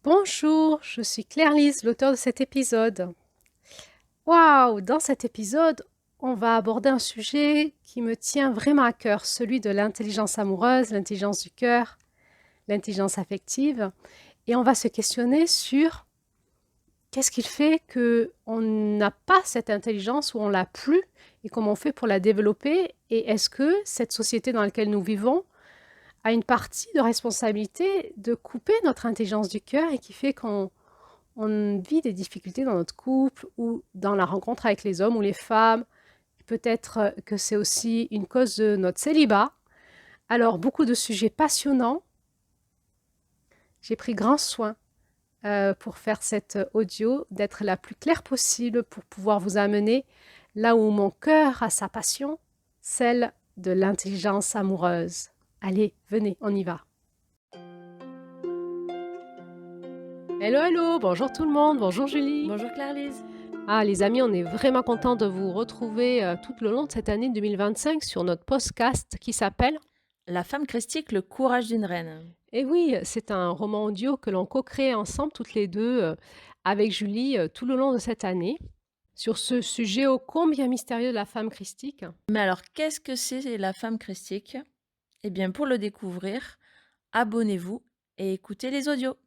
Bonjour, je suis Claire-Lise, l'auteur de cet épisode. Waouh, dans cet épisode, on va aborder un sujet qui me tient vraiment à cœur, celui de l'intelligence amoureuse, l'intelligence du cœur, l'intelligence affective. Et on va se questionner sur qu'est-ce qui fait qu'on n'a pas cette intelligence ou on l'a plus et comment on fait pour la développer et est-ce que cette société dans laquelle nous vivons a une partie de responsabilité de couper notre intelligence du cœur et qui fait qu'on vit des difficultés dans notre couple ou dans la rencontre avec les hommes ou les femmes. Peut-être que c'est aussi une cause de notre célibat. Alors, beaucoup de sujets passionnants. J'ai pris grand soin pour faire cet audio, d'être la plus claire possible pour pouvoir vous amener là où mon cœur a sa passion, celle de l'intelligence amoureuse. Allez, venez, on y va. Hello, hello, bonjour tout le monde, bonjour Julie. Bonjour Claire-Lise. Ah, les amis, on est vraiment content de vous retrouver tout le long de cette année 2025 sur notre podcast qui s'appelle. La femme christique, le courage d'une reine. Et oui, c'est un roman audio que l'on co-crée ensemble, toutes les deux, avec Julie, tout le long de cette année, sur ce sujet ô combien mystérieux de la femme christique. Mais alors, qu'est-ce que c'est la femme christique? Eh bien, pour le découvrir, abonnez-vous et écoutez les audios.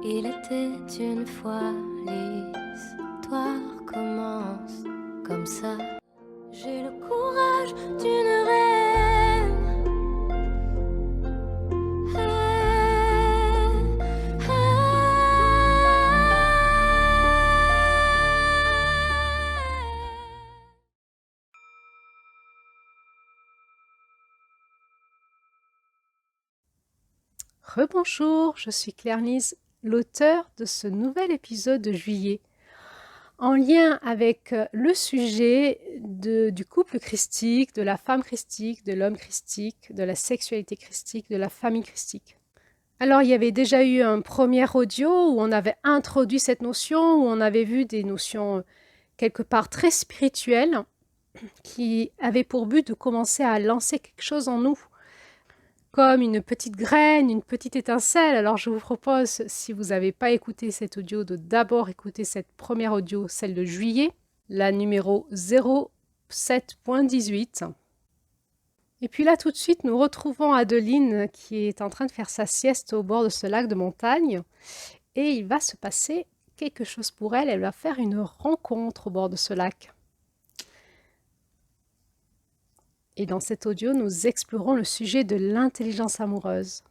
Il était une fois, l'histoire commence comme ça. J'ai le courage d'une reine. Rebonjour, je suis Claire-Lise, l'auteur de ce nouvel épisode de juillet, en lien avec le sujet du couple christique, de la femme christique, de l'homme christique, de la sexualité christique, de la famille christique. Alors, il y avait déjà eu un premier audio où on avait introduit cette notion, où on avait vu des notions quelque part très spirituelles qui avaient pour but de commencer à lancer quelque chose en nous, comme une petite graine, une petite étincelle. Alors, je vous propose, si vous n'avez pas écouté cet audio, de d'abord écouter cette première audio, celle de juillet, la numéro 07.18. Et puis là, tout de suite, nous retrouvons Adeline qui est en train de faire sa sieste au bord de ce lac de montagne. Et il va se passer quelque chose pour elle. Elle va faire une rencontre au bord de ce lac. Et dans cet audio, nous explorons le sujet de l'intelligence amoureuse.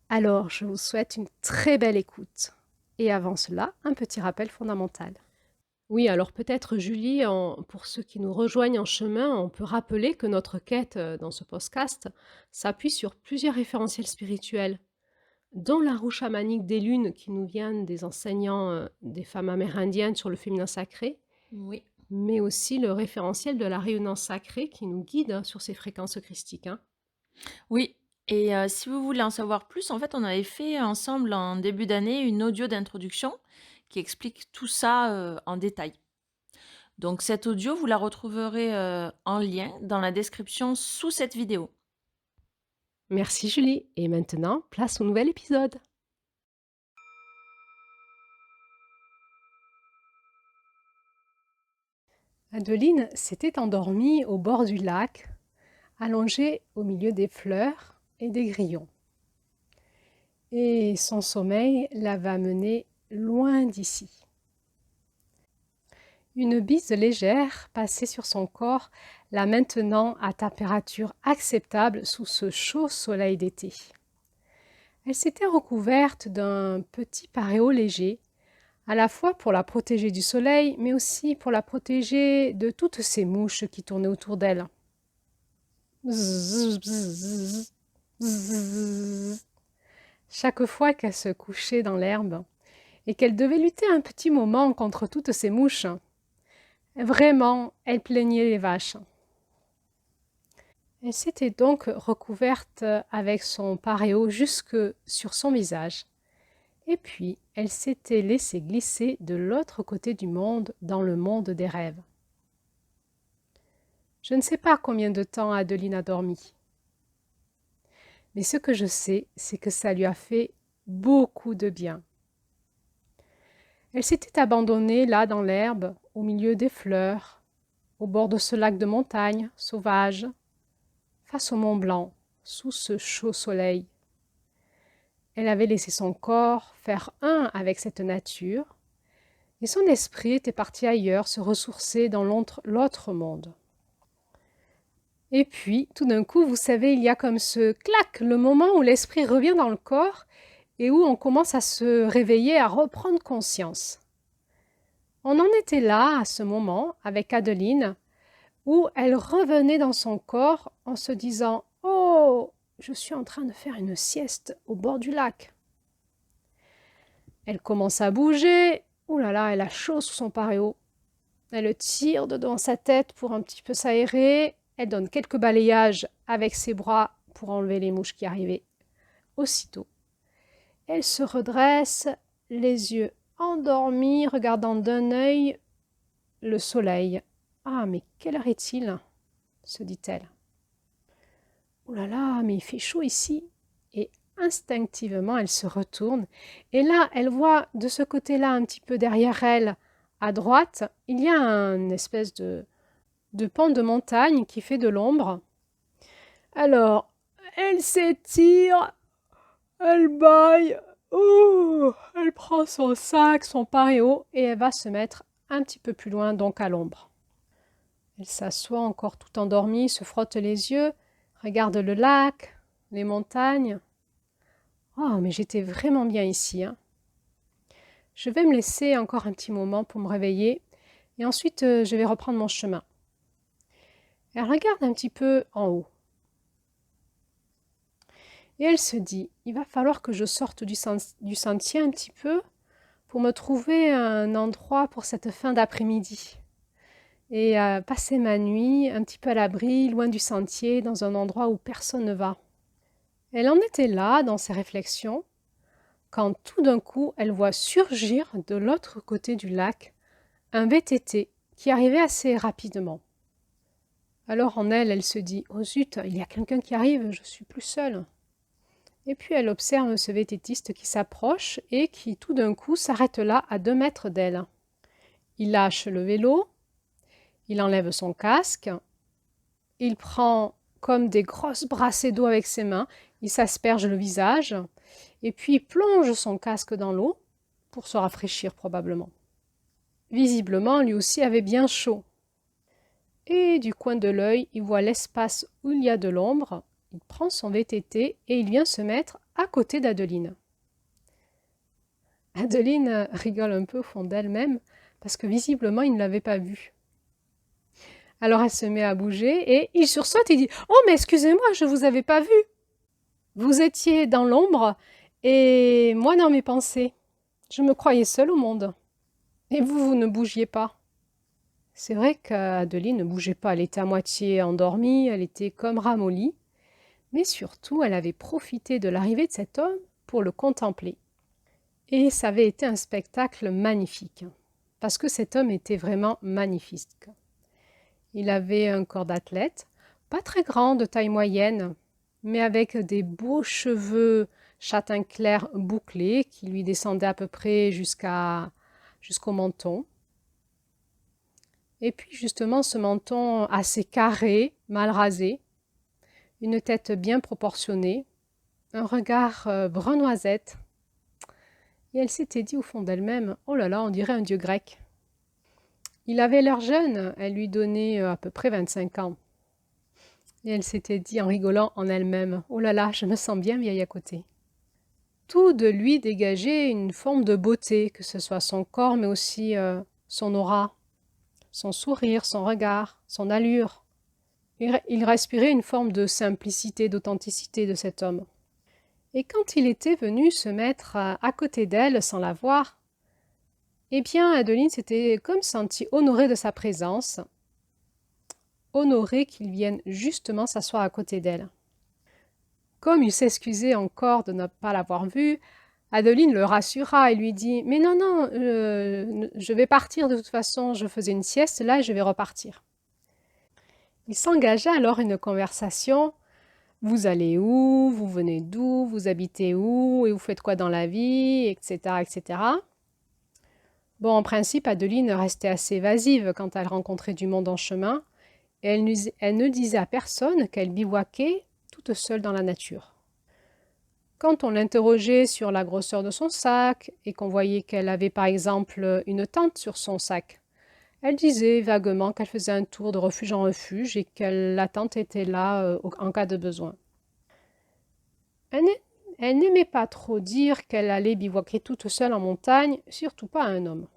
Alors, je vous souhaite une très belle écoute. Et avant cela, un petit rappel fondamental. Oui, alors peut-être Julie, pour ceux qui nous rejoignent en chemin, on peut rappeler que notre quête dans ce podcast s'appuie sur plusieurs référentiels spirituels, dont la roue chamanique des lunes qui nous vient des enseignants des femmes amérindiennes sur le féminin sacré, Oui. mais aussi le référentiel de la rayonnance sacrée qui nous guide sur ces fréquences christiques. Oui. Et si vous voulez en savoir plus, en fait, on avait fait ensemble en début d'année une audio d'introduction qui explique tout ça en détail. Donc, cette audio, vous la retrouverez en lien dans la description sous cette vidéo. Merci Julie. Et maintenant, place au nouvel épisode. Adeline s'était endormie au bord du lac, allongée au milieu des fleurs et des grillons. Et son sommeil l'avait amenée loin d'ici. Une bise légère passait sur son corps, la maintenant à température acceptable sous ce chaud soleil d'été. Elle s'était recouverte d'un petit paréo léger, à la fois pour la protéger du soleil, mais aussi pour la protéger de toutes ces mouches qui tournaient autour d'elle. Bzzz, bzzz, bzzz. Chaque fois qu'elle se couchait dans l'herbe et qu'elle devait lutter un petit moment contre toutes ces mouches, vraiment, elle plaignait les vaches. Elle s'était donc recouverte avec son paréo jusque sur son visage. Et puis, elle s'était laissée glisser de l'autre côté du monde, dans le monde des rêves. Je ne sais pas combien de temps Adeline a dormi. Mais ce que je sais, c'est que ça lui a fait beaucoup de bien. Elle s'était abandonnée là dans l'herbe, au milieu des fleurs, au bord de ce lac de montagne sauvage, face au Mont Blanc, sous ce chaud soleil. Elle avait laissé son corps faire un avec cette nature, et son esprit était parti ailleurs se ressourcer dans l'autre monde. Et puis, tout d'un coup, vous savez, il y a comme ce clac, le moment où l'esprit revient dans le corps et où on commence à se réveiller, à reprendre conscience. On en était là, à ce moment, avec Adeline, où elle revenait dans son corps en se disant « Oh, je suis en train de faire une sieste au bord du lac. » Elle commence à bouger. Ouh là là, elle a chaud sous son paréo. Elle tire devant sa tête pour un petit peu s'aérer. Elle donne quelques balayages avec ses bras pour enlever les mouches qui arrivaient. Aussitôt, elle se redresse, les yeux endormis, regardant d'un œil le soleil. « Ah, mais quelle heure est-il » se dit-elle. « Oh là là, mais il fait chaud ici !» Et instinctivement, elle se retourne. Et là, elle voit de ce côté-là, un petit peu derrière elle, à droite, il y a une espèce de pan de montagne qui fait de l'ombre. Alors, elle s'étire, elle bâille, elle prend son sac, son paréo, et elle va se mettre un petit peu plus loin, donc à l'ombre. Elle s'assoit encore tout endormie, se frotte les yeux, regarde le lac, les montagnes. Oh, mais j'étais vraiment bien ici, hein. Je vais me laisser encore un petit moment pour me réveiller, et ensuite je vais reprendre mon chemin. Elle regarde un petit peu en haut. Et elle se dit, il va falloir que je sorte du sentier un petit peu pour me trouver un endroit pour cette fin d'après-midi. Et passer ma nuit un petit peu à l'abri, loin du sentier, dans un endroit où personne ne va. Elle en était là, dans ses réflexions, quand tout d'un coup, elle voit surgir de l'autre côté du lac un VTT qui arrivait assez rapidement. Alors en elle, elle se dit « Oh zut, il y a quelqu'un qui arrive, je suis plus seule ». Et puis elle observe ce VTTiste qui s'approche et qui tout d'un coup s'arrête là à 2 mètres d'elle. Il lâche le vélo, il enlève son casque, il prend comme des grosses brassées d'eau avec ses mains, il s'asperge le visage et puis il plonge son casque dans l'eau pour se rafraîchir probablement. Visiblement, lui aussi avait bien chaud. Et du coin de l'œil, il voit l'espace où il y a de l'ombre. Il prend son VTT et il vient se mettre à côté d'Adeline. Adeline rigole un peu au fond d'elle-même parce que visiblement, il ne l'avait pas vue. Alors elle se met à bouger et il sursaute et dit « Oh, mais excusez-moi, je ne vous avais pas vu. Vous étiez dans l'ombre et moi dans mes pensées. Je me croyais seule au monde. Et vous ne bougiez pas. » C'est vrai qu'Adeline ne bougeait pas. Elle était à moitié endormie, elle était comme ramollie. Mais surtout, elle avait profité de l'arrivée de cet homme pour le contempler. Et ça avait été un spectacle magnifique, parce que cet homme était vraiment magnifique. Il avait un corps d'athlète, pas très grand, de taille moyenne, mais avec des beaux cheveux châtain clair bouclés qui lui descendaient à peu près jusqu'au menton. Et puis justement ce menton assez carré, mal rasé, une tête bien proportionnée, un regard brun noisette. Et elle s'était dit au fond d'elle-même, « Oh là là, on dirait un dieu grec. » Il avait l'air jeune, elle lui donnait à peu près 25 ans. Et elle s'était dit en rigolant en elle-même, « Oh là là, je me sens bien vieille à côté. » Tout de lui dégageait une forme de beauté, que ce soit son corps, mais aussi son aura, son sourire, son regard, son allure. Il respirait une forme de simplicité, d'authenticité de cet homme. Et quand il était venu se mettre à côté d'elle sans la voir, eh bien Adeline s'était comme sentie honorée de sa présence, honorée qu'il vienne justement s'asseoir à côté d'elle. Comme il s'excusait encore de ne pas l'avoir vu, Adeline le rassura et lui dit « Mais non, non, je vais partir de toute façon, je faisais une sieste là et je vais repartir. » Il s'engagea alors une conversation Vous allez où? Vous venez d'où? Vous habitez où? Et vous faites quoi dans la vie? Etc., etc. Bon, en principe, Adeline restait assez évasive quand elle rencontrait du monde en chemin, et elle ne disait à personne qu'elle bivouaquait toute seule dans la nature. Quand on l'interrogeait sur la grosseur de son sac et qu'on voyait qu'elle avait par exemple une tente sur son sac, elle disait vaguement qu'elle faisait un tour de refuge en refuge et que la tente était là en cas de besoin. Elle n'aimait pas trop dire qu'elle allait bivouaquer toute seule en montagne, surtout pas à un homme.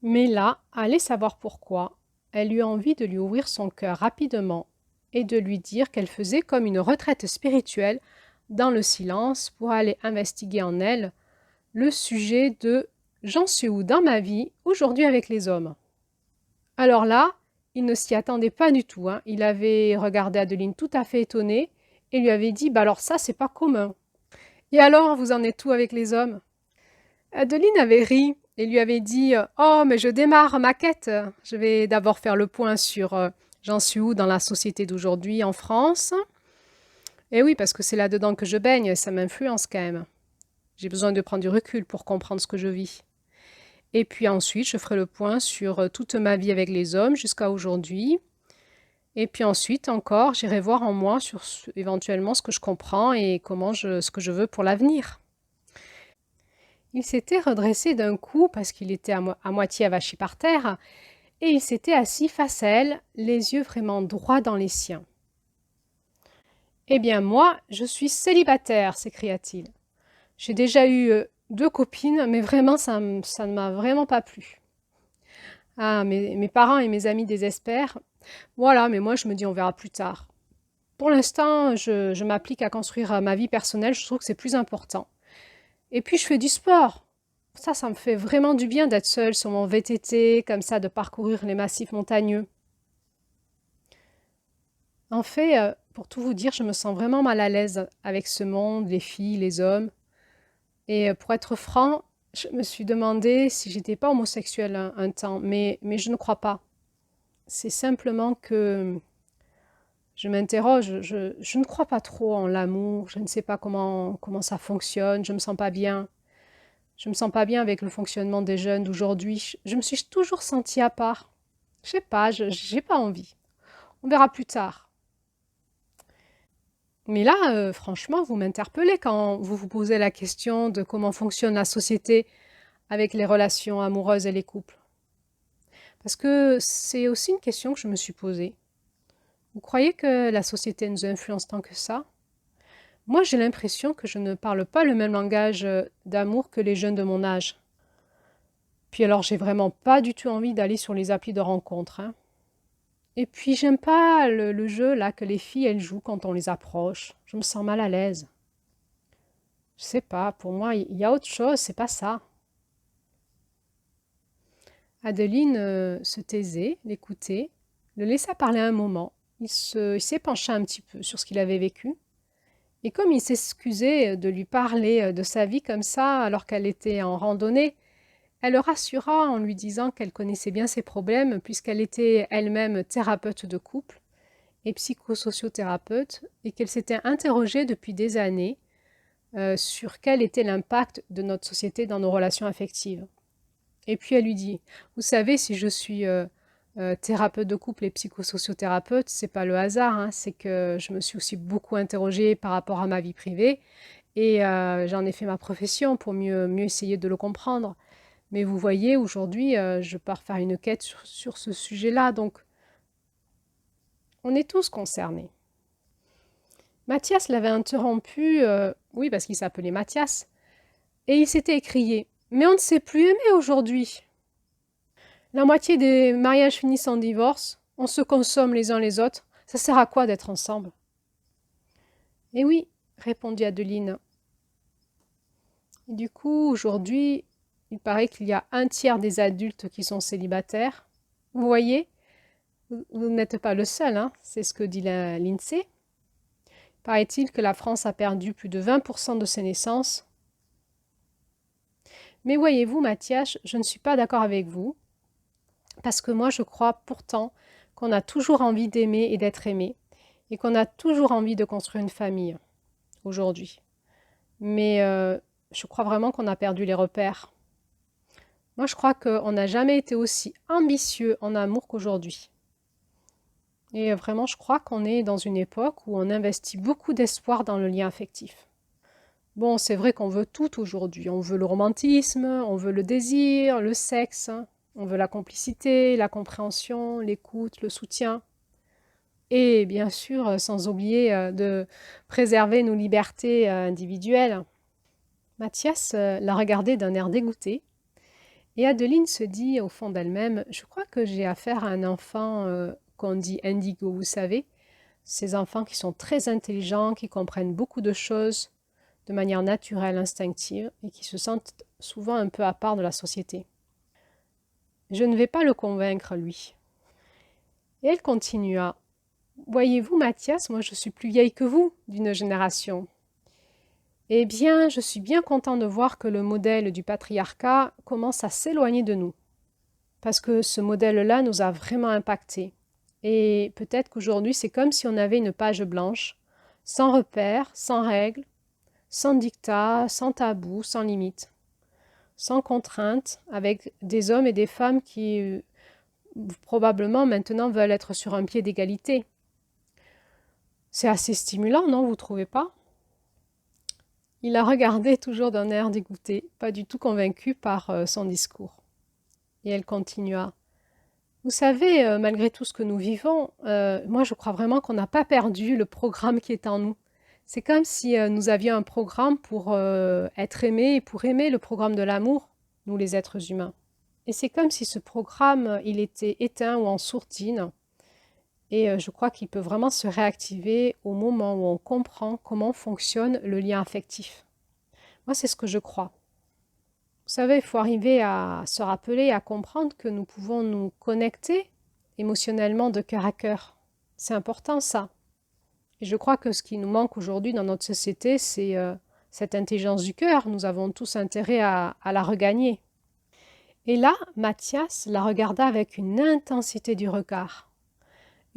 Mais là, allez savoir pourquoi, elle eut envie de lui ouvrir son cœur rapidement et de lui dire qu'elle faisait comme une retraite spirituelle dans le silence pour aller investiguer en elle le sujet de «J'en suis où dans ma vie aujourd'hui avec les hommes?» Alors là, il ne s'y attendait pas du tout, hein. Il avait regardé Adeline tout à fait étonnée et lui avait dit «Bah alors ça, c'est pas commun. Et alors, vous en êtes où avec les hommes?» Adeline avait ri et lui avait dit «Oh, mais je démarre ma quête. Je vais d'abord faire le point sur j'en suis où dans la société d'aujourd'hui en France. Et oui, parce que c'est là-dedans que je baigne, ça m'influence quand même. J'ai besoin de prendre du recul pour comprendre ce que je vis. Et puis ensuite, je ferai le point sur toute ma vie avec les hommes jusqu'à aujourd'hui. Et puis ensuite, encore, j'irai voir en moi sur éventuellement ce que je comprends et ce que je veux pour l'avenir.» Il s'était redressé d'un coup parce qu'il était à moitié avachi par terre, et il s'était assis face à elle, les yeux vraiment droits dans les siens. «Eh bien moi, je suis célibataire», s'écria-t-il. «J'ai déjà eu 2 copines, mais vraiment ça ne m'a vraiment pas plu. Ah, mes parents et mes amis désespèrent. Voilà, mais moi je me dis on verra plus tard. Pour l'instant, je m'applique à construire ma vie personnelle, je trouve que c'est plus important. Et puis je fais du sport. Ça me fait vraiment du bien d'être seule sur mon VTT, comme ça, de parcourir les massifs montagneux. En fait, pour tout vous dire, je me sens vraiment mal à l'aise avec ce monde, les filles, les hommes. Et pour être franc, je me suis demandé si j'étais pas homosexuelle un temps, mais je ne crois pas. C'est simplement que je m'interroge, je ne crois pas trop en l'amour, je ne sais pas comment ça fonctionne, je me sens pas bien. Je me sens pas bien avec le fonctionnement des jeunes d'aujourd'hui. Je me suis toujours sentie à part. Je sais pas, j'ai pas envie. On verra plus tard. Mais là, franchement, vous m'interpellez quand vous vous posez la question de comment fonctionne la société avec les relations amoureuses et les couples. Parce que c'est aussi une question que je me suis posée. Vous croyez que la société nous influence tant que ça? Moi, j'ai l'impression que je ne parle pas le même langage d'amour que les jeunes de mon âge. Puis alors, j'ai vraiment pas du tout envie d'aller sur les applis de rencontres, hein. Et puis, j'aime pas le jeu là que les filles, elles jouent quand on les approche. Je me sens mal à l'aise. Je sais pas, pour moi, il y a autre chose, c'est pas ça. Adeline se taisait, l'écoutait, le laissa parler un moment. Il s'est penché un petit peu sur ce qu'il avait vécu. Et comme il s'excusait de lui parler de sa vie comme ça, alors qu'elle était en randonnée, elle le rassura en lui disant qu'elle connaissait bien ses problèmes puisqu'elle était elle-même thérapeute de couple et psychosociothérapeute et qu'elle s'était interrogée depuis des années sur quel était l'impact de notre société dans nos relations affectives. Et puis elle lui dit, vous savez, si je suis thérapeute de couple et psychosociothérapeute, c'est pas le hasard, hein, c'est que je me suis aussi beaucoup interrogée par rapport à ma vie privée et j'en ai fait ma profession pour mieux essayer de le comprendre. Mais vous voyez, aujourd'hui, je pars faire une quête sur ce sujet-là, donc on est tous concernés. Mathias l'avait interrompu, oui, parce qu'il s'appelait Mathias, et il s'était écrié «Mais on ne sait plus aimer aujourd'hui. La moitié des mariages finissent en divorce, on se consomme les uns les autres, ça sert à quoi d'être ensemble?» «Eh oui», répondit Adeline. Et du coup, aujourd'hui, il paraît qu'il y a 1/3 des adultes qui sont célibataires. Vous voyez, vous n'êtes pas le seul, hein, c'est ce que dit l'INSEE. Paraît-il que la France a perdu plus de 20% de ses naissances. Mais voyez-vous, Mathias, je ne suis pas d'accord avec vous, parce que moi je crois pourtant qu'on a toujours envie d'aimer et d'être aimé, et qu'on a toujours envie de construire une famille aujourd'hui. Mais je crois vraiment qu'on a perdu les repères. Moi, je crois qu'on n'a jamais été aussi ambitieux en amour qu'aujourd'hui. Et vraiment, je crois qu'on est dans une époque où on investit beaucoup d'espoir dans le lien affectif. Bon, c'est vrai qu'on veut tout aujourd'hui. On veut le romantisme, on veut le désir, le sexe, on veut la complicité, la compréhension, l'écoute, le soutien. Et bien sûr, sans oublier de préserver nos libertés individuelles. Mathias l'a regardé d'un air dégoûté. Et Adeline se dit au fond d'elle-même, je crois que j'ai affaire à un enfant qu'on dit indigo, vous savez, ces enfants qui sont très intelligents, qui comprennent beaucoup de choses de manière naturelle, instinctive, et qui se sentent souvent un peu à part de la société. Je ne vais pas le convaincre, lui. Et elle continua. Voyez-vous, Mathias, moi je suis plus vieille que vous, d'une génération. Eh bien, je suis bien content de voir que le modèle du patriarcat commence à s'éloigner de nous. Parce que ce modèle-là nous a vraiment impactés. Et peut-être qu'aujourd'hui, c'est comme si on avait une page blanche, sans repères, sans règles, sans dictats, sans tabous, sans limites, sans contraintes, avec des hommes et des femmes qui probablement maintenant veulent être sur un pied d'égalité. C'est assez stimulant, non, vous ne trouvez pas? Il la regardait toujours d'un air dégoûté, pas du tout convaincu par son discours. Et elle continua. Vous savez, malgré tout ce que nous vivons, moi je crois vraiment qu'on n'a pas perdu le programme qui est en nous. C'est comme si nous avions un programme pour être aimés et pour aimer le programme de l'amour, nous les êtres humains. Et c'est comme si ce programme, il était éteint ou en sourdine. Et je crois qu'il peut vraiment se réactiver au moment où on comprend comment fonctionne le lien affectif. Moi, c'est ce que je crois. Vous savez, il faut arriver à se rappeler, à comprendre que nous pouvons nous connecter émotionnellement de cœur à cœur. C'est important ça. Et je crois que ce qui nous manque aujourd'hui dans notre société, c'est cette intelligence du cœur. Nous avons tous intérêt à la regagner. Et là, Mathias la regarda avec une intensité du regard.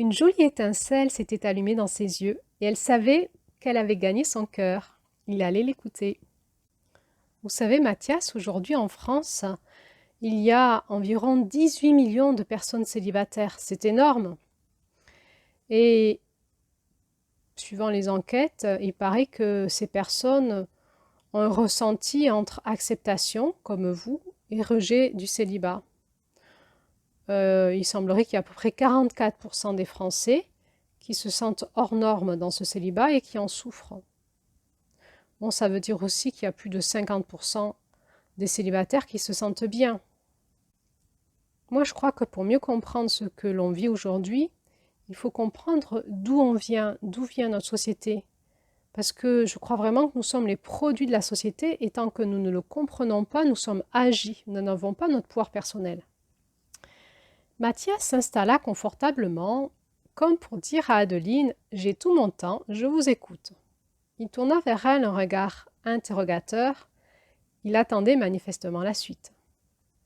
Une jolie étincelle s'était allumée dans ses yeux et elle savait qu'elle avait gagné son cœur. Il allait l'écouter. Vous savez, Mathias, aujourd'hui en France, il y a environ 18 millions de personnes célibataires. C'est énorme. Et suivant les enquêtes, il paraît que ces personnes ont un ressenti entre acceptation, comme vous, et rejet du célibat. Il semblerait qu'il y a à peu près 44% des Français qui se sentent hors normes dans ce célibat et qui en souffrent. Bon, ça veut dire aussi qu'il y a plus de 50% des célibataires qui se sentent bien. Moi, je crois que pour mieux comprendre ce que l'on vit aujourd'hui, il faut comprendre d'où vient notre société. Parce que je crois vraiment que nous sommes les produits de la société et tant que nous ne le comprenons pas, nous sommes agis, nous n'avons pas notre pouvoir personnel. Mathias s'installa confortablement, comme pour dire à Adeline « J'ai tout mon temps, je vous écoute ». Il tourna vers elle un regard interrogateur. Il attendait manifestement la suite.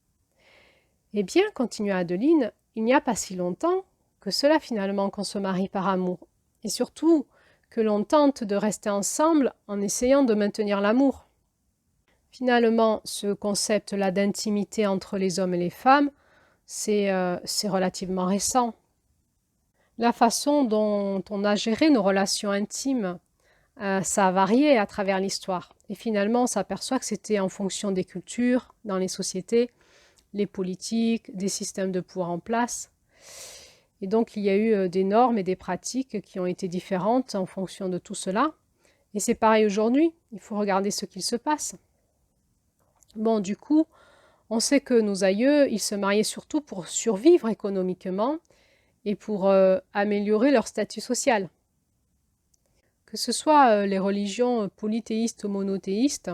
« Eh bien, continua Adeline, il n'y a pas si longtemps que cela finalement qu'on se marie par amour, et surtout que l'on tente de rester ensemble en essayant de maintenir l'amour. Finalement, ce concept-là d'intimité entre les hommes et les femmes, c'est relativement récent. La façon dont on a géré nos relations intimes, ça a varié à travers l'histoire. Et finalement, on s'aperçoit que c'était en fonction des cultures, dans les sociétés, les politiques, des systèmes de pouvoir en place. Et donc, il y a eu des normes et des pratiques qui ont été différentes en fonction de tout cela. Et c'est pareil aujourd'hui, il faut regarder ce qu'il se passe. Bon, du coup, on sait que nos aïeux, ils se mariaient surtout pour survivre économiquement et pour améliorer leur statut social. Que ce soit les religions polythéistes ou monothéistes,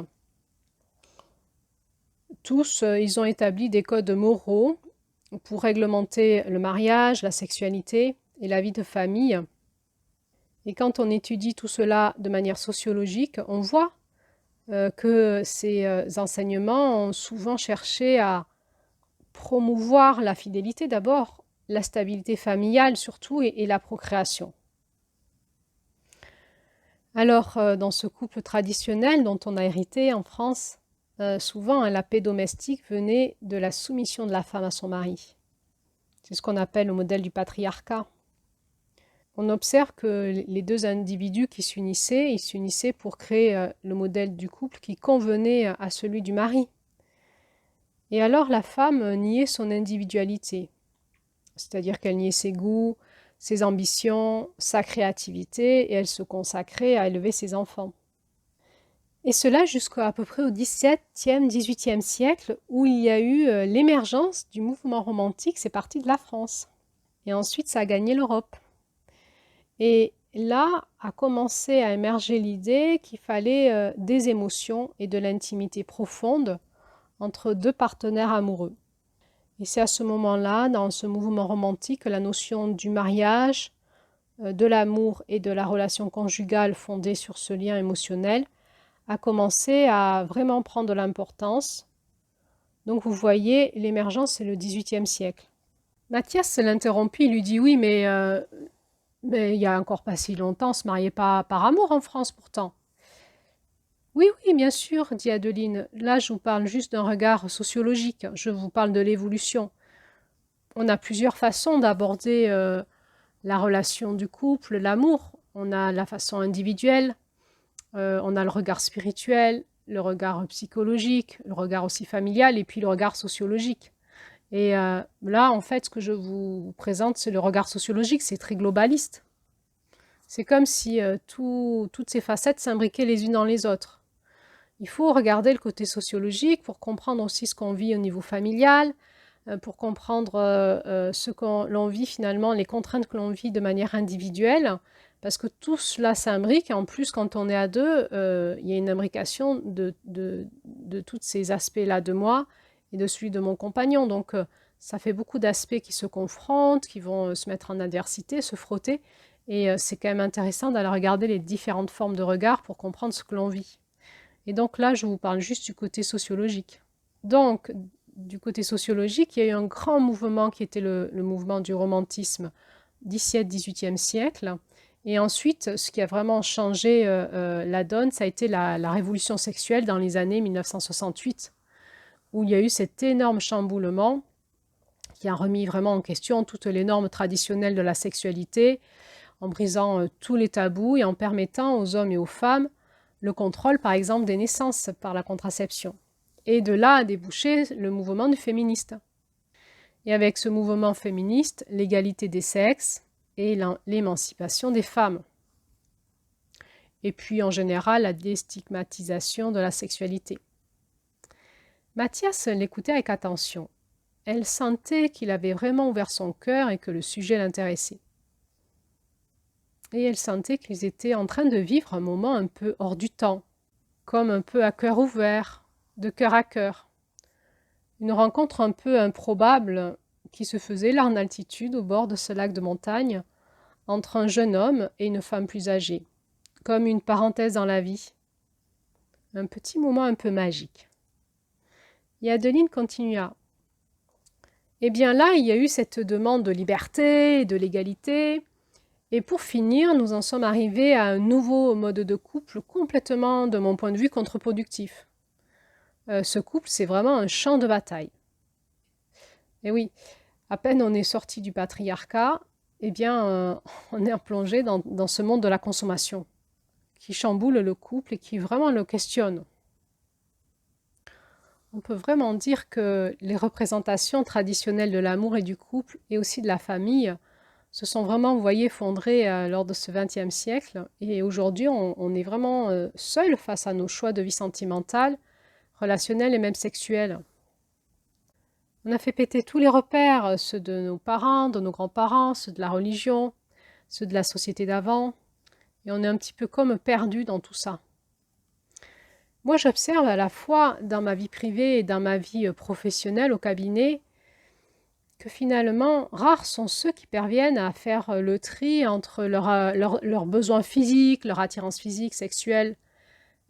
tous, ils ont établi des codes moraux pour réglementer le mariage, la sexualité et la vie de famille. Et quand on étudie tout cela de manière sociologique, on voit que ces enseignements ont souvent cherché à promouvoir la fidélité d'abord, la stabilité familiale surtout et la procréation. Alors, dans ce couple traditionnel dont on a hérité en France, souvent la paix domestique venait de la soumission de la femme à son mari. C'est ce qu'on appelle le modèle du patriarcat. On observe que les deux individus qui s'unissaient, ils s'unissaient pour créer le modèle du couple qui convenait à celui du mari. Et alors la femme niait son individualité, c'est-à-dire qu'elle niait ses goûts, ses ambitions, sa créativité, et elle se consacrait à élever ses enfants. Et cela jusqu'à peu près au XVIIe, XVIIIe siècle, où il y a eu l'émergence du mouvement romantique, c'est parti de la France. Et ensuite, ça a gagné l'Europe. Et là a commencé à émerger l'idée qu'il fallait des émotions et de l'intimité profonde entre deux partenaires amoureux. Et c'est à ce moment-là, dans ce mouvement romantique, que la notion du mariage, de l'amour et de la relation conjugale fondée sur ce lien émotionnel a commencé à vraiment prendre de l'importance. Donc vous voyez, l'émergence, c'est le XVIIIe siècle. Mathias l'interrompit, il lui dit oui, mais il y a encore pas si longtemps, on ne se mariait pas par amour en France pourtant. Oui, oui, bien sûr, dit Adeline. Là, je vous parle juste d'un regard sociologique. Je vous parle de l'évolution. On a plusieurs façons d'aborder la relation du couple, l'amour. On a la façon individuelle, on a le regard spirituel, le regard psychologique, le regard aussi familial et puis le regard sociologique. Et là, en fait, ce que je vous présente, c'est le regard sociologique, c'est très globaliste. C'est comme si toutes ces facettes s'imbriquaient les unes dans les autres. Il faut regarder le côté sociologique pour comprendre aussi ce qu'on vit au niveau familial, pour comprendre ce que l'on vit finalement, les contraintes que l'on vit de manière individuelle, parce que tout cela s'imbrique. En plus, quand on est à deux, il y a une imbrication de tous ces aspects-là de moi et de celui de mon compagnon. Donc, ça fait beaucoup d'aspects qui se confrontent, qui vont se mettre en adversité, se frotter. Et c'est quand même intéressant d'aller regarder les différentes formes de regard pour comprendre ce que l'on vit. Et donc là, je vous parle juste du côté sociologique. Donc, du côté sociologique, il y a eu un grand mouvement qui était le mouvement du romantisme XVIIe siècle. Et ensuite, ce qui a vraiment changé la donne, ça a été la révolution sexuelle dans les années 1968, où il y a eu cet énorme chamboulement qui a remis vraiment en question toutes les normes traditionnelles de la sexualité, en brisant tous les tabous et en permettant aux hommes et aux femmes le contrôle, par exemple, des naissances par la contraception. Et de là a débouché le mouvement du féministe. Et avec ce mouvement féministe, l'égalité des sexes et l'émancipation des femmes. Et puis, en général, la déstigmatisation de la sexualité. Mathias l'écoutait avec attention. Elle sentait qu'il avait vraiment ouvert son cœur et que le sujet l'intéressait. Et elle sentait qu'ils étaient en train de vivre un moment un peu hors du temps, comme un peu à cœur ouvert, de cœur à cœur. Une rencontre un peu improbable qui se faisait là en altitude au bord de ce lac de montagne, entre un jeune homme et une femme plus âgée, comme une parenthèse dans la vie. Un petit moment un peu magique. Et Adeline continua. Eh bien là, il y a eu cette demande de liberté et de l'égalité. Et pour finir, nous en sommes arrivés à un nouveau mode de couple complètement, de mon point de vue, contre-productif. Ce couple, c'est vraiment un champ de bataille. Et oui, à peine on est sorti du patriarcat, eh bien, on est plongé dans ce monde de la consommation, qui chamboule le couple et qui vraiment le questionne. On peut vraiment dire que les représentations traditionnelles de l'amour et du couple, et aussi de la famille, se sont vraiment, vous voyez, effondrées lors de ce XXe siècle. Et aujourd'hui, on est vraiment seul face à nos choix de vie sentimentale, relationnelle et même sexuelle. On a fait péter tous les repères, ceux de nos parents, de nos grands-parents, ceux de la religion, ceux de la société d'avant. Et on est un petit peu comme perdu dans tout ça. Moi, j'observe à la fois dans ma vie privée et dans ma vie professionnelle au cabinet que finalement, rares sont ceux qui parviennent à faire le tri entre leurs besoins physiques, leur attirance physique, sexuelle,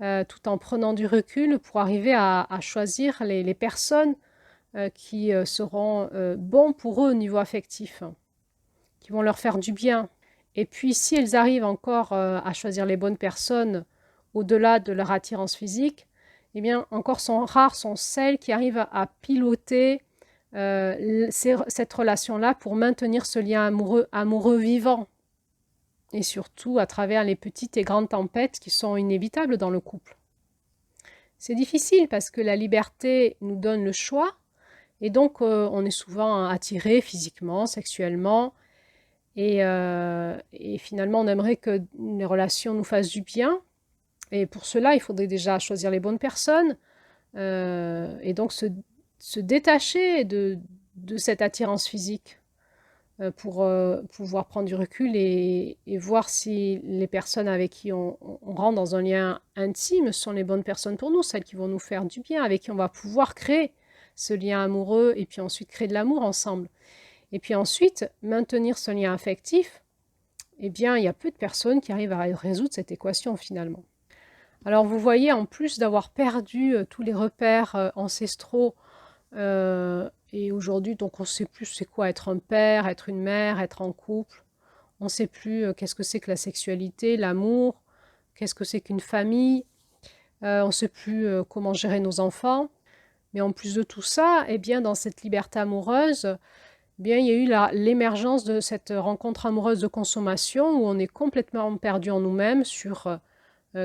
tout en prenant du recul pour arriver à choisir les personnes qui seront bons pour eux au niveau affectif, qui vont leur faire du bien. Et puis, si elles arrivent encore à choisir les bonnes personnes au-delà de leur attirance physique, eh bien, encore rares sont celles qui arrivent à piloter cette relation-là pour maintenir ce lien amoureux vivant. Et surtout à travers les petites et grandes tempêtes qui sont inévitables dans le couple. C'est difficile parce que la liberté nous donne le choix et donc on est souvent attiré physiquement, sexuellement et finalement on aimerait que les relations nous fassent du bien et pour cela il faudrait déjà choisir les bonnes personnes et donc se détacher de cette attirance physique pour pouvoir prendre du recul et voir si les personnes avec qui on rentre dans un lien intime sont les bonnes personnes pour nous, celles qui vont nous faire du bien, avec qui on va pouvoir créer ce lien amoureux et puis ensuite créer de l'amour ensemble. Et puis ensuite, maintenir ce lien affectif, eh bien, il y a peu de personnes qui arrivent à résoudre cette équation finalement. Alors vous voyez, en plus d'avoir perdu tous les repères ancestraux, et aujourd'hui, donc on ne sait plus c'est quoi être un père, être une mère, être en couple. On ne sait plus qu'est-ce que c'est que la sexualité, l'amour, qu'est-ce que c'est qu'une famille. On ne sait plus comment gérer nos enfants. Mais en plus de tout ça, eh bien, dans cette liberté amoureuse, eh bien, il y a eu l'émergence de cette rencontre amoureuse de consommation où on est complètement perdu en nous-mêmes sur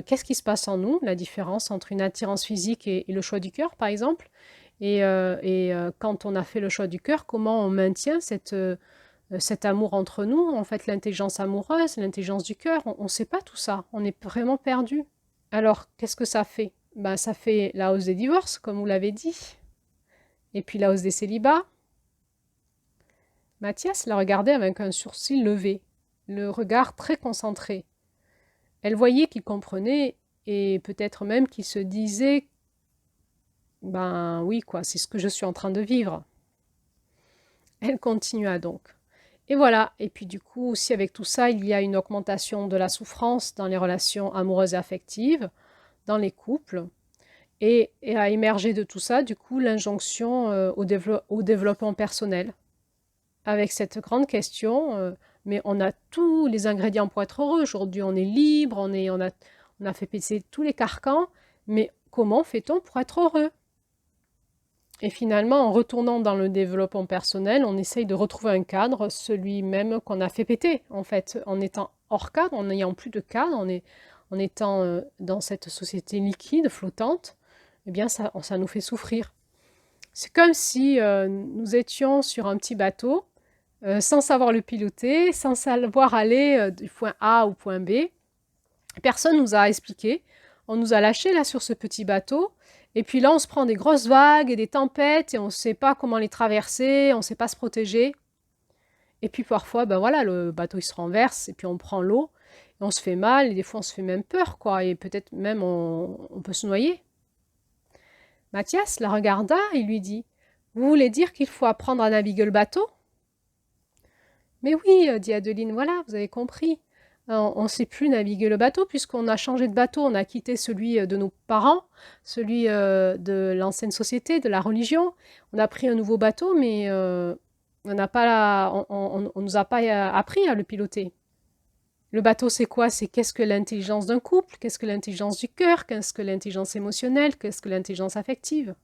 qu'est-ce qui se passe en nous, la différence entre une attirance physique et le choix du cœur, par exemple. Et quand on a fait le choix du cœur, comment on maintient cet amour entre nous, en fait, l'intelligence amoureuse, l'intelligence du cœur, on ne sait pas tout ça, on est vraiment perdu. Alors, qu'est-ce que ça fait? Ben, ça fait la hausse des divorces, comme vous l'avez dit, et puis la hausse des célibats. Mathias la regardait avec un sourcil levé, le regard très concentré. Elle voyait qu'il comprenait, et peut-être même qu'il se disait ben oui, quoi, c'est ce que je suis en train de vivre. Elle continua donc. Et voilà, et puis du coup, aussi avec tout ça, il y a une augmentation de la souffrance dans les relations amoureuses et affectives, dans les couples, et a émergé de tout ça, du coup, l'injonction au développement personnel. Avec cette grande question, mais on a tous les ingrédients pour être heureux. Aujourd'hui, on est libre, on a fait passer tous les carcans, mais comment fait-on pour être heureux? Et finalement, en retournant dans le développement personnel, on essaye de retrouver un cadre, celui même qu'on a fait péter, en fait, en étant hors cadre, en n'ayant plus de cadre, en étant dans cette société liquide, flottante, eh bien, ça nous fait souffrir. C'est comme si nous étions sur un petit bateau, sans savoir le piloter, sans savoir aller du point A au point B. Personne nous a expliqué. On nous a lâchés là sur ce petit bateau. Et puis là, on se prend des grosses vagues et des tempêtes et on ne sait pas comment les traverser, on ne sait pas se protéger. Et puis parfois, ben voilà, le bateau il se renverse et puis on prend l'eau et on se fait mal et des fois on se fait même peur, quoi. Et peut-être même on peut se noyer. Mathias la regarda et lui dit: Vous voulez dire qu'il faut apprendre à naviguer le bateau? Mais oui, dit Adeline, voilà, vous avez compris. On ne sait plus naviguer le bateau puisqu'on a changé de bateau, on a quitté celui de nos parents, celui de l'ancienne société, de la religion. On a pris un nouveau bateau, mais on nous a pas appris à le piloter. Le bateau, c'est quoi? C'est qu'est-ce que l'intelligence d'un couple? Qu'est-ce que l'intelligence du cœur? Qu'est-ce que l'intelligence émotionnelle? Qu'est-ce que l'intelligence affective?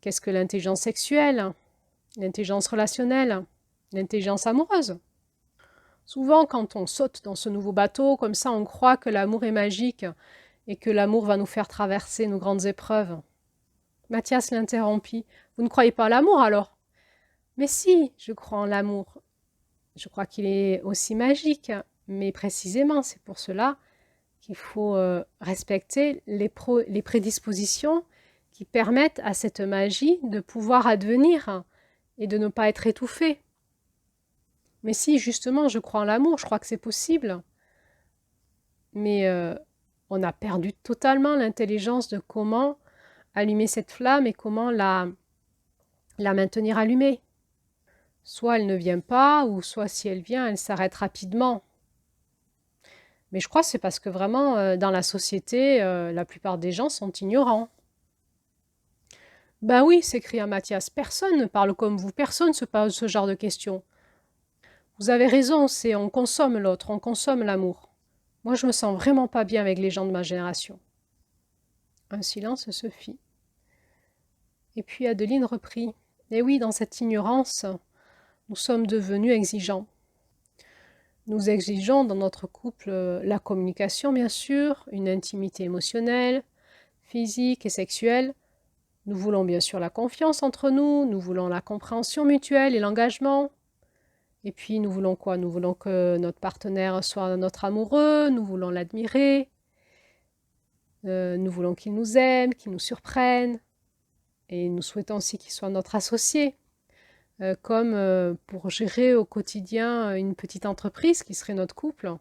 Qu'est-ce que l'intelligence sexuelle? L'intelligence relationnelle? L'intelligence amoureuse? Souvent, quand on saute dans ce nouveau bateau, comme ça, on croit que l'amour est magique et que l'amour va nous faire traverser nos grandes épreuves. Mathias l'interrompit. Vous ne croyez pas à l'amour alors? Mais si, je crois en l'amour. Je crois qu'il est aussi magique, mais précisément, c'est pour cela qu'il faut respecter les prédispositions qui permettent à cette magie de pouvoir advenir et de ne pas être étouffée. Mais si, justement, je crois en l'amour, je crois que c'est possible. Mais on a perdu totalement l'intelligence de comment allumer cette flamme et comment la maintenir allumée. Soit elle ne vient pas, ou soit si elle vient, elle s'arrête rapidement. Mais je crois que c'est parce que vraiment, dans la société, la plupart des gens sont ignorants. Ben oui, s'écria Mathias, personne ne parle comme vous, personne ne se pose ce genre de questions. Vous avez raison, c'est on consomme l'autre, on consomme l'amour. Moi, je me sens vraiment pas bien avec les gens de ma génération. Un silence se fit. Et puis Adeline reprit. Eh oui, dans cette ignorance, nous sommes devenus exigeants. Nous exigeons dans notre couple la communication, bien sûr, une intimité émotionnelle, physique et sexuelle. Nous voulons bien sûr la confiance entre nous, nous voulons la compréhension mutuelle et l'engagement. Et puis nous voulons quoi? Nous voulons que notre partenaire soit notre amoureux, nous voulons l'admirer, nous voulons qu'il nous aime, qu'il nous surprenne. Et nous souhaitons aussi qu'il soit notre associé, comme pour gérer au quotidien une petite entreprise qui serait notre couple.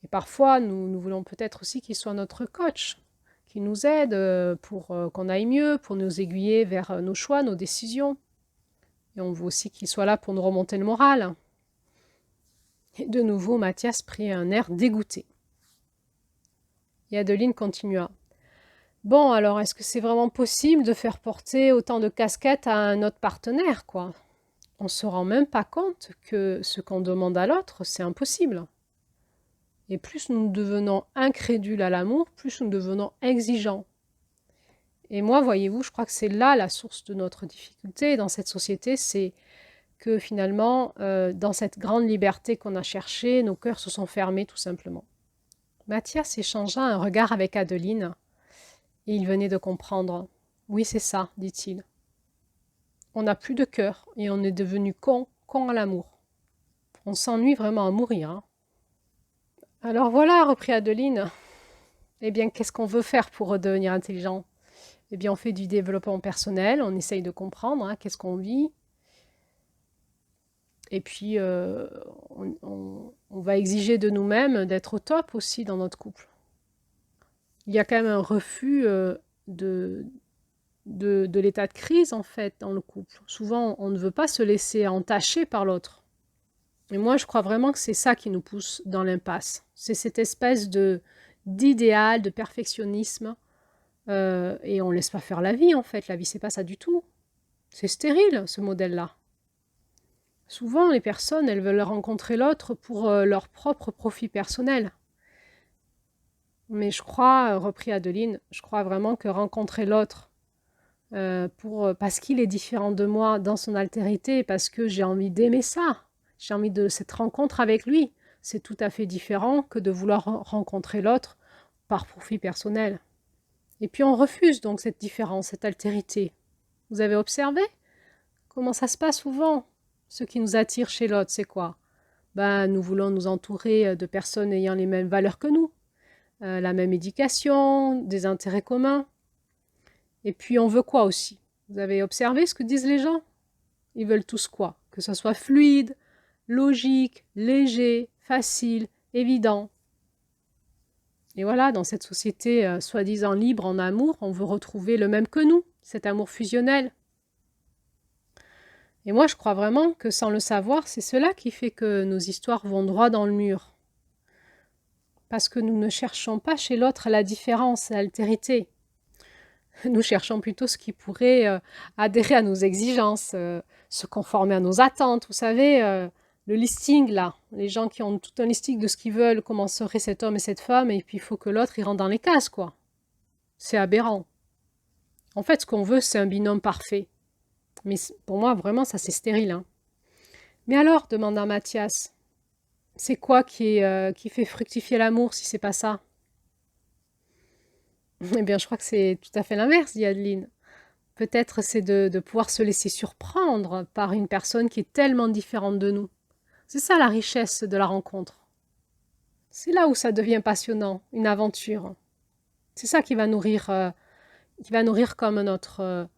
Et parfois, nous voulons peut-être aussi qu'il soit notre coach, qui nous aide pour qu'on aille mieux, pour nous aiguiller vers nos choix, nos décisions. Et on veut aussi qu'il soit là pour nous remonter le moral. Et de nouveau, Mathias prit un air dégoûté. Et Adeline continua. Bon, alors, est-ce que c'est vraiment possible de faire porter autant de casquettes à un autre partenaire, quoi? On ne se rend même pas compte que ce qu'on demande à l'autre, c'est impossible. Et plus nous devenons incrédules à l'amour, plus nous devenons exigeants. Et moi, voyez-vous, je crois que c'est là la source de notre difficulté dans cette société, c'est que finalement, dans cette grande liberté qu'on a cherchée, nos cœurs se sont fermés tout simplement. Mathias échangea un regard avec Adeline, et il venait de comprendre. Oui, c'est ça, dit-il. On n'a plus de cœur, et on est devenu con à l'amour. On s'ennuie vraiment à mourir. Hein. Alors voilà, reprit Adeline. Eh bien, qu'est-ce qu'on veut faire pour redevenir intelligent? Eh bien, on fait du développement personnel, on essaye de comprendre qu'est-ce qu'on vit. Et puis, on va exiger de nous-mêmes d'être au top aussi dans notre couple. Il y a quand même un refus de l'état de crise, en fait, dans le couple. Souvent, on ne veut pas se laisser entacher par l'autre. Et moi, je crois vraiment que c'est ça qui nous pousse dans l'impasse. C'est cette espèce d'idéal, de perfectionnisme. Et on ne laisse pas faire la vie, en fait. La vie, c'est pas ça du tout. C'est stérile, ce modèle-là. Souvent, les personnes, elles veulent rencontrer l'autre pour leur propre profit personnel. Mais je crois, reprit Adeline, je crois vraiment que rencontrer l'autre parce qu'il est différent de moi dans son altérité, parce que j'ai envie d'aimer ça, j'ai envie de cette rencontre avec lui, c'est tout à fait différent que de vouloir rencontrer l'autre par profit personnel. Et puis on refuse donc cette différence, cette altérité. Vous avez observé comment ça se passe souvent? Ce qui nous attire chez l'autre, c'est quoi? Nous voulons nous entourer de personnes ayant les mêmes valeurs que nous, la même éducation, des intérêts communs. Et puis on veut quoi aussi? Vous avez observé ce que disent les gens? Ils veulent tous quoi? Que ce soit fluide, logique, léger, facile, évident. Et voilà, dans cette société soi-disant libre en amour, on veut retrouver le même que nous, cet amour fusionnel. Et moi, je crois vraiment que sans le savoir, c'est cela qui fait que nos histoires vont droit dans le mur. Parce que nous ne cherchons pas chez l'autre la différence, l'altérité. Nous cherchons plutôt ce qui pourrait adhérer à nos exigences, se conformer à nos attentes. Vous savez, le listing, là, les gens qui ont tout un listing de ce qu'ils veulent, comment serait cet homme et cette femme, et puis il faut que l'autre, il rentre dans les cases, quoi. C'est aberrant. En fait, ce qu'on veut, c'est un binôme parfait. Mais pour moi, vraiment, ça, c'est stérile. Hein. Mais alors, demanda Mathias, c'est quoi qui fait fructifier l'amour si c'est pas ça? Eh bien, je crois que c'est tout à fait l'inverse, dit Adeline. Peut-être c'est de pouvoir se laisser surprendre par une personne qui est tellement différente de nous. C'est ça la richesse de la rencontre. C'est là où ça devient passionnant, une aventure. C'est ça qui va nourrir comme notre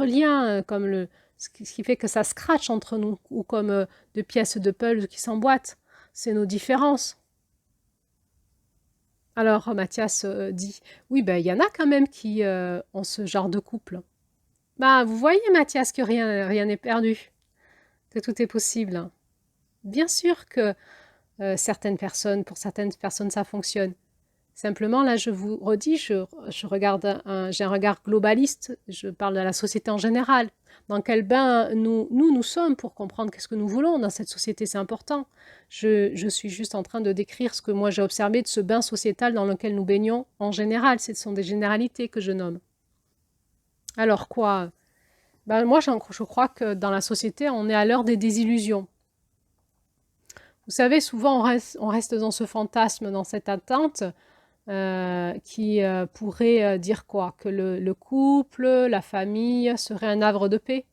lien, comme ce qui fait que ça scratche entre nous, ou comme deux pièces de puzzle qui s'emboîtent. C'est nos différences. Alors Mathias dit, oui, il y en a quand même qui ont ce genre de couple. Vous voyez Mathias que rien n'est perdu, que tout est possible. Bien sûr que pour certaines personnes ça fonctionne. Simplement là je vous redis, j'ai un regard globaliste, je parle de la société en général. Dans quel bain nous sommes pour comprendre qu'est-ce que nous voulons dans cette société, c'est important. Je suis juste en train de décrire ce que moi j'ai observé de ce bain sociétal dans lequel nous baignons en général. Ce sont des généralités que je nomme. Alors quoi? Ben, moi, je crois que dans la société, on est à l'heure des désillusions. Vous savez, souvent, on reste dans ce fantasme, dans cette attente qui pourrait dire quoi? Que le couple, la famille serait un havre de paix.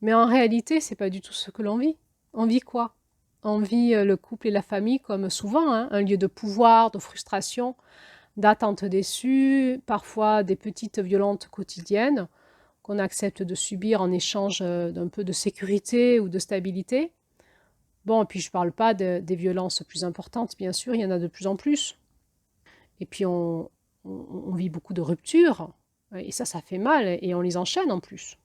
Mais en réalité, c'est pas du tout ce que l'on vit. On vit quoi? On vit le couple et la famille comme souvent, hein, un lieu de pouvoir, de frustration, d'attentes déçues, parfois des petites violentes quotidiennes qu'on accepte de subir en échange d'un peu de sécurité ou de stabilité. Bon, et puis je ne parle pas des violences plus importantes, bien sûr, il y en a de plus en plus. Et puis on vit beaucoup de ruptures, et ça fait mal, et on les enchaîne en plus.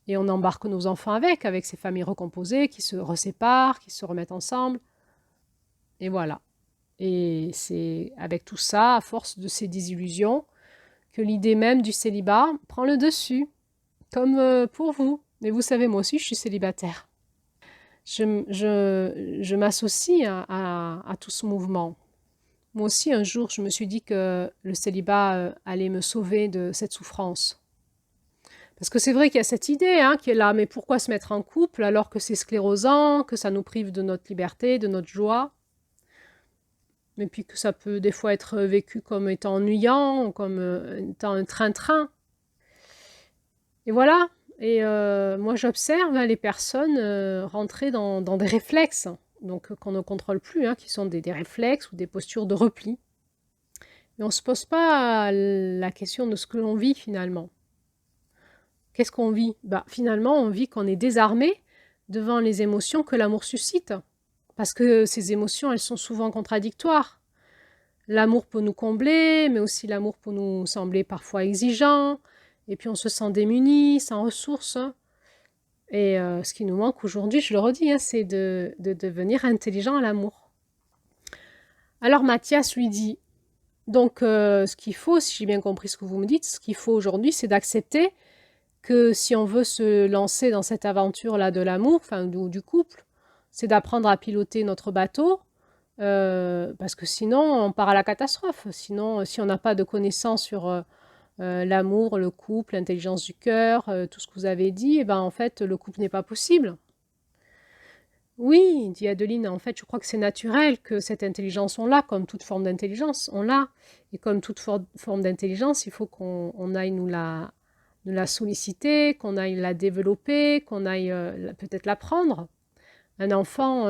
Et on embarque nos enfants avec ces familles recomposées qui se reséparent, qui se remettent ensemble. Et voilà. Et c'est avec tout ça, à force de ces désillusions, que l'idée même du célibat prend le dessus, comme pour vous. Mais vous savez, moi aussi, je suis célibataire. Je m'associe à tout ce mouvement. Moi aussi, un jour, je me suis dit que le célibat allait me sauver de cette souffrance. Parce que c'est vrai qu'il y a cette idée qui est là, mais pourquoi se mettre en couple alors que c'est sclérosant, que ça nous prive de notre liberté, de notre joie, et puis que ça peut des fois être vécu comme étant ennuyant, comme étant un train-train. Et voilà, et moi j'observe les personnes rentrer dans des réflexes, donc qu'on ne contrôle plus, qui sont des réflexes ou des postures de repli. Et on ne se pose pas la question de ce que l'on vit finalement. Qu'est-ce qu'on vit? Finalement, on vit qu'on est désarmé devant les émotions que l'amour suscite. Parce que ces émotions, elles sont souvent contradictoires. L'amour peut nous combler, mais aussi l'amour peut nous sembler parfois exigeant. Et puis on se sent démuni, sans ressources. Et ce qui nous manque aujourd'hui, je le redis, c'est de devenir intelligent à l'amour. Alors Mathias lui dit, donc ce qu'il faut, si j'ai bien compris ce que vous me dites, ce qu'il faut aujourd'hui, c'est d'accepter que si on veut se lancer dans cette aventure-là de l'amour, enfin du couple, c'est d'apprendre à piloter notre bateau, parce que sinon on part à la catastrophe. Sinon, si on n'a pas de connaissances sur l'amour, le couple, l'intelligence du cœur, tout ce que vous avez dit, et en fait, le couple n'est pas possible. Oui, dit Adeline, en fait, je crois que c'est naturel que cette intelligence, on l'a, comme toute forme d'intelligence, on l'a. Et comme toute forme d'intelligence, il faut qu'on aille nous la solliciter, qu'on aille la développer, qu'on aille peut-être l'apprendre. Un enfant,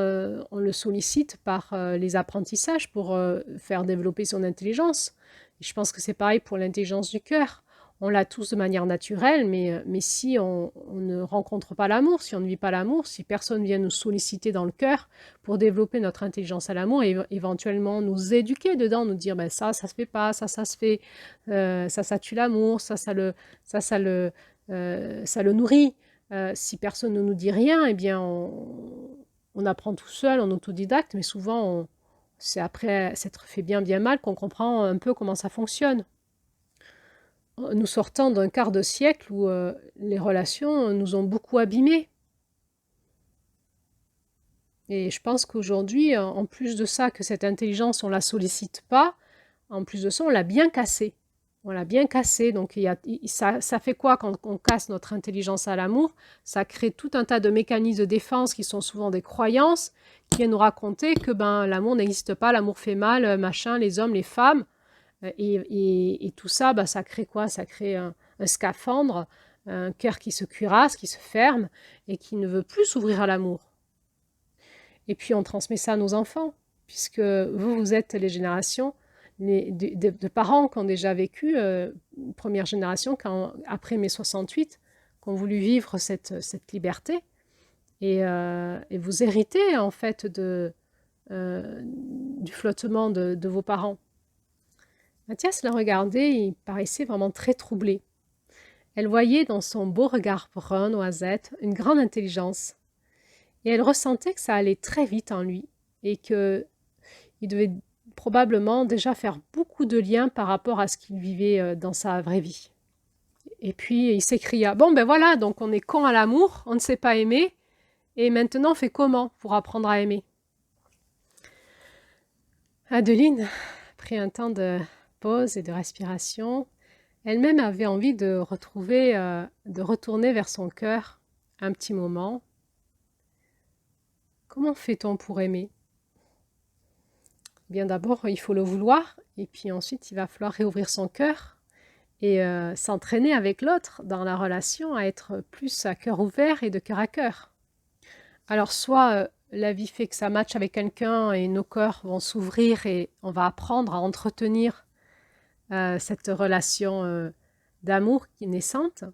on le sollicite par les apprentissages pour faire développer son intelligence. Et je pense que c'est pareil pour l'intelligence du cœur. On l'a tous de manière naturelle, mais si on ne rencontre pas l'amour, si on ne vit pas l'amour, si personne vient nous solliciter dans le cœur pour développer notre intelligence à l'amour et éventuellement nous éduquer dedans, nous dire ça se fait pas, ça se fait, ça tue l'amour, ça le nourrit. Si personne ne nous dit rien, eh bien on apprend tout seul, en autodidacte, mais souvent c'est après s'être fait bien mal qu'on comprend un peu comment ça fonctionne. Nous sortons d'un quart de siècle où les relations nous ont beaucoup abîmés. Et je pense qu'aujourd'hui, en plus de ça, que cette intelligence, on ne la sollicite pas, en plus de ça, on l'a bien cassée. On l'a bien cassée. Donc, ça fait quoi quand on casse notre intelligence à l'amour? Ça crée tout un tas de mécanismes de défense qui sont souvent des croyances, qui viennent nous raconter que l'amour n'existe pas, l'amour fait mal, machin, les hommes, les femmes. Et tout ça, ça crée quoi? Ça crée un scaphandre, un cœur qui se cuirasse, qui se ferme et qui ne veut plus s'ouvrir à l'amour. Et puis on transmet ça à nos enfants, puisque vous êtes les générations de parents qui ont déjà vécu, première génération, après mai 68, qui ont voulu vivre cette liberté. Et vous héritez en fait du flottement de vos parents. Mathias la regardait et il paraissait vraiment très troublé. Elle voyait dans son beau regard brun noisette une grande intelligence. Et elle ressentait que ça allait très vite en lui et qu'il devait probablement déjà faire beaucoup de liens par rapport à ce qu'il vivait dans sa vraie vie. Et puis il s'écria: «Bon ben voilà, donc on est con à l'amour, on ne sait pas aimer, et maintenant on fait comment pour apprendre à aimer?» Adeline prit un temps de pause et de respiration. Elle-même avait envie de retourner vers son cœur un petit moment. Comment fait-on pour aimer? Bien d'abord, il faut le vouloir, et puis ensuite, il va falloir réouvrir son cœur et s'entraîner avec l'autre dans la relation à être plus à cœur ouvert et de cœur à cœur. Alors, soit la vie fait que ça matche avec quelqu'un et nos cœurs vont s'ouvrir et on va apprendre à entretenir cette relation d'amour qui est naissante,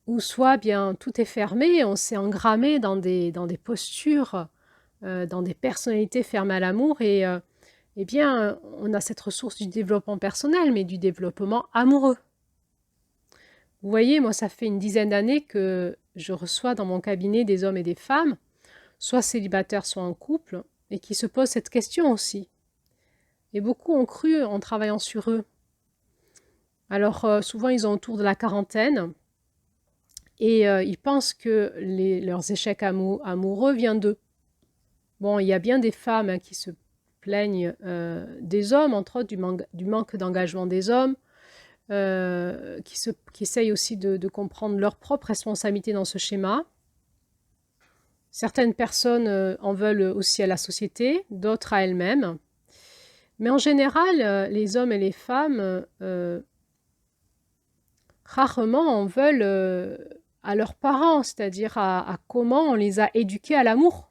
ou soit bien tout est fermé, on s'est engrammé dans des postures, dans des personnalités fermées à l'amour et eh bien, on a cette ressource du développement personnel, mais du développement amoureux. Vous voyez, moi, ça fait une dizaine d'années que je reçois dans mon cabinet des hommes et des femmes, soit célibataires, soit en couple, et qui se posent cette question aussi. Et beaucoup ont cru en travaillant sur eux. Alors, souvent, ils ont autour de la quarantaine, et ils pensent que leurs échecs amoureux viennent d'eux. Bon, il y a bien des femmes hein, qui se plaignent des hommes, entre autres du manque d'engagement des hommes, qui essayent aussi de comprendre leur propre responsabilité dans ce schéma. Certaines personnes en veulent aussi à la société, d'autres à elles-mêmes. Mais en général, les hommes et les femmes, rarement en veulent à leurs parents, c'est-à-dire à comment on les a éduqués à l'amour.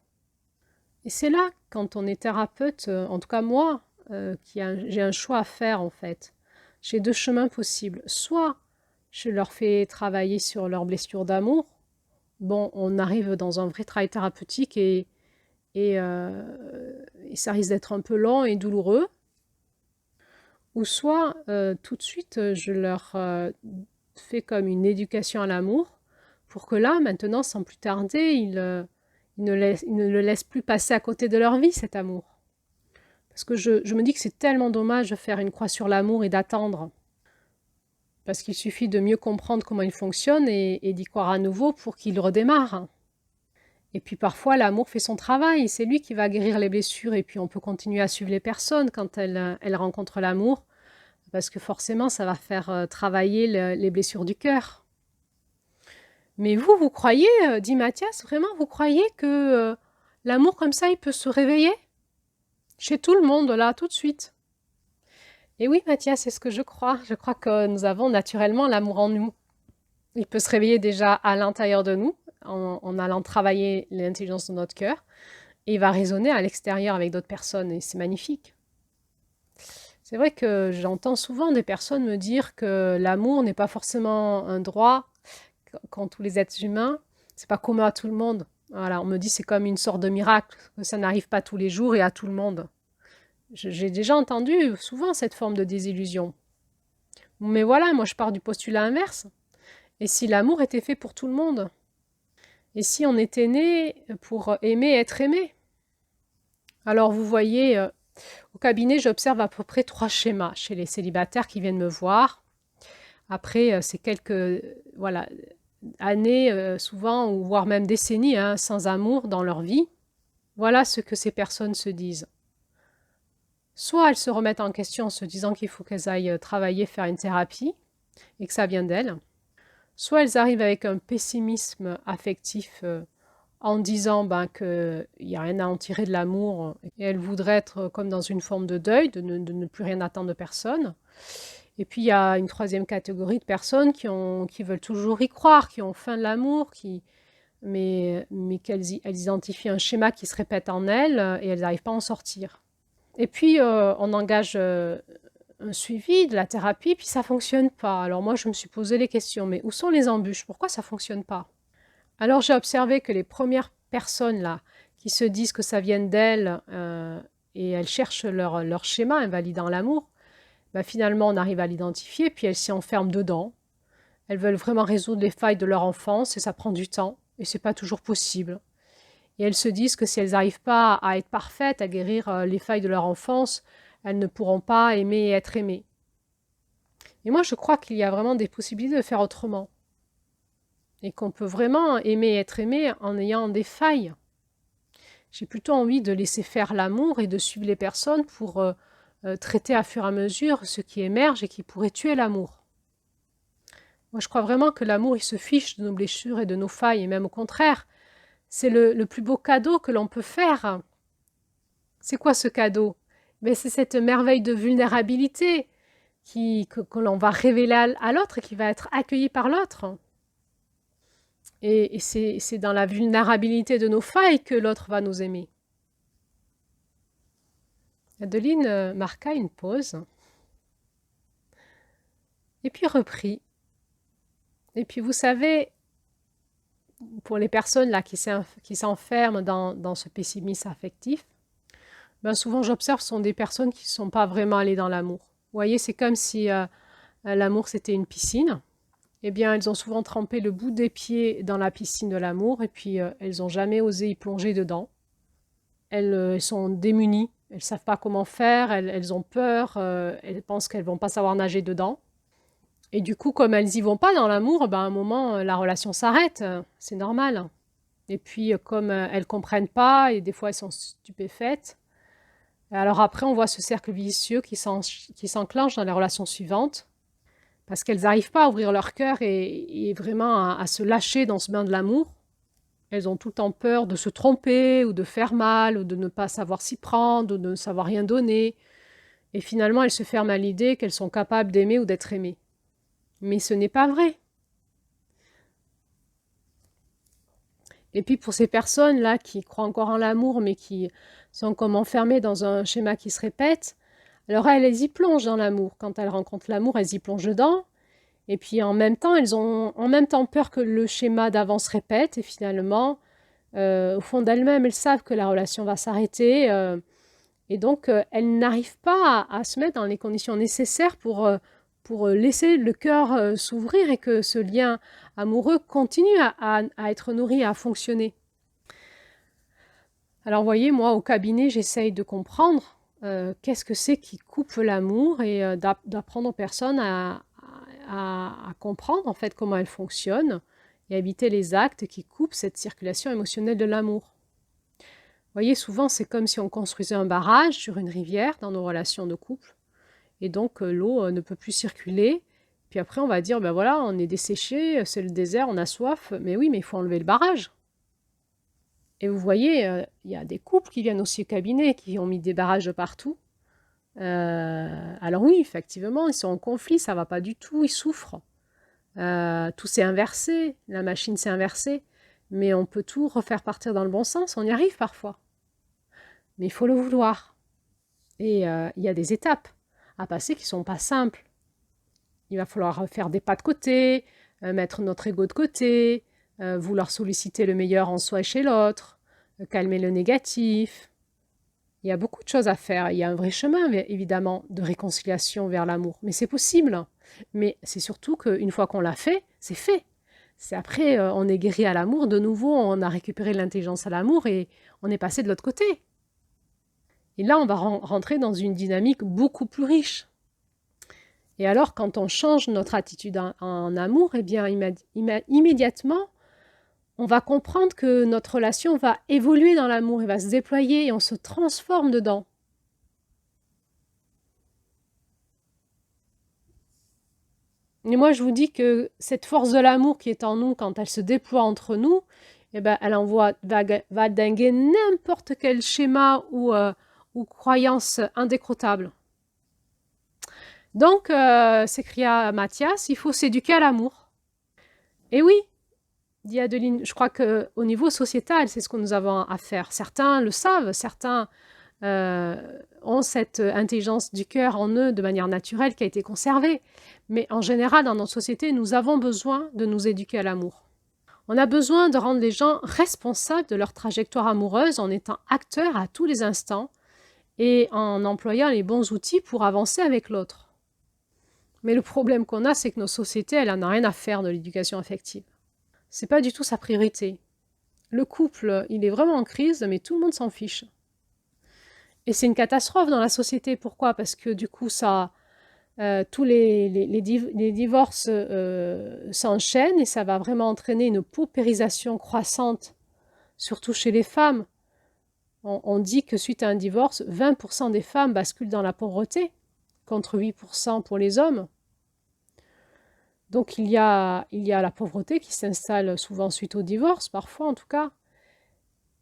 Et c'est là, quand on est thérapeute, en tout cas moi, j'ai un choix à faire en fait. J'ai deux chemins possibles. Soit je leur fais travailler sur leurs blessures d'amour. Bon, on arrive dans un vrai travail thérapeutique et ça risque d'être un peu long et douloureux. Ou soit tout de suite, je leur fais comme une éducation à l'amour pour que là, maintenant, sans plus tarder, ils ne le laissent plus passer à côté de leur vie, cet amour. Parce que je me dis que c'est tellement dommage de faire une croix sur l'amour et d'attendre. Parce qu'il suffit de mieux comprendre comment il fonctionne et d'y croire à nouveau pour qu'il redémarre. Et puis parfois, l'amour fait son travail. C'est lui qui va guérir les blessures et puis on peut continuer à suivre les personnes quand elles rencontrent l'amour. Parce que forcément, ça va faire travailler les blessures du cœur. Mais vous croyez, dit Mathias, vraiment, vous croyez que l'amour comme ça, il peut se réveiller? Chez tout le monde, là, tout de suite. Et oui, Mathias, c'est ce que je crois. Je crois que nous avons naturellement l'amour en nous. Il peut se réveiller déjà à l'intérieur de nous, en allant travailler l'intelligence de notre cœur, et il va résonner à l'extérieur avec d'autres personnes, et c'est magnifique. C'est vrai que j'entends souvent des personnes me dire que l'amour n'est pas forcément un droit qu'ont tous les êtres humains, c'est pas commun à tout le monde. Voilà, on me dit c'est comme une sorte de miracle, que ça n'arrive pas tous les jours et à tout le monde. J'ai déjà entendu souvent cette forme de désillusion. Mais voilà, moi je pars du postulat inverse. Et si l'amour était fait pour tout le monde? Et si on était né pour aimer et être aimé? Alors vous voyez, au cabinet, j'observe à peu près 3 schémas chez les célibataires qui viennent me voir. Après, c'est quelques voilà, années, souvent, ou voire même décennies, hein, sans amour dans leur vie. Voilà ce que ces personnes se disent. Soit elles se remettent en question en se disant qu'il faut qu'elles aillent travailler, faire une thérapie, et que ça vient d'elles. Soit elles arrivent avec un pessimisme affectif en disant qu'il n'y a rien à en tirer de l'amour, et elles voudraient être comme dans une forme de deuil, de ne plus rien attendre de personne. Et puis il y a une troisième catégorie de personnes qui veulent toujours y croire, qui ont faim de l'amour, mais qu'elles identifient un schéma qui se répète en elles et elles n'arrivent pas à en sortir. Et puis on engage un suivi, de la thérapie, puis ça ne fonctionne pas. Alors moi je me suis posé les questions, mais où sont les embûches? Pourquoi ça ne fonctionne pas? Alors j'ai observé que les premières personnes là, qui se disent que ça vient d'elles et elles cherchent leur schéma invalidant l'amour, bah, finalement on arrive à l'identifier, puis elles s'y enferment dedans. Elles veulent vraiment résoudre les failles de leur enfance et ça prend du temps et c'est pas toujours possible. Et elles se disent que si elles n'arrivent pas à être parfaites, à guérir les failles de leur enfance, elles ne pourront pas aimer et être aimées. Et moi, je crois qu'il y a vraiment des possibilités de faire autrement. Et qu'on peut vraiment aimer et être aimé en ayant des failles. J'ai plutôt envie de laisser faire l'amour et de suivre les personnes pour traiter à fur et à mesure ce qui émerge et qui pourrait tuer l'amour. Moi, je crois vraiment que l'amour, il se fiche de nos blessures et de nos failles, et même au contraire, c'est le plus beau cadeau que l'on peut faire. C'est quoi ce cadeau? Mais c'est cette merveille de vulnérabilité que l'on va révéler à l'autre et qui va être accueillie par l'autre. Et c'est dans la vulnérabilité de nos failles que l'autre va nous aimer. Adeline marqua une pause, et puis reprit. Et puis vous savez, pour les personnes là qui s'enferment dans ce pessimisme affectif, ben souvent j'observe ce sont des personnes qui ne sont pas vraiment allées dans l'amour. Vous voyez, c'est comme si l'amour c'était une piscine. Eh bien, elles ont souvent trempé le bout des pieds dans la piscine de l'amour et puis elles n'ont jamais osé y plonger dedans. Elles sont démunies, elles ne savent pas comment faire, elles ont peur, elles pensent qu'elles ne vont pas savoir nager dedans. Et du coup, comme elles n'y vont pas dans l'amour, ben, à un moment, la relation s'arrête, c'est normal. Et puis, comme elles ne comprennent pas, et des fois elles sont stupéfaites, alors après, on voit ce cercle vicieux qui s'enclenche dans les relations suivantes, parce qu'elles n'arrivent pas à ouvrir leur cœur et vraiment à se lâcher dans ce bain de l'amour. Elles ont tout le temps peur de se tromper ou de faire mal ou de ne pas savoir s'y prendre ou de ne savoir rien donner. Et finalement, elles se ferment à l'idée qu'elles sont capables d'aimer ou d'être aimées. Mais ce n'est pas vrai. Et puis pour ces personnes-là qui croient encore en l'amour mais qui sont comme enfermées dans un schéma qui se répète, alors elles y plongent dans l'amour. Quand elles rencontrent l'amour, elles y plongent dedans. Et puis en même temps, elles ont en même temps peur que le schéma d'avant se répète. Et finalement, au fond d'elles-mêmes, elles savent que la relation va s'arrêter. Et donc, elles n'arrivent pas à se mettre dans les conditions nécessaires pour laisser le cœur s'ouvrir et que ce lien amoureux continue à être nourri, à fonctionner. Alors, vous voyez, moi, au cabinet, j'essaye de comprendre qu'est-ce que c'est qui coupe l'amour et d'apprendre aux personnes à comprendre en fait comment elles fonctionnent et à éviter les actes qui coupent cette circulation émotionnelle de l'amour. Vous voyez, souvent, c'est comme si on construisait un barrage sur une rivière dans nos relations de couple. Et donc, l'eau ne peut plus circuler. Puis après, on va dire, ben voilà, on est desséché, c'est le désert, on a soif. Mais oui, mais il faut enlever le barrage. Et vous voyez, il y a des couples qui viennent aussi au cabinet, qui ont mis des barrages de partout. Alors oui, effectivement, ils sont en conflit, ça ne va pas du tout, ils souffrent. Tout s'est inversé, la machine s'est inversée. Mais on peut tout refaire partir dans le bon sens, on y arrive parfois. Mais il faut le vouloir. Et il y a des étapes à passer qui ne sont pas simples. Il va falloir faire des pas de côté, mettre notre ego de côté, vouloir solliciter le meilleur en soi et chez l'autre, calmer le négatif. Il y a beaucoup de choses à faire. Il y a un vrai chemin, évidemment, de réconciliation vers l'amour. Mais c'est possible. Mais c'est surtout qu'une fois qu'on l'a fait, c'est fait. C'est après, on est guéri à l'amour. De nouveau, on a récupéré l'intelligence à l'amour et on est passé de l'autre côté. Et là, on va rentrer dans une dynamique beaucoup plus riche. Et alors, quand on change notre attitude en amour, eh bien, immédiatement, on va comprendre que notre relation va évoluer dans l'amour, elle va se déployer et on se transforme dedans. Et moi, je vous dis que cette force de l'amour qui est en nous, quand elle se déploie entre nous, eh ben, elle va dinguer n'importe quel schéma ou croyance indécrottable. Donc, s'écria Mathias, il faut s'éduquer à l'amour. Et oui, dit Adeline, je crois qu'au niveau sociétal, c'est ce que nous avons à faire. Certains le savent, certains ont cette intelligence du cœur en eux de manière naturelle qui a été conservée. Mais en général, dans notre société, nous avons besoin de nous éduquer à l'amour. On a besoin de rendre les gens responsables de leur trajectoire amoureuse en étant acteurs à tous les instants et en employant les bons outils pour avancer avec l'autre. Mais le problème qu'on a, c'est que nos sociétés, elles n'en ont rien à faire de l'éducation affective. C'est pas du tout sa priorité. Le couple, il est vraiment en crise, mais tout le monde s'en fiche. Et c'est une catastrophe dans la société. Pourquoi? Parce que du coup, ça tous les divorces s'enchaînent et ça va vraiment entraîner une paupérisation croissante, surtout chez les femmes. On dit que suite à un divorce, 20% des femmes basculent dans la pauvreté, contre 8% pour les hommes. Donc il y a la pauvreté qui s'installe souvent suite au divorce, parfois en tout cas.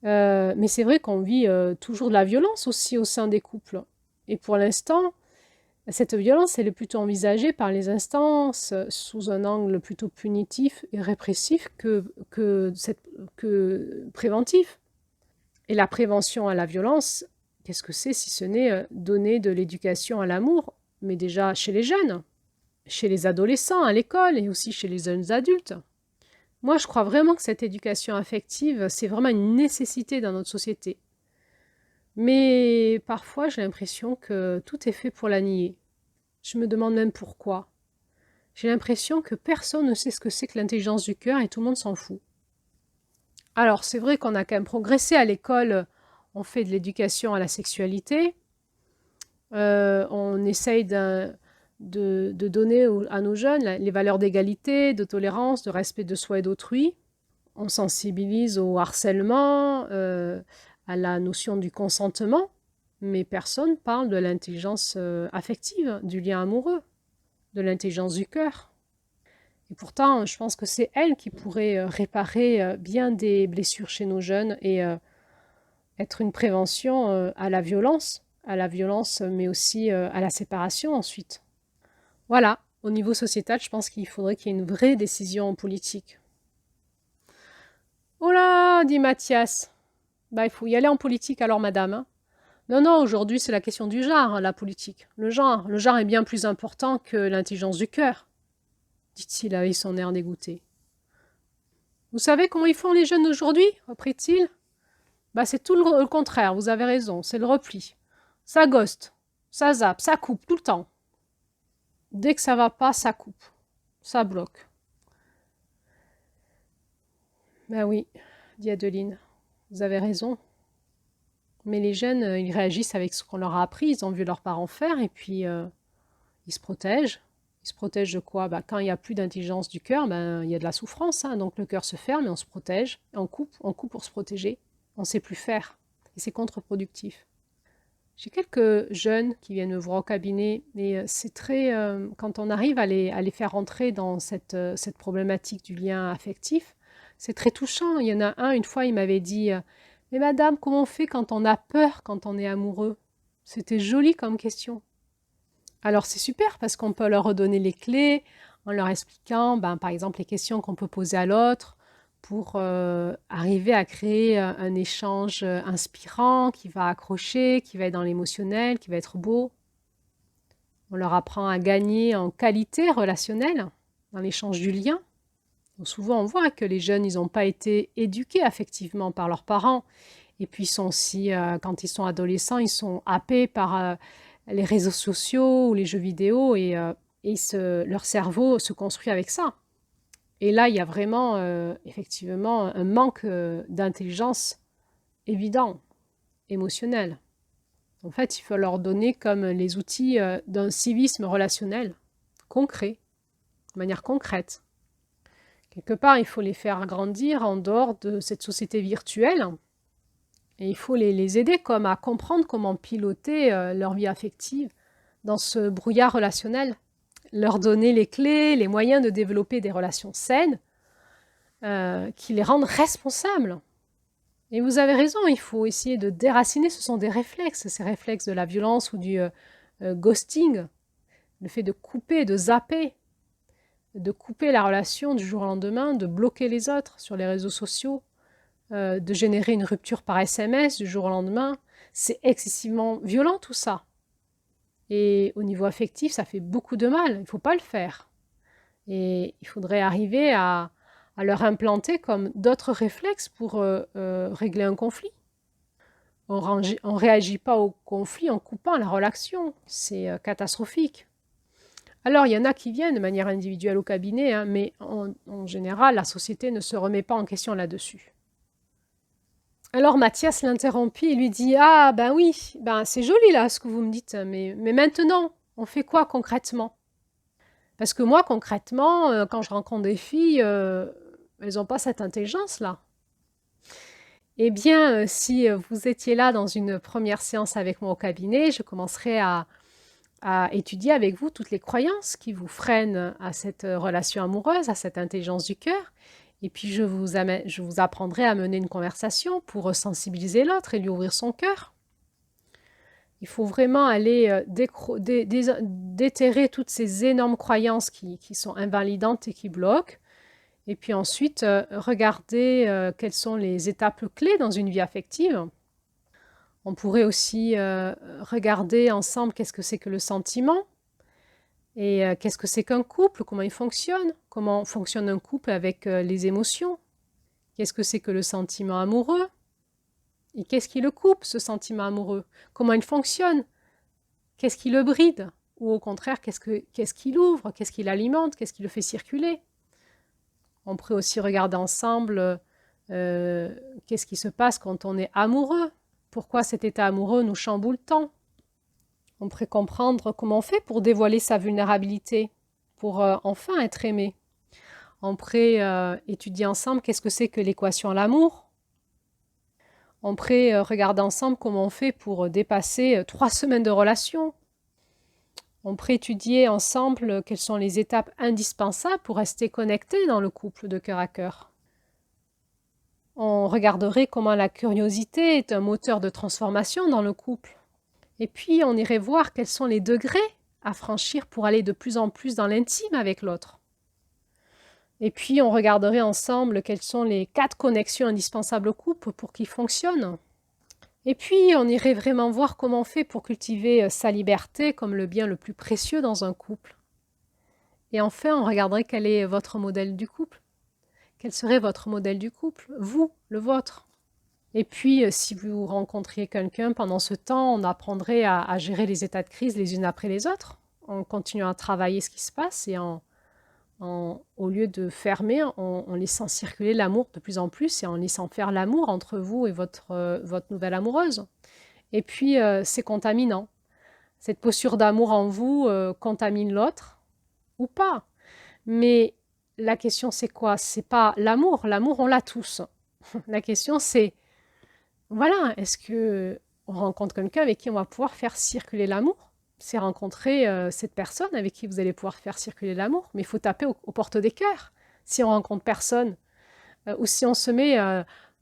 Mais c'est vrai qu'on vit toujours de la violence aussi au sein des couples. Et pour l'instant, cette violence, elle est plutôt envisagée par les instances sous un angle plutôt punitif et répressif que préventif. Et la prévention à la violence, qu'est-ce que c'est si ce n'est donner de l'éducation à l'amour, mais déjà chez les jeunes, chez les adolescents, à l'école et aussi chez les jeunes adultes. Moi, je crois vraiment que cette éducation affective, c'est vraiment une nécessité dans notre société. Mais parfois, j'ai l'impression que tout est fait pour la nier. Je me demande même pourquoi. J'ai l'impression que personne ne sait ce que c'est que l'intelligence du cœur et tout le monde s'en fout. Alors, c'est vrai qu'on a quand même progressé à l'école, on fait de l'éducation à la sexualité, on essaye de donner à nos jeunes les valeurs d'égalité, de tolérance, de respect de soi et d'autrui. On sensibilise au harcèlement, à la notion du consentement, mais personne parle de l'intelligence affective, du lien amoureux, de l'intelligence du cœur. Et pourtant, je pense que c'est elle qui pourrait réparer bien des blessures chez nos jeunes et être une prévention à la violence, mais aussi à la séparation ensuite. Voilà, au niveau sociétal, je pense qu'il faudrait qu'il y ait une vraie décision politique. Oh là, dit Mathias. Bah, il faut y aller en politique alors, madame. Hein. Non, aujourd'hui, c'est la question du genre, la politique. Le genre est bien plus important que l'intelligence du cœur, dit-il avec son air dégoûté. Vous savez comment ils font les jeunes aujourd'hui, reprit-il. Bah, c'est tout le contraire, vous avez raison, c'est le repli. Ça ghoste, ça zappe, ça coupe tout le temps. Dès que ça va pas, ça coupe, ça bloque. Ben oui, dit Adeline, vous avez raison. Mais les jeunes, ils réagissent avec ce qu'on leur a appris, ils ont vu leurs parents faire et puis ils se protègent. Ils se protègent de quoi? Quand il n'y a plus d'intelligence du cœur, il y a de la souffrance, hein, donc le cœur se ferme et on se protège. On coupe pour se protéger. On ne sait plus faire et c'est contre-productif. J'ai quelques jeunes qui viennent me voir au cabinet et c'est très... quand on arrive à les faire rentrer dans cette problématique du lien affectif, c'est très touchant. Il y en a un, une fois, il m'avait dit « Mais madame, comment on fait quand on a peur, quand on est amoureux ?» C'était joli comme question. Alors c'est super parce qu'on peut leur redonner les clés en leur expliquant, par exemple, les questions qu'on peut poser à l'autre pour arriver à créer un échange inspirant qui va accrocher, qui va être dans l'émotionnel, qui va être beau. On leur apprend à gagner en qualité relationnelle dans l'échange du lien. Donc souvent, on voit que les jeunes, ils n'ont pas été éduqués affectivement par leurs parents. Et puis, ils sont aussi, quand ils sont adolescents, ils sont happés par les réseaux sociaux ou les jeux vidéo et leur cerveau se construit avec ça. Et là, il y a vraiment, effectivement, un manque d'intelligence évident, émotionnel. En fait, il faut leur donner comme les outils d'un civisme relationnel, concret, de manière concrète. Quelque part, il faut les faire grandir en dehors de cette société virtuelle et il faut les aider comme à comprendre comment piloter leur vie affective dans ce brouillard relationnel. Leur donner les clés, les moyens de développer des relations saines qui les rendent responsables. Et vous avez raison, il faut essayer de déraciner, ce sont des réflexes, ces réflexes de la violence ou du ghosting, le fait de couper, de zapper, de couper la relation du jour au lendemain, de bloquer les autres sur les réseaux sociaux, de générer une rupture par SMS du jour au lendemain. C'est excessivement violent tout ça. Et au niveau affectif, ça fait beaucoup de mal, il ne faut pas le faire. Et il faudrait arriver à leur implanter comme d'autres réflexes pour régler un conflit. On ne réagit pas au conflit en coupant la relation, c'est catastrophique. Alors, il y en a qui viennent de manière individuelle au cabinet, hein, mais en général, la société ne se remet pas en question là-dessus. Alors Mathias l'interrompit et lui dit « Ah, ben oui, c'est joli là ce que vous me dites, mais maintenant, On fait quoi concrètement? Parce que moi, concrètement, quand je rencontre des filles, elles n'ont pas cette intelligence-là. Eh bien, si vous étiez là dans une première séance avec moi au cabinet, je commencerai à étudier avec vous toutes les croyances qui vous freinent à cette relation amoureuse, à cette intelligence du cœur. Et puis, je vous apprendrai à mener une conversation pour sensibiliser l'autre et lui ouvrir son cœur. Il faut vraiment aller déterrer toutes ces énormes croyances qui sont invalidantes et qui bloquent. Et puis ensuite, regarder quelles sont les étapes clés dans une vie affective. On pourrait aussi regarder ensemble qu'est-ce que c'est que le sentiment et qu'est-ce que c'est qu'un couple, comment fonctionne un couple avec les émotions, qu'est-ce que c'est que le sentiment amoureux et qu'est-ce qui le coupe, ce sentiment amoureux, comment il fonctionne, qu'est-ce qui le bride ou au contraire, qu'est-ce qui l'ouvre, qu'est-ce qui l'alimente, qu'est-ce qui le fait circuler. On pourrait aussi regarder ensemble qu'est-ce qui se passe quand on est amoureux, pourquoi cet état amoureux nous chamboule tant. On pourrait comprendre comment on fait pour dévoiler sa vulnérabilité, pour enfin être aimé. On pourrait étudier ensemble qu'est-ce que c'est que l'équation à l'amour. On pourrait regarder ensemble comment on fait pour dépasser 3 semaines de relation. On pourrait étudier ensemble quelles sont les étapes indispensables pour rester connecté dans le couple de cœur à cœur. On regarderait comment la curiosité est un moteur de transformation dans le couple. Et puis, on irait voir quels sont les degrés à franchir pour aller de plus en plus dans l'intime avec l'autre. Et puis, on regarderait ensemble quelles sont les 4 connexions indispensables au couple pour qu'il fonctionne. Et puis, on irait vraiment voir comment on fait pour cultiver sa liberté comme le bien le plus précieux dans un couple. Et enfin, on regarderait quel est votre modèle du couple. Quel serait votre modèle du couple? Vous, le vôtre. Et puis, si vous rencontriez quelqu'un pendant ce temps, on apprendrait à gérer les états de crise les unes après les autres, en continuant à travailler ce qui se passe et au lieu de fermer, en laissant circuler l'amour de plus en plus et en laissant faire l'amour entre vous et votre nouvelle amoureuse. Et puis, c'est contaminant. Cette posture d'amour en vous contamine l'autre ou pas. Mais la question, c'est quoi? C'est pas l'amour. L'amour, on l'a tous. La question, c'est, voilà, est-ce qu'on rencontre quelqu'un avec qui on va pouvoir faire circuler l'amour? C'est rencontrer cette personne avec qui vous allez pouvoir faire circuler l'amour. Mais il faut taper aux portes des cœurs. Si on rencontre personne, ou si on se met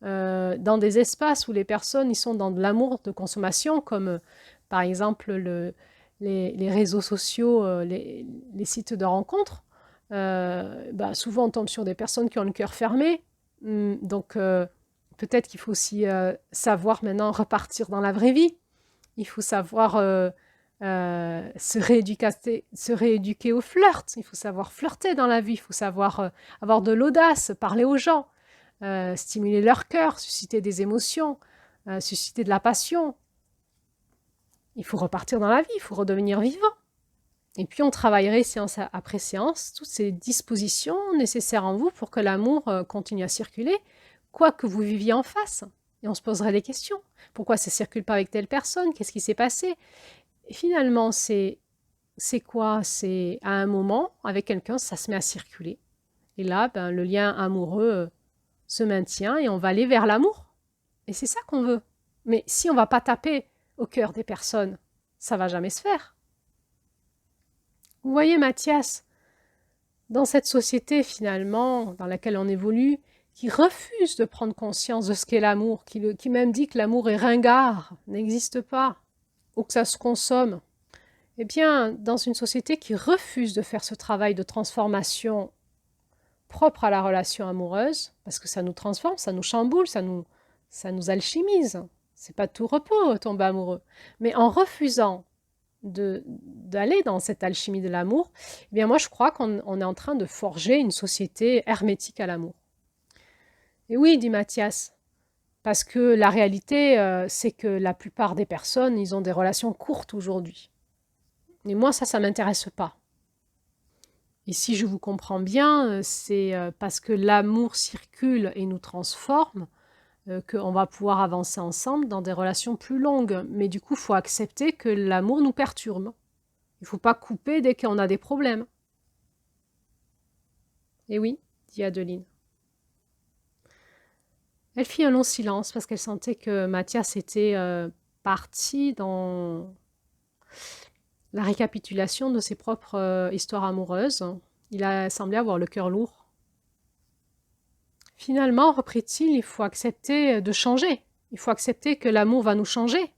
dans des espaces où les personnes ils sont dans de l'amour de consommation, comme par exemple les réseaux sociaux, les sites de rencontres, souvent on tombe sur des personnes qui ont le cœur fermé. Donc peut-être qu'il faut aussi savoir maintenant repartir dans la vraie vie. Il faut savoir se rééduquer au flirt. Il faut savoir flirter dans la vie. Il faut savoir avoir de l'audace, parler aux gens, stimuler leur cœur, susciter des émotions, susciter de la passion. Il faut repartir dans la vie, il faut redevenir vivant. Et puis on travaillerait séance après séance toutes ces dispositions nécessaires en vous pour que l'amour continue à circuler, quoi que vous viviez en face. Et on se poserait des questions. Pourquoi ça ne circule pas avec telle personne? Qu'est-ce qui s'est passé? Et finalement, c'est quoi? C'est à un moment, avec quelqu'un, ça se met à circuler. Et là, le lien amoureux se maintient et on va aller vers l'amour. Et c'est ça qu'on veut. Mais si on ne va pas taper au cœur des personnes, ça ne va jamais se faire. Vous voyez, Mathias, dans cette société finalement dans laquelle on évolue, qui refuse de prendre conscience de ce qu'est l'amour, qui même dit que l'amour est ringard, n'existe pas, ou que ça se consomme, eh bien, dans une société qui refuse de faire ce travail de transformation propre à la relation amoureuse, parce que ça nous transforme, ça nous chamboule, ça nous alchimise. C'est pas tout repos, tomber amoureux. Mais en refusant d'aller dans cette alchimie de l'amour, eh bien moi je crois qu'on est en train de forger une société hermétique à l'amour. Et oui, dit Mathias, parce que la réalité, c'est que la plupart des personnes, ils ont des relations courtes aujourd'hui. Et moi, ça m'intéresse pas. Et si je vous comprends bien, c'est parce que l'amour circule et nous transforme qu'on va pouvoir avancer ensemble dans des relations plus longues. Mais du coup, il faut accepter que l'amour nous perturbe. Il ne faut pas couper dès qu'on a des problèmes. Eh oui, dit Adeline. Elle fit un long silence parce qu'elle sentait que Mathias était parti dans la récapitulation de ses propres histoires amoureuses. Il a semblé avoir le cœur lourd. Finalement, reprit-il, il faut accepter de changer. Il faut accepter que l'amour va nous changer.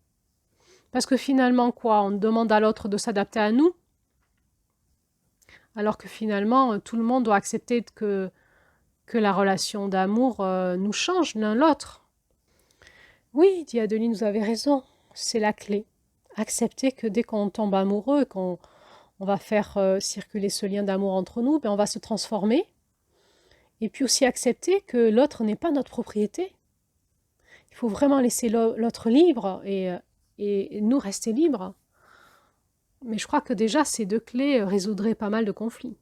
Parce que finalement, quoi, on demande à l'autre de s'adapter à nous, alors que finalement, tout le monde doit accepter que la relation d'amour nous change l'un l'autre. Oui, dit Adeline, vous avez raison, c'est la clé. Accepter que dès qu'on tombe amoureux, qu'on va faire circuler ce lien d'amour entre nous, ben on va se transformer. Et puis aussi accepter que l'autre n'est pas notre propriété. Il faut vraiment laisser l'autre libre et nous rester libres. Mais je crois que déjà, ces deux clés résoudraient pas mal de conflits.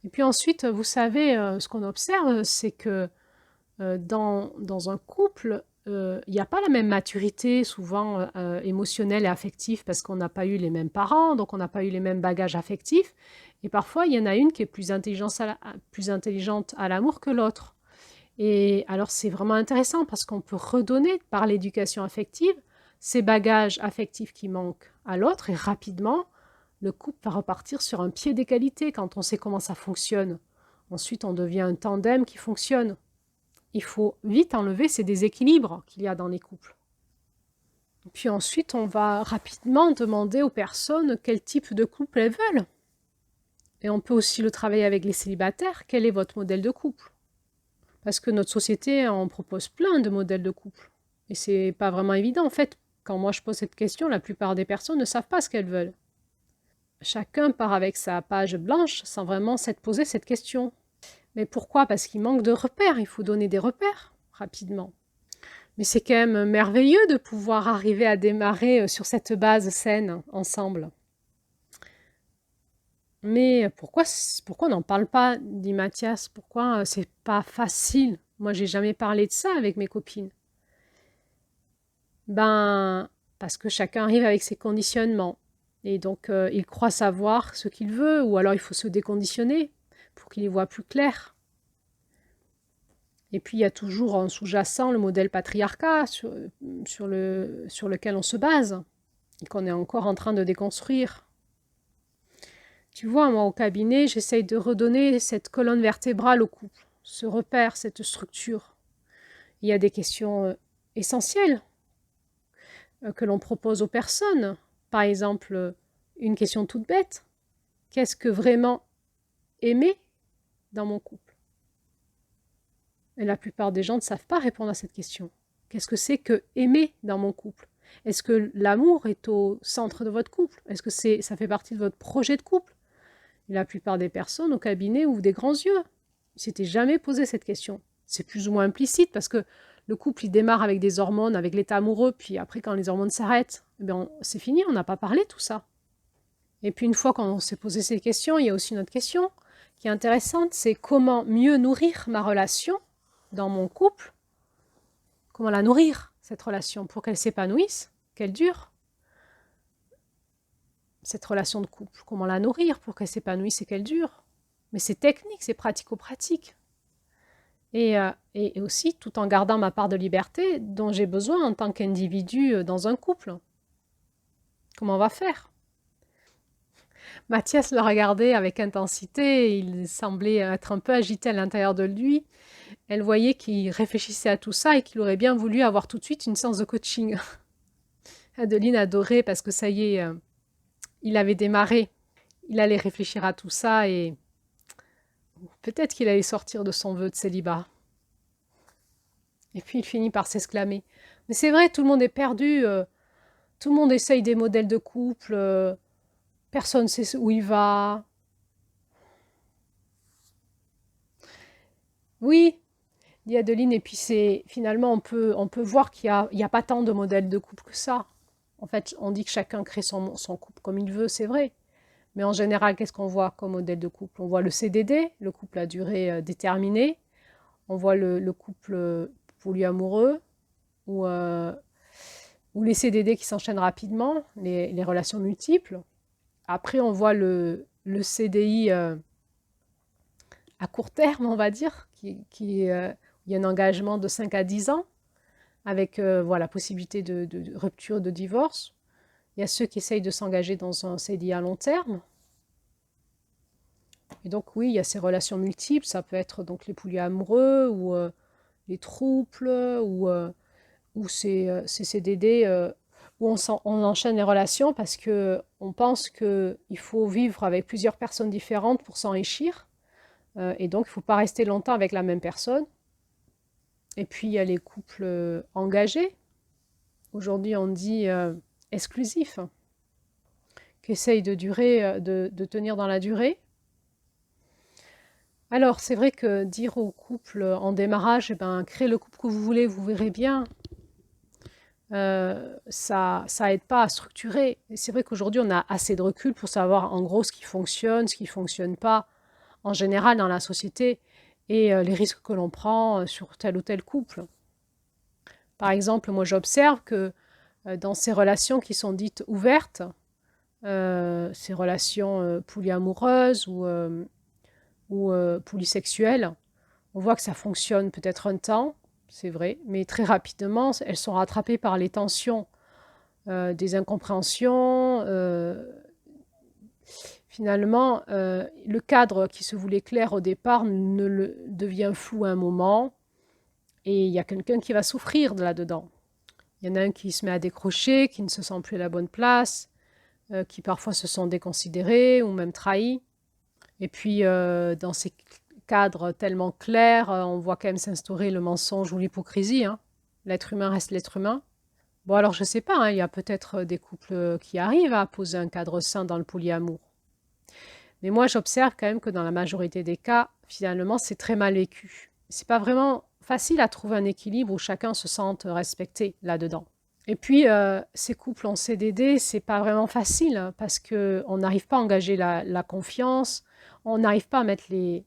Et puis ensuite, vous savez, ce qu'on observe, c'est que dans un couple, il n'y a pas la même maturité, souvent émotionnelle et affective, parce qu'on n'a pas eu les mêmes parents, donc on n'a pas eu les mêmes bagages affectifs. Et parfois, il y en a une qui est plus intelligente à l'amour que l'autre. Et alors, c'est vraiment intéressant parce qu'on peut redonner par l'éducation affective ces bagages affectifs qui manquent à l'autre et rapidement, le couple va repartir sur un pied d'égalité quand on sait comment ça fonctionne. Ensuite, on devient un tandem qui fonctionne. Il faut vite enlever ces déséquilibres qu'il y a dans les couples. Puis ensuite, on va rapidement demander aux personnes quel type de couple elles veulent. Et on peut aussi le travailler avec les célibataires. Quel est votre modèle de couple? Parce que notre société en propose plein de modèles de couple. Et c'est pas vraiment évident. En fait, quand moi je pose cette question, la plupart des personnes ne savent pas ce qu'elles veulent. Chacun part avec sa page blanche sans vraiment s'être posé cette question. Mais pourquoi? Parce qu'il manque de repères. Il faut donner des repères rapidement. Mais c'est quand même merveilleux de pouvoir arriver à démarrer sur cette base saine ensemble. Mais pourquoi on n'en parle pas, dit Mathias? Pourquoi c'est pas facile? Moi, j'ai jamais parlé de ça avec mes copines. Ben, parce que chacun arrive avec ses conditionnements. Et donc, il croit savoir ce qu'il veut, ou alors il faut se déconditionner pour qu'il y voit plus clair. Et puis, il y a toujours en sous-jacent le modèle patriarcat sur lequel on se base, et qu'on est encore en train de déconstruire. Tu vois, moi, au cabinet, j'essaye de redonner cette colonne vertébrale au couple, ce repère, cette structure. Il y a des questions essentielles que l'on propose aux personnes. Par exemple, une question toute bête. Qu'est-ce que vraiment aimer dans mon couple? Et la plupart des gens ne savent pas répondre à cette question. Qu'est-ce que c'est que aimer dans mon couple? Est-ce que l'amour est au centre de votre couple? Est-ce que ça fait partie de votre projet de couple? Et la plupart des personnes au cabinet ouvrent des grands yeux. Ils ne s'étaient jamais posé cette question. C'est plus ou moins implicite parce que le couple, il démarre avec des hormones, avec l'état amoureux, puis après, quand les hormones s'arrêtent, c'est fini, on n'a pas parlé de tout ça. Et puis une fois qu'on s'est posé ces questions, il y a aussi une autre question qui est intéressante, c'est comment mieux nourrir ma relation dans mon couple, comment la nourrir, cette relation, pour qu'elle s'épanouisse, qu'elle dure. Cette relation de couple, comment la nourrir pour qu'elle s'épanouisse et qu'elle dure. Mais c'est technique, c'est pratico-pratique. Et aussi tout en gardant ma part de liberté dont j'ai besoin en tant qu'individu dans un couple. Comment on va faire? Mathias le regardait avec intensité, il semblait être un peu agité à l'intérieur de lui. Elle voyait qu'il réfléchissait à tout ça et qu'il aurait bien voulu avoir tout de suite une séance de coaching. Adeline adorait parce que ça y est, il avait démarré. Il allait réfléchir à tout ça et peut-être qu'il allait sortir de son vœu de célibat. Et puis il finit par s'exclamer. Mais c'est vrai, tout le monde est perdu. Tout le monde essaye des modèles de couple. Personne ne sait où il va. Oui, dit Adeline. Et puis finalement, on peut voir qu'il n'y a pas tant de modèles de couple que ça. En fait, on dit que chacun crée son couple comme il veut, c'est vrai. Mais en général, qu'est-ce qu'on voit comme modèle de couple? On voit le CDD, le couple à durée déterminée. On voit le couple polyamoureux ou les CDD qui s'enchaînent rapidement, les relations multiples. Après, on voit le CDI à court terme, on va dire, il y a un engagement de 5 à 10 ans avec voilà, possibilité de rupture, de divorce. Il y a ceux qui essayent de s'engager dans un CDI à long terme. Et donc oui, il y a ces relations multiples. Ça peut être donc les polyamoureux ou les trouples ou ces CDD où on enchaîne les relations parce qu'on pense qu'il faut vivre avec plusieurs personnes différentes pour s'enrichir. Et donc, il ne faut pas rester longtemps avec la même personne. Et puis, il y a les couples engagés. Aujourd'hui, on dit exclusifs, qui essayent de durer, de tenir dans la durée. Alors, c'est vrai que dire aux couples en démarrage, eh ben, créez le couple que vous voulez, vous verrez bien, ça aide pas à structurer. Et c'est vrai qu'aujourd'hui, on a assez de recul pour savoir en gros ce qui fonctionne, ce qui fonctionne pas en général dans la société et les risques que l'on prend sur tel ou tel couple. Par exemple, moi j'observe que dans ces relations qui sont dites ouvertes, ces relations polyamoureuses ou polysexuelles, on voit que ça fonctionne peut-être un temps, c'est vrai, mais très rapidement, elles sont rattrapées par les tensions, des incompréhensions. Finalement, le cadre qui se voulait clair au départ devient flou à un moment et il y a quelqu'un qui va souffrir de là-dedans. Il y en a un qui se met à décrocher, qui ne se sent plus à la bonne place, qui parfois se sent déconsidéré ou même trahi. Et puis, dans ces cadres tellement clairs, on voit quand même s'instaurer le mensonge ou l'hypocrisie. Hein. L'être humain reste l'être humain. Bon, alors je sais pas, hein, il y a peut-être des couples qui arrivent à poser un cadre sain dans le polyamour. Mais moi, j'observe quand même que dans la majorité des cas, finalement, c'est très mal vécu. C'est pas vraiment facile à trouver un équilibre où chacun se sente respecté là-dedans. Et puis, ces couples en CDD, c'est pas vraiment facile hein, parce qu'on n'arrive pas à engager la confiance, on n'arrive pas à mettre les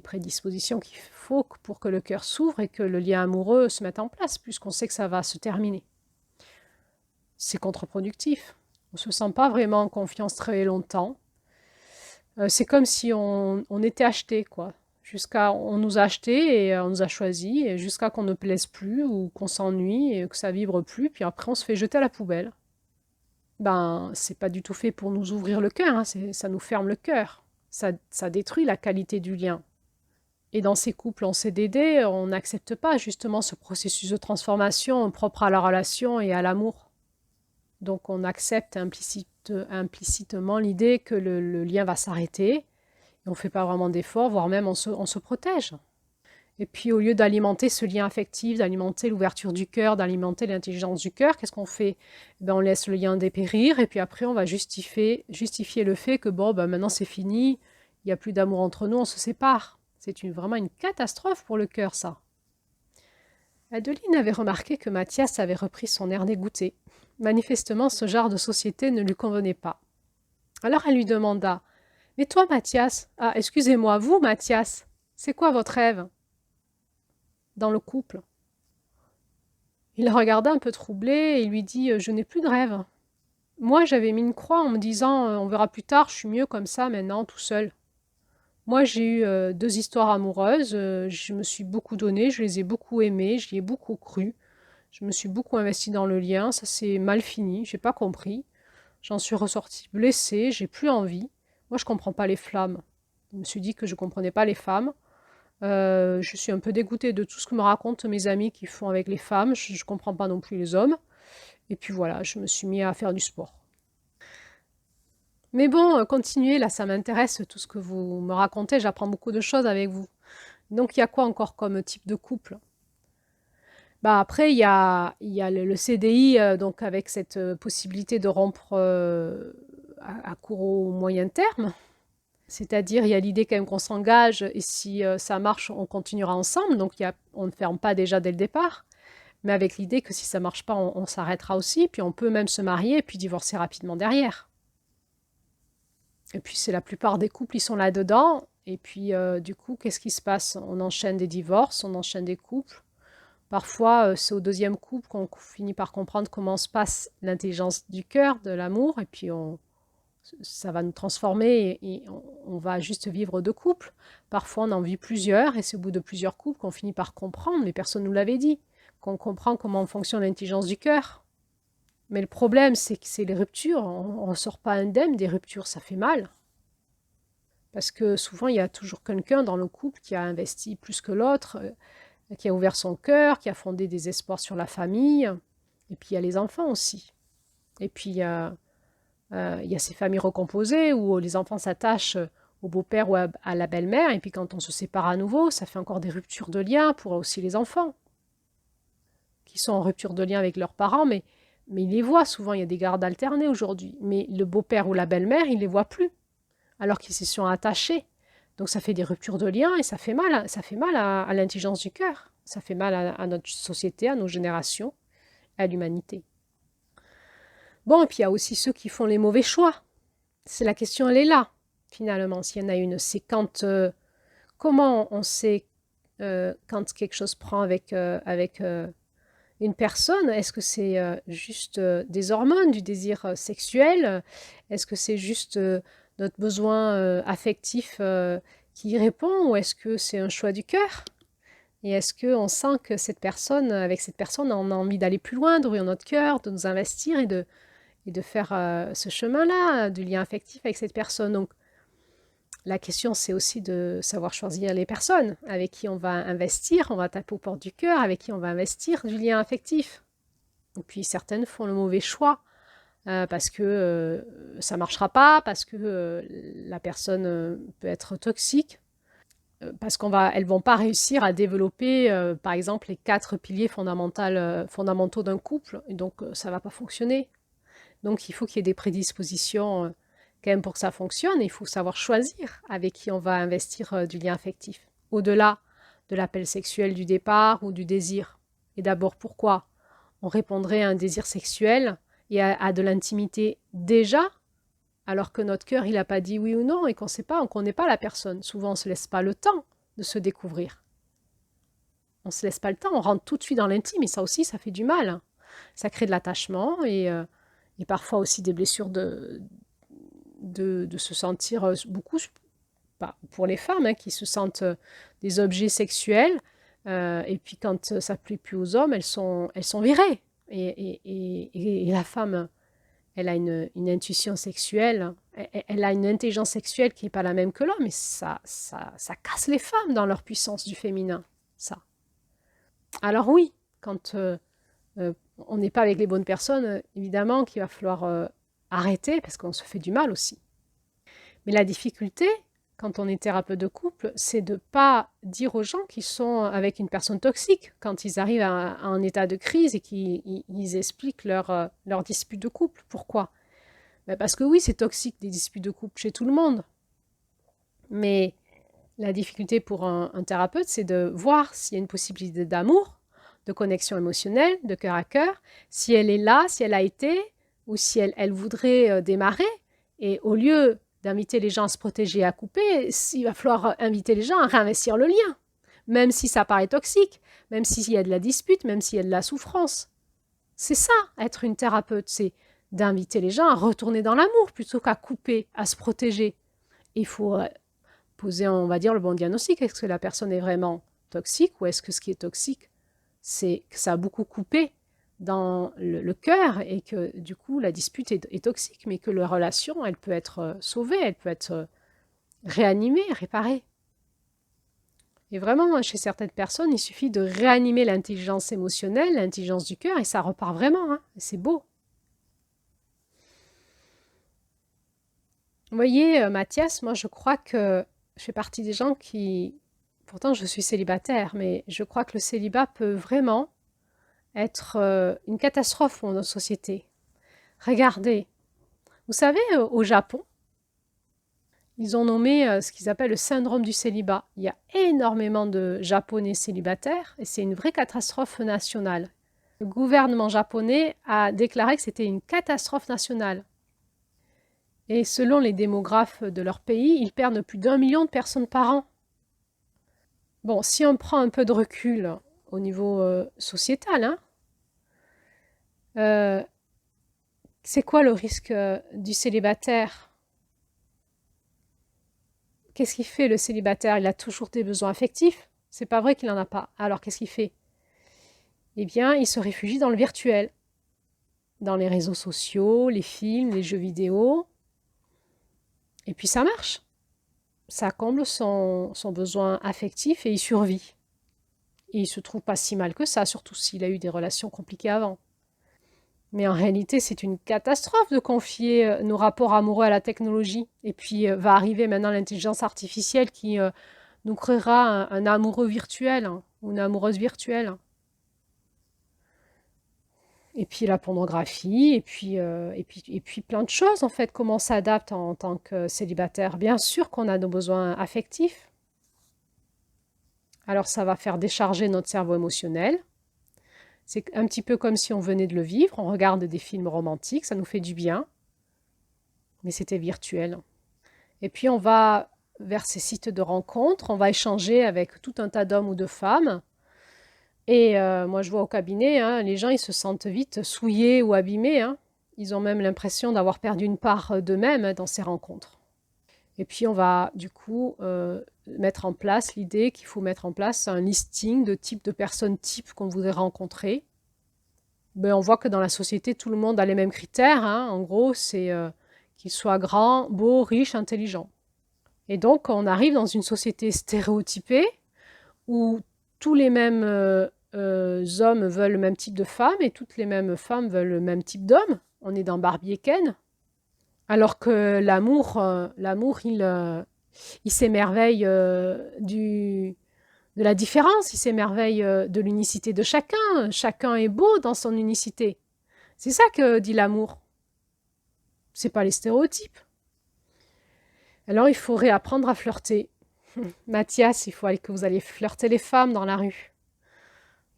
prédispositions qu'il faut pour que le cœur s'ouvre et que le lien amoureux se mette en place, puisqu'on sait que ça va se terminer. C'est contre-productif. On ne se sent pas vraiment en confiance très longtemps. C'est comme si on était acheté, quoi. On nous a achetés et on nous a choisis, et jusqu'à qu'on ne plaise plus ou qu'on s'ennuie et que ça vibre plus, puis après on se fait jeter à la poubelle. Ben, c'est pas du tout fait pour nous ouvrir le cœur, hein, ça nous ferme le cœur. Ça détruit la qualité du lien. Et dans ces couples en CDD, on n'accepte pas justement ce processus de transformation propre à la relation et à l'amour. Donc on accepte implicitement l'idée que le lien va s'arrêter, et on ne fait pas vraiment d'efforts, voire même on se protège. Et puis au lieu d'alimenter ce lien affectif, d'alimenter l'ouverture du cœur, d'alimenter l'intelligence du cœur, qu'est-ce qu'on fait? On laisse le lien dépérir et puis après on va justifier le fait que bon, maintenant c'est fini, il n'y a plus d'amour entre nous, on se sépare. C'est vraiment une catastrophe pour le cœur, ça. Adeline avait remarqué que Mathias avait repris son air dégoûté. Manifestement, ce genre de société ne lui convenait pas. Alors elle lui demanda « Mais toi, Mathias, excusez-moi, vous, Mathias, c'est quoi votre rêve ?» dans le couple. Il la regarda un peu troublé et lui dit « Je n'ai plus de rêve. Moi, j'avais mis une croix en me disant « On verra plus tard, je suis mieux comme ça maintenant, tout seul. » Moi, j'ai eu 2 histoires amoureuses, je me suis beaucoup donnée, je les ai beaucoup aimées, j'y ai beaucoup cru. Je me suis beaucoup investie dans le lien, ça s'est mal fini, j'ai pas compris. J'en suis ressortie blessée, j'ai plus envie. Moi, je comprends pas les flammes. Je me suis dit que je comprenais pas les femmes. Je suis un peu dégoûtée de tout ce que me racontent mes amis qui font avec les femmes. Je ne comprends pas non plus les hommes. Et puis voilà, je me suis mis à faire du sport. Mais bon, continuez, là, ça m'intéresse, tout ce que vous me racontez. J'apprends beaucoup de choses avec vous. Donc, il y a quoi encore comme type de couple? Bah, après, il y a le CDI, donc avec cette possibilité de rompre à court ou moyen terme. C'est-à-dire, il y a l'idée quand même qu'on s'engage et si ça marche, on continuera ensemble. Donc, on ne ferme pas déjà dès le départ. Mais avec l'idée que si ça ne marche pas, on s'arrêtera aussi. Puis on peut même se marier et puis divorcer rapidement derrière. Et puis, c'est la plupart des couples, ils sont là-dedans. Et puis, du coup, qu'est-ce qui se passe? On enchaîne des divorces, on enchaîne des couples. Parfois, c'est au deuxième couple qu'on finit par comprendre comment se passe l'intelligence du cœur, de l'amour, et puis ça va nous transformer et on va juste vivre deux couples. Parfois, on en vit plusieurs, et c'est au bout de plusieurs couples qu'on finit par comprendre, mais personne ne nous l'avait dit, qu'on comprend comment fonctionne l'intelligence du cœur. Mais le problème, c'est que c'est les ruptures. On ne sort pas indemne des ruptures, ça fait mal. Parce que souvent, il y a toujours quelqu'un dans le couple qui a investi plus que l'autre, qui a ouvert son cœur, qui a fondé des espoirs sur la famille. Et puis, il y a les enfants aussi. Et puis, il y a ces familles recomposées où les enfants s'attachent au beau-père ou à la belle-mère. Et puis, quand on se sépare à nouveau, ça fait encore des ruptures de lien pour aussi les enfants qui sont en rupture de lien avec leurs parents. Mais ils les voient souvent, il y a des gardes alternés aujourd'hui. Mais le beau-père ou la belle-mère, ils ne les voient plus, alors qu'ils s'y sont attachés. Donc ça fait des ruptures de liens et ça fait mal à l'intelligence du cœur. Ça fait mal à notre société, à nos générations, à l'humanité. Bon, et puis il y a aussi ceux qui font les mauvais choix. C'est la question, elle est là, finalement, s'il y en a une. C'est quand, comment on sait quand quelque chose prend avec une personne. Est-ce que c'est juste des hormones, du désir sexuel? Est-ce que c'est juste notre besoin affectif qui y répond, ou est-ce que c'est un choix du cœur? Et est-ce qu'on sent que avec cette personne, on a envie d'aller plus loin, d'ouvrir notre cœur, de nous investir et de faire ce chemin-là, du lien affectif avec cette personne? Donc, la question, c'est aussi de savoir choisir les personnes avec qui on va investir, on va taper aux portes du cœur, avec qui on va investir du lien affectif. Et puis, certaines font le mauvais choix parce que ça ne marchera pas, parce que la personne peut être toxique, parce qu'elles ne vont pas réussir à développer, par exemple, les 4 piliers fondamentaux d'un couple, et donc ça ne va pas fonctionner. Donc, il faut qu'il y ait des prédispositions quand même pour que ça fonctionne. Il faut savoir choisir avec qui on va investir du lien affectif, au-delà de l'appel sexuel du départ ou du désir. Et d'abord, pourquoi on répondrait à un désir sexuel et à de l'intimité déjà, alors que notre cœur, il n'a pas dit oui ou non et qu'on ne connaît pas la personne. Souvent, on ne se laisse pas le temps de se découvrir. On ne se laisse pas le temps, on rentre tout de suite dans l'intime, et ça aussi, ça fait du mal. Ça crée de l'attachement et parfois aussi des blessures de se sentir beaucoup, pour les femmes qui se sentent des objets sexuels, et puis quand ça ne plaît plus aux hommes, elles sont virées. Et la femme, elle a une intuition sexuelle, elle a une intelligence sexuelle qui n'est pas la même que l'homme, et ça casse les femmes dans leur puissance du féminin, ça. Alors oui, quand on n'est pas avec les bonnes personnes, évidemment qu'il va falloir arrêter, parce qu'on se fait du mal aussi. Mais la difficulté, quand on est thérapeute de couple, c'est de ne pas dire aux gens qu'ils sont avec une personne toxique quand ils arrivent à un état de crise et qu'ils expliquent leur dispute de couple. Pourquoi? Parce que oui, c'est toxique des disputes de couple chez tout le monde. Mais la difficulté pour un thérapeute, c'est de voir s'il y a une possibilité d'amour, de connexion émotionnelle, de cœur à cœur, si elle est là, si elle a été, ou si elle voudrait démarrer. Et au lieu d'inviter les gens à se protéger et à couper, il va falloir inviter les gens à réinvestir le lien, même si ça paraît toxique, même s'il y a de la dispute, même s'il y a de la souffrance. C'est ça, être une thérapeute, c'est d'inviter les gens à retourner dans l'amour plutôt qu'à couper, à se protéger. Il faut poser, on va dire, le bon diagnostic. Est-ce que la personne est vraiment toxique, ou est-ce que ce qui est toxique, c'est que ça a beaucoup coupé dans le cœur et que du coup la dispute est toxique, mais que la relation, elle peut être sauvée, elle peut être réanimée, réparée. Et vraiment, chez certaines personnes, il suffit de réanimer l'intelligence émotionnelle, l'intelligence du cœur, et ça repart vraiment, hein, et c'est beau. Vous voyez, Mathias, moi je crois que je fais partie des gens qui... Pourtant, je suis célibataire, mais je crois que le célibat peut vraiment être une catastrophe pour nos sociétés. Regardez, vous savez, au Japon, ils ont nommé ce qu'ils appellent le syndrome du célibat. Il y a énormément de Japonais célibataires et c'est une vraie catastrophe nationale. Le gouvernement japonais a déclaré que c'était une catastrophe nationale. Et selon les démographes de leur pays, ils perdent plus d'1 million de personnes par an. Bon, si on prend un peu de recul, au niveau sociétal, hein. Euh, c'est quoi le risque du célibataire? Qu'est-ce qu'il fait le célibataire? Il a toujours des besoins affectifs. C'est pas vrai qu'il n'en a pas. Alors qu'est-ce qu'il fait? Eh bien, il se réfugie dans le virtuel, dans les réseaux sociaux, les films, les jeux vidéo. Et puis ça marche. Ça comble son besoin affectif et il survit. Et il se trouve pas si mal que ça, surtout s'il a eu des relations compliquées avant. Mais en réalité, c'est une catastrophe de confier nos rapports amoureux à la technologie. Et puis va arriver maintenant l'intelligence artificielle qui nous créera un amoureux virtuel, hein, ou une amoureuse virtuelle. Et puis la pornographie, et puis plein de choses en fait. Comment on s'adapte en tant que célibataire? Bien sûr qu'on a nos besoins affectifs. Alors ça va faire décharger notre cerveau émotionnel. C'est un petit peu comme si on venait de le vivre. On regarde des films romantiques, ça nous fait du bien. Mais c'était virtuel. Et puis on va vers ces sites de rencontres, on va échanger avec tout un tas d'hommes ou de femmes. Et moi je vois au cabinet, hein, les gens ils se sentent vite souillés ou abîmés, hein. Ils ont même l'impression d'avoir perdu une part d'eux-mêmes, hein, dans ces rencontres. Et puis on va du coup mettre en place l'idée qu'il faut mettre en place un listing de types de personnes types qu'on voudrait rencontrer. Ben, on voit que dans la société, tout le monde a les mêmes critères, hein. En gros, c'est qu'il soit grand, beau, riche, intelligent. Et donc, on arrive dans une société stéréotypée où tous les mêmes hommes veulent le même type de femme et toutes les mêmes femmes veulent le même type d'homme. On est dans Barbie et Ken. Alors que l'amour, il s'émerveille de la différence, il s'émerveille de l'unicité de chacun. Chacun est beau dans son unicité. C'est ça que dit l'amour. C'est pas les stéréotypes. Alors il faut réapprendre à flirter. Mathias, il faut que vous alliez flirter les femmes dans la rue.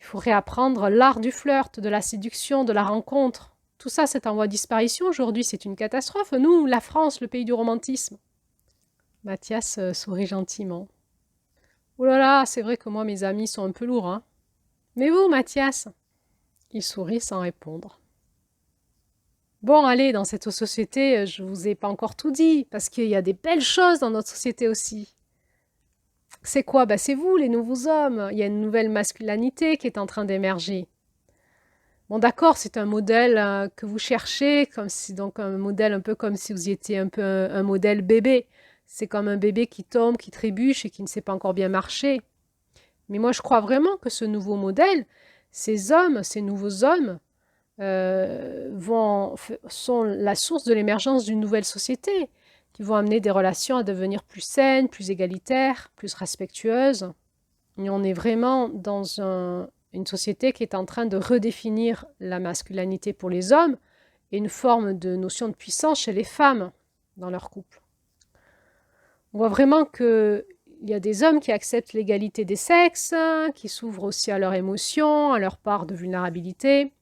Il faut réapprendre l'art du flirt, de la séduction, de la rencontre. Tout ça, c'est en voie de disparition aujourd'hui, c'est une catastrophe. Nous, la France, le pays du romantisme. Mathias sourit gentiment. Oh là là, c'est vrai que moi, mes amis sont un peu lourds, hein. Mais vous, Mathias? Il sourit sans répondre. Bon, allez, dans cette société, je vous ai pas encore tout dit, parce qu'il y a des belles choses dans notre société aussi. C'est quoi? Ben, c'est vous, les nouveaux hommes. Il y a une nouvelle masculinité qui est en train d'émerger. Bon, d'accord, c'est un modèle que vous cherchez, donc un modèle un peu comme si vous étiez un peu un modèle bébé. C'est comme un bébé qui tombe, qui trébuche et qui ne sait pas encore bien marcher. Mais moi, je crois vraiment que ce nouveau modèle, ces hommes, ces nouveaux hommes, sont la source de l'émergence d'une nouvelle société, qui vont amener des relations à devenir plus saines, plus égalitaires, plus respectueuses. Et on est vraiment dans une société qui est en train de redéfinir la masculinité pour les hommes et une forme de notion de puissance chez les femmes dans leur couple. On voit vraiment qu'il y a des hommes qui acceptent l'égalité des sexes, qui s'ouvrent aussi à leurs émotions, à leur part de vulnérabilité,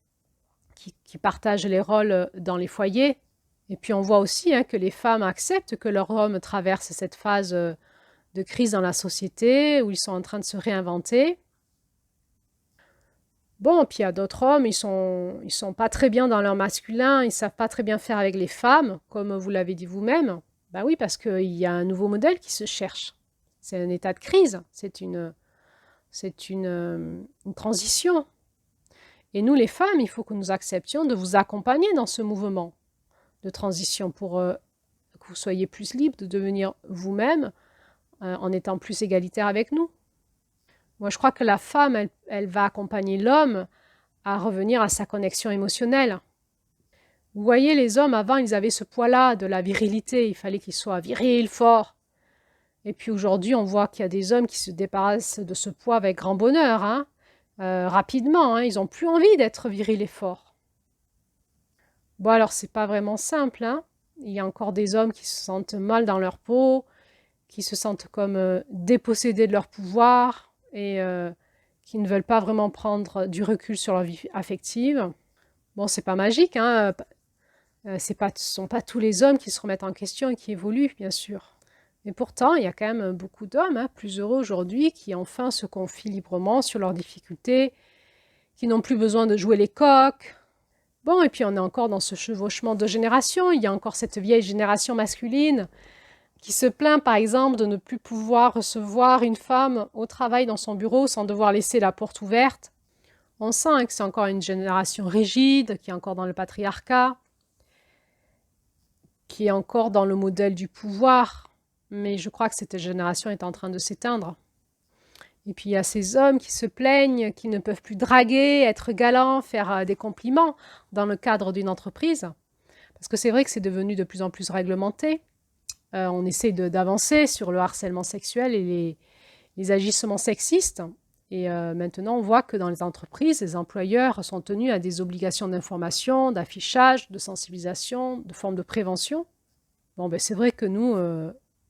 qui partagent les rôles dans les foyers. Et puis on voit aussi, hein, que les femmes acceptent que leurs hommes traversent cette phase de crise dans la société, où ils sont en train de se réinventer. Bon, puis il y a d'autres hommes, ils sont pas très bien dans leur masculin, ils savent pas très bien faire avec les femmes, comme vous l'avez dit vous-même. Ben oui, parce qu'il y a un nouveau modèle qui se cherche. C'est un état de crise, c'est une transition. Et nous, les femmes, il faut que nous acceptions de vous accompagner dans ce mouvement de transition pour que vous soyez plus libre de devenir vous-même en étant plus égalitaire avec nous. Moi, je crois que la femme, elle va accompagner l'homme à revenir à sa connexion émotionnelle. Vous voyez, les hommes, avant, ils avaient ce poids-là de la virilité. Il fallait qu'ils soient virils, forts. Et puis aujourd'hui, on voit qu'il y a des hommes qui se débarrassent de ce poids avec grand bonheur, hein, rapidement. Hein, ils n'ont plus envie d'être virils et forts. Bon, alors, c'est pas vraiment simple, hein. Il y a encore des hommes qui se sentent mal dans leur peau, qui se sentent comme dépossédés de leur pouvoir et qui ne veulent pas vraiment prendre du recul sur leur vie affective. Bon, c'est pas magique, hein. Ce ne sont pas tous les hommes qui se remettent en question et qui évoluent, bien sûr. Et pourtant, il y a quand même beaucoup d'hommes plus heureux aujourd'hui qui enfin se confient librement sur leurs difficultés, qui n'ont plus besoin de jouer les coqs. Bon, et puis on est encore dans ce chevauchement de générations. Il y a encore cette vieille génération masculine qui se plaint par exemple de ne plus pouvoir recevoir une femme au travail dans son bureau sans devoir laisser la porte ouverte. On sent que c'est encore une génération rigide, qui est encore dans le patriarcat, qui est encore dans le modèle du pouvoir. Mais je crois que cette génération est en train de s'éteindre. Et puis il y a ces hommes qui se plaignent, qui ne peuvent plus draguer, être galants, faire des compliments dans le cadre d'une entreprise. Parce que c'est vrai que c'est devenu de plus en plus réglementé. On essaie d'avancer sur le harcèlement sexuel et les agissements sexistes. Et maintenant, on voit que dans les entreprises, les employeurs sont tenus à des obligations d'information, d'affichage, de sensibilisation, de formes de prévention. Bon, ben, c'est vrai que nous,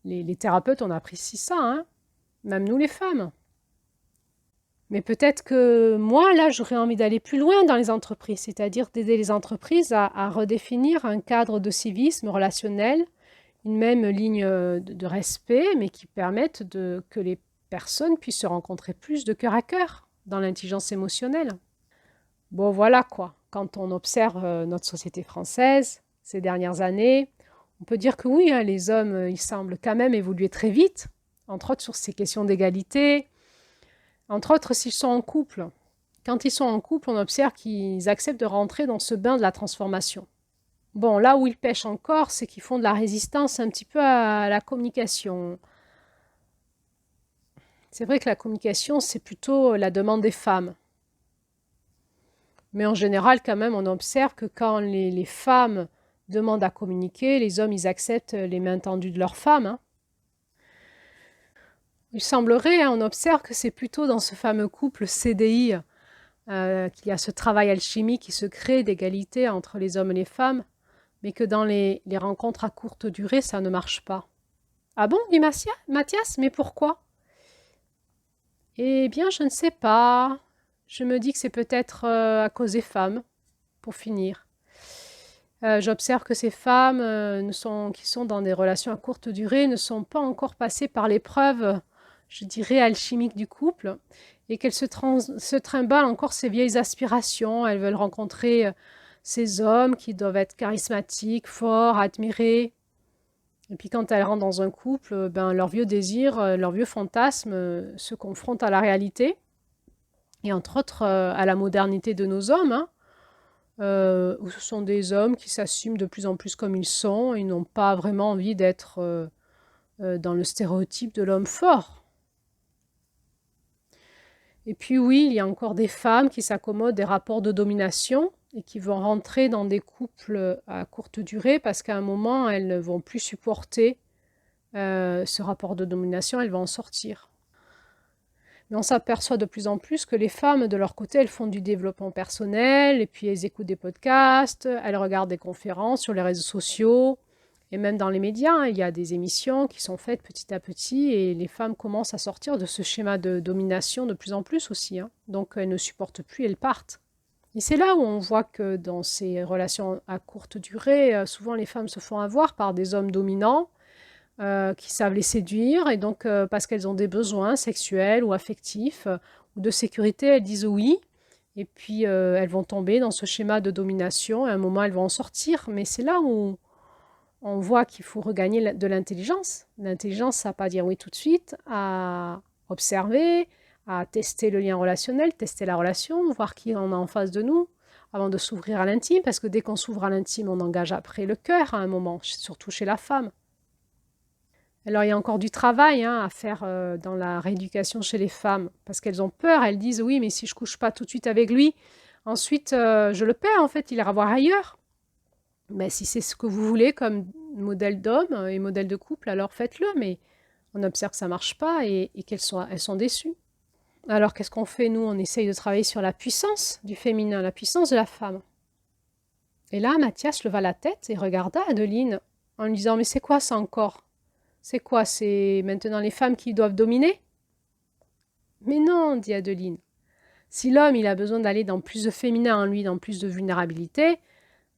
les thérapeutes, on apprécie ça, hein, même nous les femmes. Mais peut-être que moi, là, j'aurais envie d'aller plus loin dans les entreprises, c'est-à-dire d'aider les entreprises à redéfinir un cadre de civisme relationnel, une même ligne de respect, mais qui permettent que les personnes puissent se rencontrer plus de cœur à cœur dans l'intelligence émotionnelle. Bon, voilà quoi. Quand on observe notre société française ces dernières années, on peut dire que oui, hein, les hommes, ils semblent quand même évoluer très vite, entre autres sur ces questions d'égalité, entre autres s'ils sont en couple. Quand ils sont en couple, on observe qu'ils acceptent de rentrer dans ce bain de la transformation. Bon, là où ils pêchent encore, c'est qu'ils font de la résistance un petit peu à la communication. C'est vrai que la communication, c'est plutôt la demande des femmes. Mais en général, quand même, on observe que quand les femmes demandent à communiquer, les hommes, ils acceptent les mains tendues de leurs femmes. Hein. Il semblerait, on observe que c'est plutôt dans ce fameux couple CDI qu'il y a ce travail alchimique qui se crée d'égalité entre les hommes et les femmes, mais que dans les rencontres à courte durée, ça ne marche pas. Ah bon, dit Mathias, mais pourquoi? Eh bien, je ne sais pas. Je me dis que c'est peut-être à cause des femmes, pour finir. J'observe que ces femmes qui sont dans des relations à courte durée ne sont pas encore passées par l'épreuve, je dirais, alchimique du couple, et qu'elles se trimballent encore ces vieilles aspirations. Elles veulent rencontrer ces hommes qui doivent être charismatiques, forts, admirés. Et puis quand elles rentrent dans un couple, ben, leurs vieux désirs, leurs vieux fantasmes se confrontent à la réalité, et entre autres à la modernité de nos hommes, hein, où ce sont des hommes qui s'assument de plus en plus comme ils sont et n'ont pas vraiment envie d'être dans le stéréotype de l'homme fort. Et puis oui, il y a encore des femmes qui s'accommodent des rapports de domination et qui vont rentrer dans des couples à courte durée parce qu'à un moment, elles ne vont plus supporter ce rapport de domination, elles vont en sortir. Mais on s'aperçoit de plus en plus que les femmes, de leur côté, elles font du développement personnel, et puis elles écoutent des podcasts, elles regardent des conférences sur les réseaux sociaux, et même dans les médias, hein, il y a des émissions qui sont faites petit à petit, et les femmes commencent à sortir de ce schéma de domination de plus en plus aussi. Hein. Donc elles ne supportent plus, elles partent. Et c'est là où on voit que dans ces relations à courte durée, souvent les femmes se font avoir par des hommes dominants, qui savent les séduire, et donc parce qu'elles ont des besoins sexuels ou affectifs ou de sécurité, elles disent oui, et puis elles vont tomber dans ce schéma de domination, et à un moment elles vont en sortir, mais c'est là où on voit qu'il faut regagner de l'intelligence. L'intelligence, ça ne va pas dire oui tout de suite, à observer, à tester le lien relationnel, tester la relation, voir qui on a en face de nous, avant de s'ouvrir à l'intime, parce que dès qu'on s'ouvre à l'intime, on engage après le cœur à un moment, surtout chez la femme. Alors, il y a encore du travail à faire dans la rééducation chez les femmes, parce qu'elles ont peur, elles disent oui, mais si je ne couche pas tout de suite avec lui, ensuite je le perds, en fait, il ira voir ailleurs. Mais si c'est ce que vous voulez comme modèle d'homme et modèle de couple, alors faites-le, mais on observe que ça ne marche pas et elles sont déçues. Alors, qu'est-ce qu'on fait, nous? On essaye de travailler sur la puissance du féminin, la puissance de la femme. Et là, Mathias leva la tête et regarda Adeline en lui disant « Mais c'est quoi ça encore ? C'est quoi? C'est maintenant les femmes qui doivent dominer ?» Mais non, dit Adeline. Si l'homme il a besoin d'aller dans plus de féminin en lui, dans plus de vulnérabilité,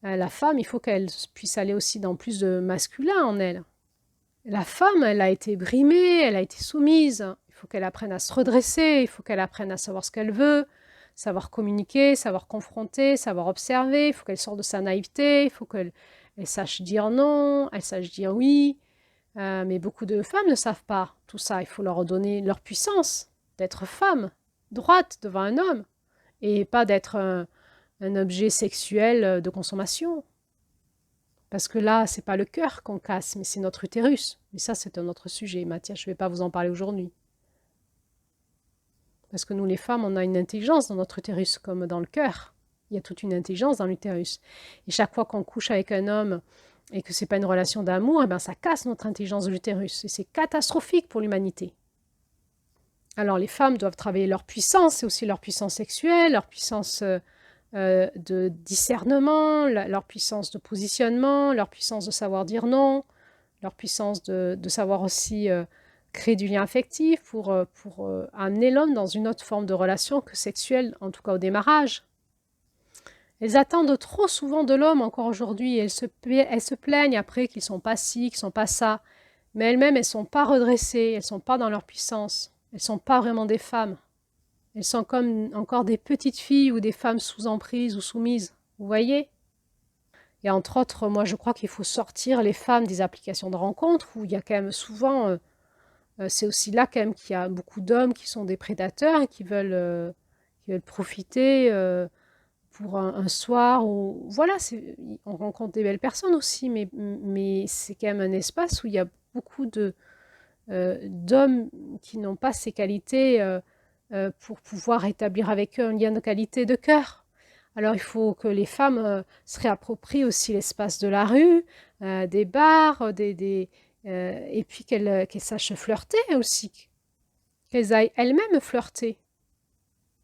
la femme, il faut qu'elle puisse aller aussi dans plus de masculin en elle. La femme, elle a été brimée, elle a été soumise. Il faut qu'elle apprenne à se redresser, il faut qu'elle apprenne à savoir ce qu'elle veut, savoir communiquer, savoir confronter, savoir observer. Il faut qu'elle sorte de sa naïveté, il faut qu'elle sache dire non, elle sache dire oui. Mais beaucoup de femmes ne savent pas tout ça. Il faut leur donner leur puissance d'être femme, droite devant un homme, et pas d'être un objet sexuel de consommation. Parce que là, c'est pas le cœur qu'on casse, mais c'est notre utérus. Mais ça, c'est un autre sujet. Mathias, je ne vais pas vous en parler aujourd'hui. Parce que nous, les femmes, on a une intelligence dans notre utérus, comme dans le cœur. Il y a toute une intelligence dans l'utérus. Et chaque fois qu'on couche avec un homme et que ce n'est pas une relation d'amour, eh ben, ça casse notre intelligence de l'utérus. Et c'est catastrophique pour l'humanité. Alors, les femmes doivent travailler leur puissance, c'est aussi leur puissance sexuelle, leur puissance de discernement, leur puissance de positionnement, leur puissance de savoir dire non, leur puissance de savoir aussi créer du lien affectif pour amener l'homme dans une autre forme de relation que sexuelle, en tout cas au démarrage. Elles attendent trop souvent de l'homme encore aujourd'hui. Elles se plaignent après qu'ils ne sont pas ci, qu'ils ne sont pas ça. Mais elles-mêmes, elles ne sont pas redressées, elles ne sont pas dans leur puissance. Elles ne sont pas vraiment des femmes. Elles sont comme encore des petites filles ou des femmes sous emprise ou soumises. Vous voyez? Et entre autres, moi je crois qu'il faut sortir les femmes des applications de rencontres où il y a quand même souvent, c'est aussi là quand même qu'il y a beaucoup d'hommes qui sont des prédateurs et qui veulent profiter pour un soir. Ou voilà, on rencontre des belles personnes aussi, mais c'est quand même un espace où il y a beaucoup d'hommes qui n'ont pas ces qualités pour pouvoir établir avec eux un lien de qualité de cœur. Alors il faut que les femmes se réapproprient aussi l'espace de la rue, des bars, et puis qu'elles sachent flirter aussi, qu'elles aillent elles-mêmes flirter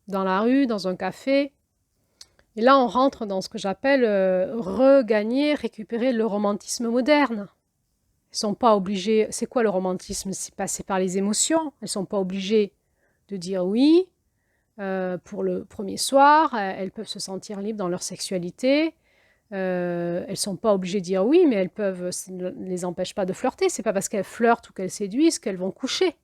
dans la rue, dans un café. Et là, on rentre dans ce que j'appelle regagner, récupérer le romantisme moderne. Elles sont pas obligées. C'est quoi le romantisme? C'est passer par les émotions. Elles sont pas obligées de dire oui. Pour le premier soir, elles peuvent se sentir libres dans leur sexualité. Elles ne sont pas obligées de dire oui, mais elles peuvent, ça ne les empêche pas de flirter. C'est pas parce qu'elles flirtent ou qu'elles séduisent qu'elles vont coucher.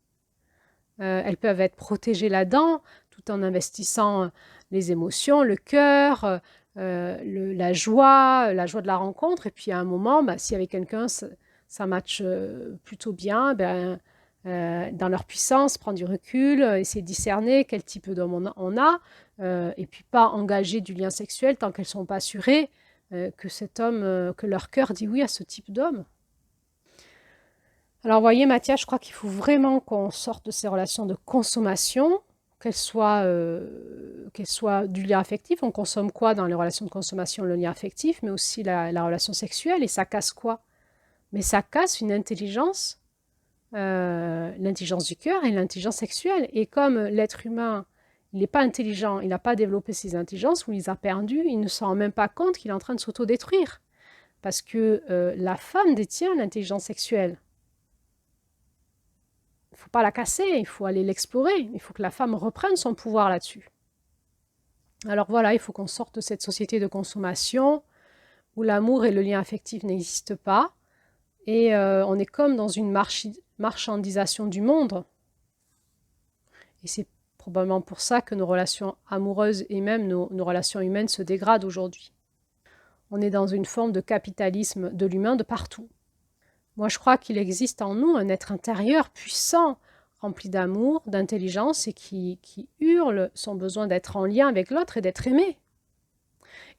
Elles peuvent être protégées là-dedans, tout en investissant les émotions, le cœur, la joie de la rencontre. Et puis à un moment, si avec quelqu'un ça matche plutôt bien, dans leur puissance, prendre du recul, essayer de discerner quel type d'homme on a, et puis pas engager du lien sexuel tant qu'elles ne sont pas assurées que cet homme, que leur cœur dit oui à ce type d'homme. Alors, vous voyez, Mathias, je crois qu'il faut vraiment qu'on sorte de ces relations de consommation, qu'elles soient du lien affectif. On consomme quoi dans les relations de consommation? Le lien affectif, mais aussi la relation sexuelle. Et ça casse quoi? Mais ça casse une intelligence, l'intelligence du cœur et l'intelligence sexuelle. Et comme l'être humain, il n'est pas intelligent, il n'a pas développé ses intelligences, ou il les a perdues, il ne se rend même pas compte qu'il est en train de s'autodétruire. Parce que la femme détient l'intelligence sexuelle. Il ne faut pas la casser, il faut aller l'explorer. Il faut que la femme reprenne son pouvoir là-dessus. Alors voilà, il faut qu'on sorte de cette société de consommation où l'amour et le lien affectif n'existent pas. Et on est comme dans une marchandisation du monde. Et c'est probablement pour ça que nos relations amoureuses et même nos relations humaines se dégradent aujourd'hui. On est dans une forme de capitalisme de l'humain de partout. Moi, je crois qu'il existe en nous un être intérieur puissant, rempli d'amour, d'intelligence et qui hurle son besoin d'être en lien avec l'autre et d'être aimé.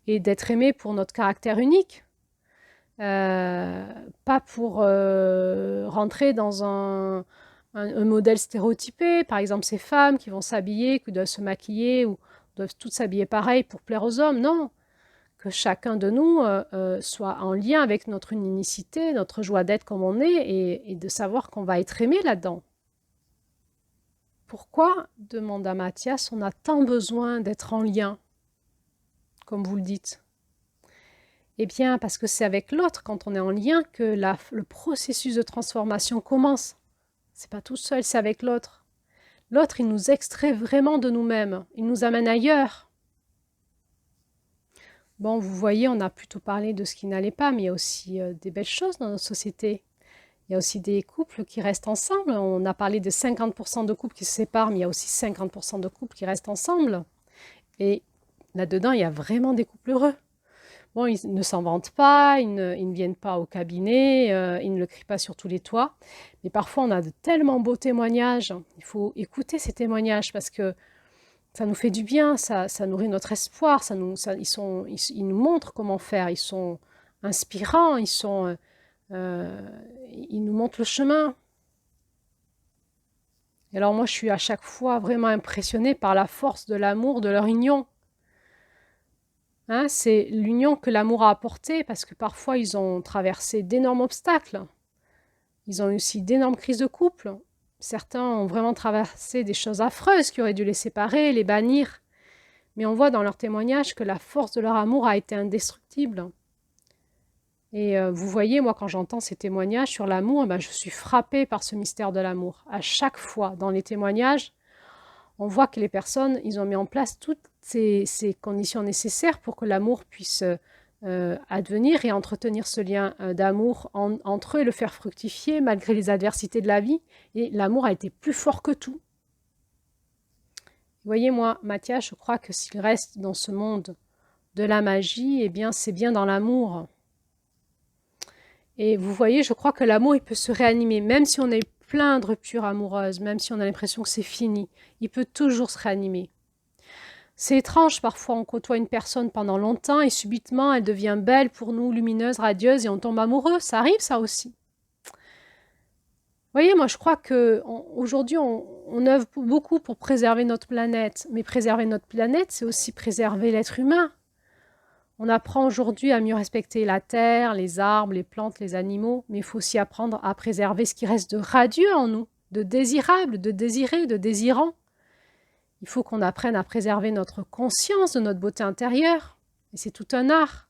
Et d'être aimé pour notre caractère unique. Pas pour rentrer dans un modèle stéréotypé. Par exemple, ces femmes qui vont s'habiller, qui doivent se maquiller ou doivent toutes s'habiller pareil pour plaire aux hommes. Non. Que chacun de nous soit en lien avec notre unicité, notre joie d'être comme on est et de savoir qu'on va être aimé là-dedans. Pourquoi, demanda Mathias, on a tant besoin d'être en lien, comme vous le dites? Eh bien, parce que c'est avec l'autre, quand on est en lien, que le processus de transformation commence. C'est pas tout seul, c'est avec l'autre. L'autre, il nous extrait vraiment de nous-mêmes, il nous amène ailleurs. Bon, vous voyez, on a plutôt parlé de ce qui n'allait pas, mais il y a aussi des belles choses dans notre société. Il y a aussi des couples qui restent ensemble. On a parlé de 50% de couples qui se séparent, mais il y a aussi 50% de couples qui restent ensemble. Et là-dedans, il y a vraiment des couples heureux. Bon, ils ne s'en vantent pas, ils ne viennent pas au cabinet, ils ne le crient pas sur tous les toits. Mais parfois, on a de tellement beaux témoignages. Il faut écouter ces témoignages parce que ça nous fait du bien, ça nourrit notre espoir, ils nous montrent comment faire, ils sont inspirants, ils nous montrent le chemin. Et alors moi, je suis à chaque fois vraiment impressionnée par la force de l'amour de leur union. Hein, c'est l'union que l'amour a apportée parce que parfois ils ont traversé d'énormes obstacles. Ils ont eu aussi d'énormes crises de couple. Certains ont vraiment traversé des choses affreuses qui auraient dû les séparer, les bannir. Mais on voit dans leurs témoignages que la force de leur amour a été indestructible. Et vous voyez, moi, quand j'entends ces témoignages sur l'amour, je suis frappée par ce mystère de l'amour. À chaque fois, dans les témoignages, on voit que les personnes, ils ont mis en place toutes ces conditions nécessaires pour que l'amour puisse advenir et entretenir ce lien d'amour entre eux et le faire fructifier malgré les adversités de la vie. Et l'amour a été plus fort que tout. Vous voyez, moi, Mathias, je crois que s'il reste dans ce monde de la magie, eh bien, c'est bien dans l'amour. Et vous voyez, je crois que l'amour, il peut se réanimer, même si on a eu plein de ruptures amoureuses, même si on a l'impression que c'est fini, il peut toujours se réanimer. C'est étrange, parfois on côtoie une personne pendant longtemps et subitement elle devient belle pour nous, lumineuse, radieuse et on tombe amoureux. Ça arrive ça aussi. Vous voyez, moi je crois qu'aujourd'hui on œuvre beaucoup pour préserver notre planète, mais préserver notre planète, c'est aussi préserver l'être humain. On apprend aujourd'hui à mieux respecter la terre, les arbres, les plantes, les animaux, mais il faut aussi apprendre à préserver ce qui reste de radieux en nous, de désirable, de désiré, de désirant. Il faut qu'on apprenne à préserver notre conscience de notre beauté intérieure, et c'est tout un art.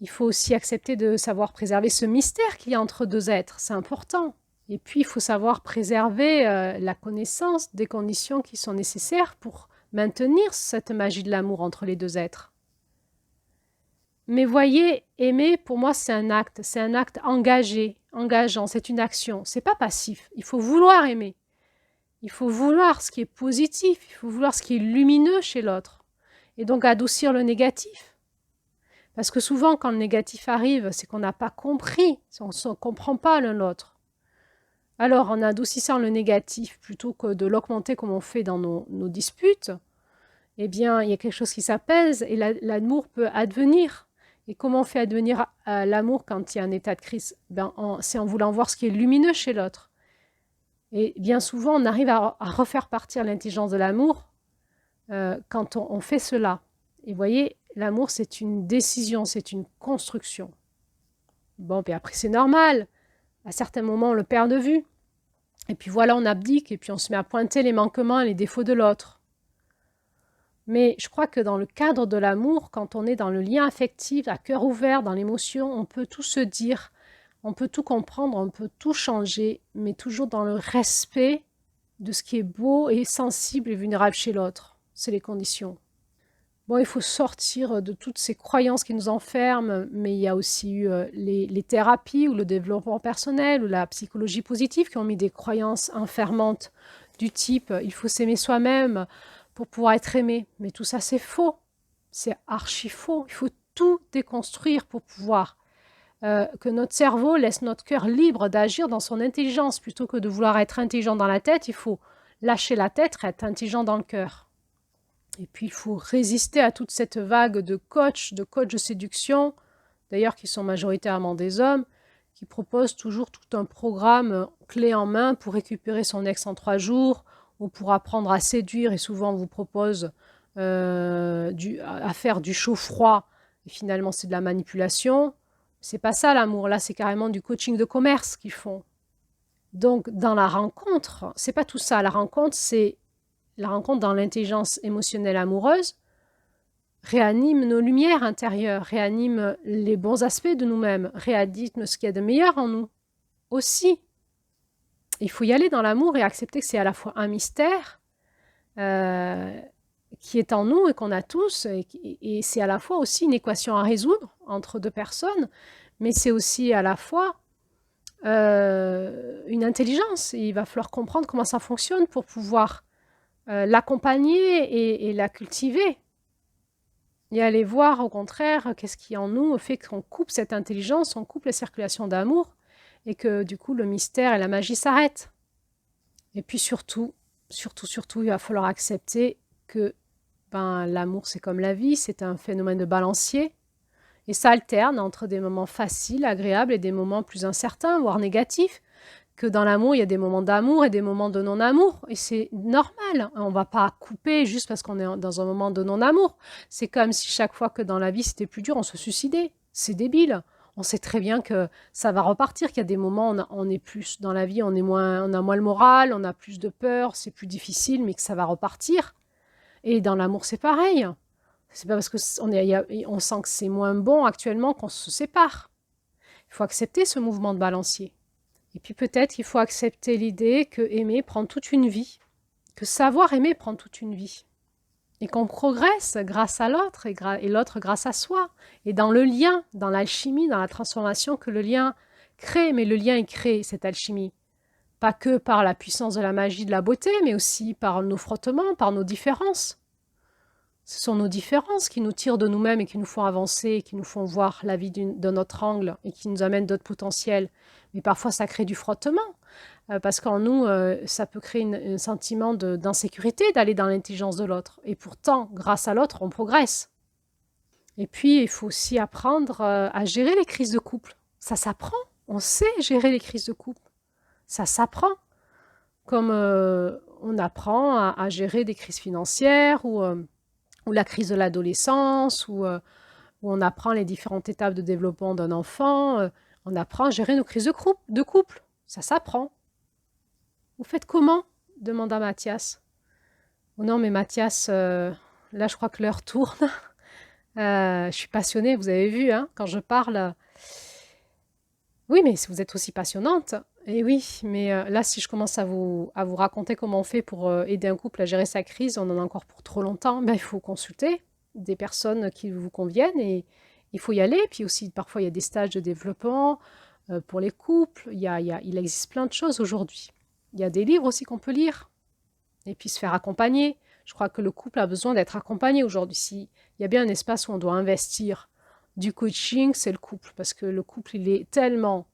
Il faut aussi accepter de savoir préserver ce mystère qu'il y a entre deux êtres, c'est important. Et puis, il faut savoir préserver la connaissance des conditions qui sont nécessaires pour maintenir cette magie de l'amour entre les deux êtres. Mais voyez, aimer, pour moi, c'est un acte engagé, engageant, c'est une action, c'est pas passif. Il faut vouloir aimer. Il faut vouloir ce qui est positif, il faut vouloir ce qui est lumineux chez l'autre. Et donc adoucir le négatif. Parce que souvent, quand le négatif arrive, c'est qu'on n'a pas compris, on ne comprend pas l'un l'autre. Alors, en adoucissant le négatif, plutôt que de l'augmenter comme on fait dans nos disputes, eh bien, il y a quelque chose qui s'apaise et l'amour peut advenir. Et comment on fait advenir l'amour quand il y a un état de crise? C'est en voulant voir ce qui est lumineux chez l'autre. Et bien souvent, on arrive à refaire partir l'intelligence de l'amour quand on fait cela. Et vous voyez, l'amour, c'est une décision, c'est une construction. Bon, puis après, c'est normal. À certains moments, on le perd de vue. Et puis voilà, on abdique et puis on se met à pointer les manquements et les défauts de l'autre. Mais je crois que dans le cadre de l'amour, quand on est dans le lien affectif, à cœur ouvert, dans l'émotion, on peut tout se dire, on peut tout comprendre, on peut tout changer, mais toujours dans le respect de ce qui est beau et sensible et vulnérable chez l'autre. C'est les conditions. Bon, il faut sortir de toutes ces croyances qui nous enferment, mais il y a aussi eu les thérapies ou le développement personnel ou la psychologie positive qui ont mis des croyances enfermantes du type « il faut s'aimer soi-même pour pouvoir être aimé ». Mais tout ça, c'est faux. C'est archi faux. Il faut tout déconstruire pour pouvoir que notre cerveau laisse notre cœur libre d'agir dans son intelligence. Plutôt que de vouloir être intelligent dans la tête, il faut lâcher la tête et être intelligent dans le cœur. Et puis, il faut résister à toute cette vague de coachs de séduction, d'ailleurs qui sont majoritairement des hommes, qui proposent toujours tout un programme clé en main pour récupérer son ex en 3 jours ou pour apprendre à séduire. Et souvent, on vous propose à faire du chaud-froid. Et finalement, c'est de la manipulation. C'est pas ça l'amour. Là, c'est carrément du coaching de commerce qu'ils font. Donc, dans la rencontre, c'est pas tout ça. La rencontre, c'est la rencontre dans l'intelligence émotionnelle amoureuse réanime nos lumières intérieures, réanime les bons aspects de nous-mêmes, réanime ce qu'il y a de meilleur en nous aussi. Il faut y aller dans l'amour et accepter que c'est à la fois un mystère qui est en nous et qu'on a tous, et c'est à la fois aussi une équation à résoudre entre deux personnes, mais c'est aussi à la fois une intelligence. Il va falloir comprendre comment ça fonctionne pour pouvoir l'accompagner et la cultiver. Et aller voir, au contraire, qu'est-ce qui en nous fait qu'on coupe cette intelligence, on coupe la circulation d'amour, et que du coup, le mystère et la magie s'arrêtent. Et puis surtout, il va falloir accepter que l'amour, c'est comme la vie, c'est un phénomène de balancier, et ça alterne entre des moments faciles, agréables, et des moments plus incertains, voire négatifs, que dans l'amour, il y a des moments d'amour et des moments de non-amour. Et c'est normal. On ne va pas couper juste parce qu'on est dans un moment de non-amour. C'est comme si chaque fois que dans la vie, c'était plus dur, on se suicidait. C'est débile. On sait très bien que ça va repartir, qu'il y a des moments où on est plus dans la vie, on a moins le moral, on a plus de peur, c'est plus difficile, mais que ça va repartir. Et dans l'amour, c'est pareil. C'est pas parce qu'on on sent que c'est moins bon actuellement qu'on se sépare. Il faut accepter ce mouvement de balancier. Et puis peut-être qu'il faut accepter l'idée que aimer prend toute une vie, que savoir aimer prend toute une vie. Et qu'on progresse grâce à l'autre et l'autre grâce à soi. Et dans le lien, dans l'alchimie, dans la transformation que le lien crée. Mais le lien est créé, cette alchimie. Pas que par la puissance de la magie, de la beauté, mais aussi par nos frottements, par nos différences. Ce sont nos différences qui nous tirent de nous-mêmes et qui nous font avancer, qui nous font voir la vie d'un autre angle et qui nous amènent d'autres potentiels. Mais parfois, ça crée du frottement, parce qu'en nous, ça peut créer un sentiment d'insécurité d'aller dans l'intelligence de l'autre. Et pourtant, grâce à l'autre, on progresse. Et puis, il faut aussi apprendre à gérer les crises de couple. Ça s'apprend. On sait gérer les crises de couple. Ça s'apprend. Comme on apprend à gérer des crises financières ou la crise de l'adolescence, où on apprend les différentes étapes de développement d'un enfant, on apprend à gérer nos crises de couple. Ça s'apprend. Vous faites comment demanda Mathias. Oh non, mais Mathias, là, je crois que l'heure tourne. Je suis passionnée, vous avez vu, hein, quand je parle. Oui, mais vous êtes aussi passionnante. Et oui, mais là, si je commence à vous raconter comment on fait pour aider un couple à gérer sa crise, on en a encore pour trop longtemps. Ben, il faut consulter des personnes qui vous conviennent et il faut y aller. Puis aussi, parfois, il y a des stages de développement pour les couples. Il existe plein de choses aujourd'hui. Il y a des livres aussi qu'on peut lire et puis se faire accompagner. Je crois que le couple a besoin d'être accompagné aujourd'hui. S'il y a bien un espace où on doit investir du coaching, c'est le couple. Parce que le couple, il est tellement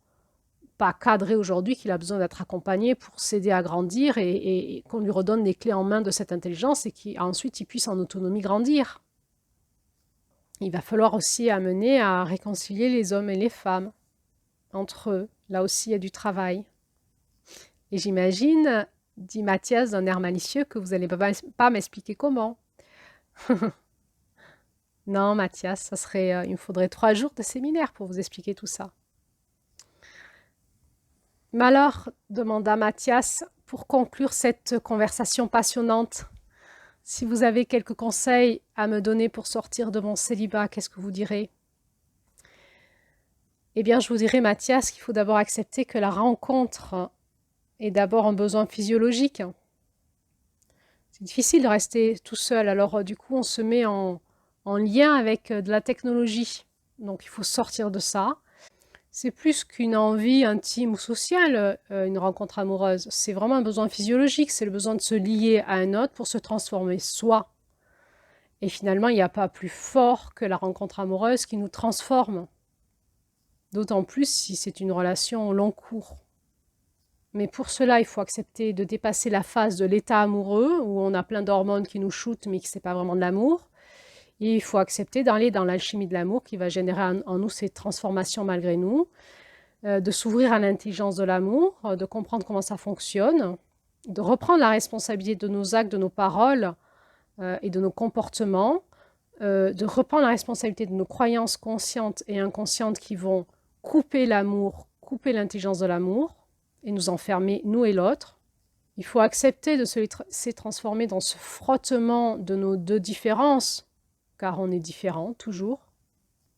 pas cadré aujourd'hui qu'il a besoin d'être accompagné pour s'aider à grandir et qu'on lui redonne les clés en main de cette intelligence et qu'ensuite il puisse en autonomie grandir. Il va falloir aussi amener à réconcilier les hommes et les femmes entre eux. Là aussi, il y a du travail. Et j'imagine, dit Mathias d'un air malicieux, que vous n'allez pas m'expliquer comment. Non, Mathias, il me faudrait 3 jours de séminaire pour vous expliquer tout ça. Mais alors, demanda Mathias, pour conclure cette conversation passionnante, si vous avez quelques conseils à me donner pour sortir de mon célibat, qu'est-ce que vous direz? Eh bien, je vous dirais, Mathias, qu'il faut d'abord accepter que la rencontre est d'abord un besoin physiologique. C'est difficile de rester tout seul, alors du coup, on se met en lien avec de la technologie. Donc, il faut sortir de ça. C'est plus qu'une envie intime ou sociale, une rencontre amoureuse. C'est vraiment un besoin physiologique, c'est le besoin de se lier à un autre pour se transformer soi. Et finalement, il n'y a pas plus fort que la rencontre amoureuse qui nous transforme. D'autant plus si c'est une relation au long cours. Mais pour cela, il faut accepter de dépasser la phase de l'état amoureux, où on a plein d'hormones qui nous shootent, mais qui ce n'est pas vraiment de l'amour. Et il faut accepter d'aller dans l'alchimie de l'amour qui va générer en nous ces transformations malgré nous, de s'ouvrir à l'intelligence de l'amour, de comprendre comment ça fonctionne, de reprendre la responsabilité de nos actes, de nos paroles et de nos comportements, de reprendre la responsabilité de nos croyances conscientes et inconscientes qui vont couper l'amour, couper l'intelligence de l'amour et nous enfermer, nous et l'autre. Il faut accepter de se transformer dans ce frottement de nos deux différences, car on est différent toujours.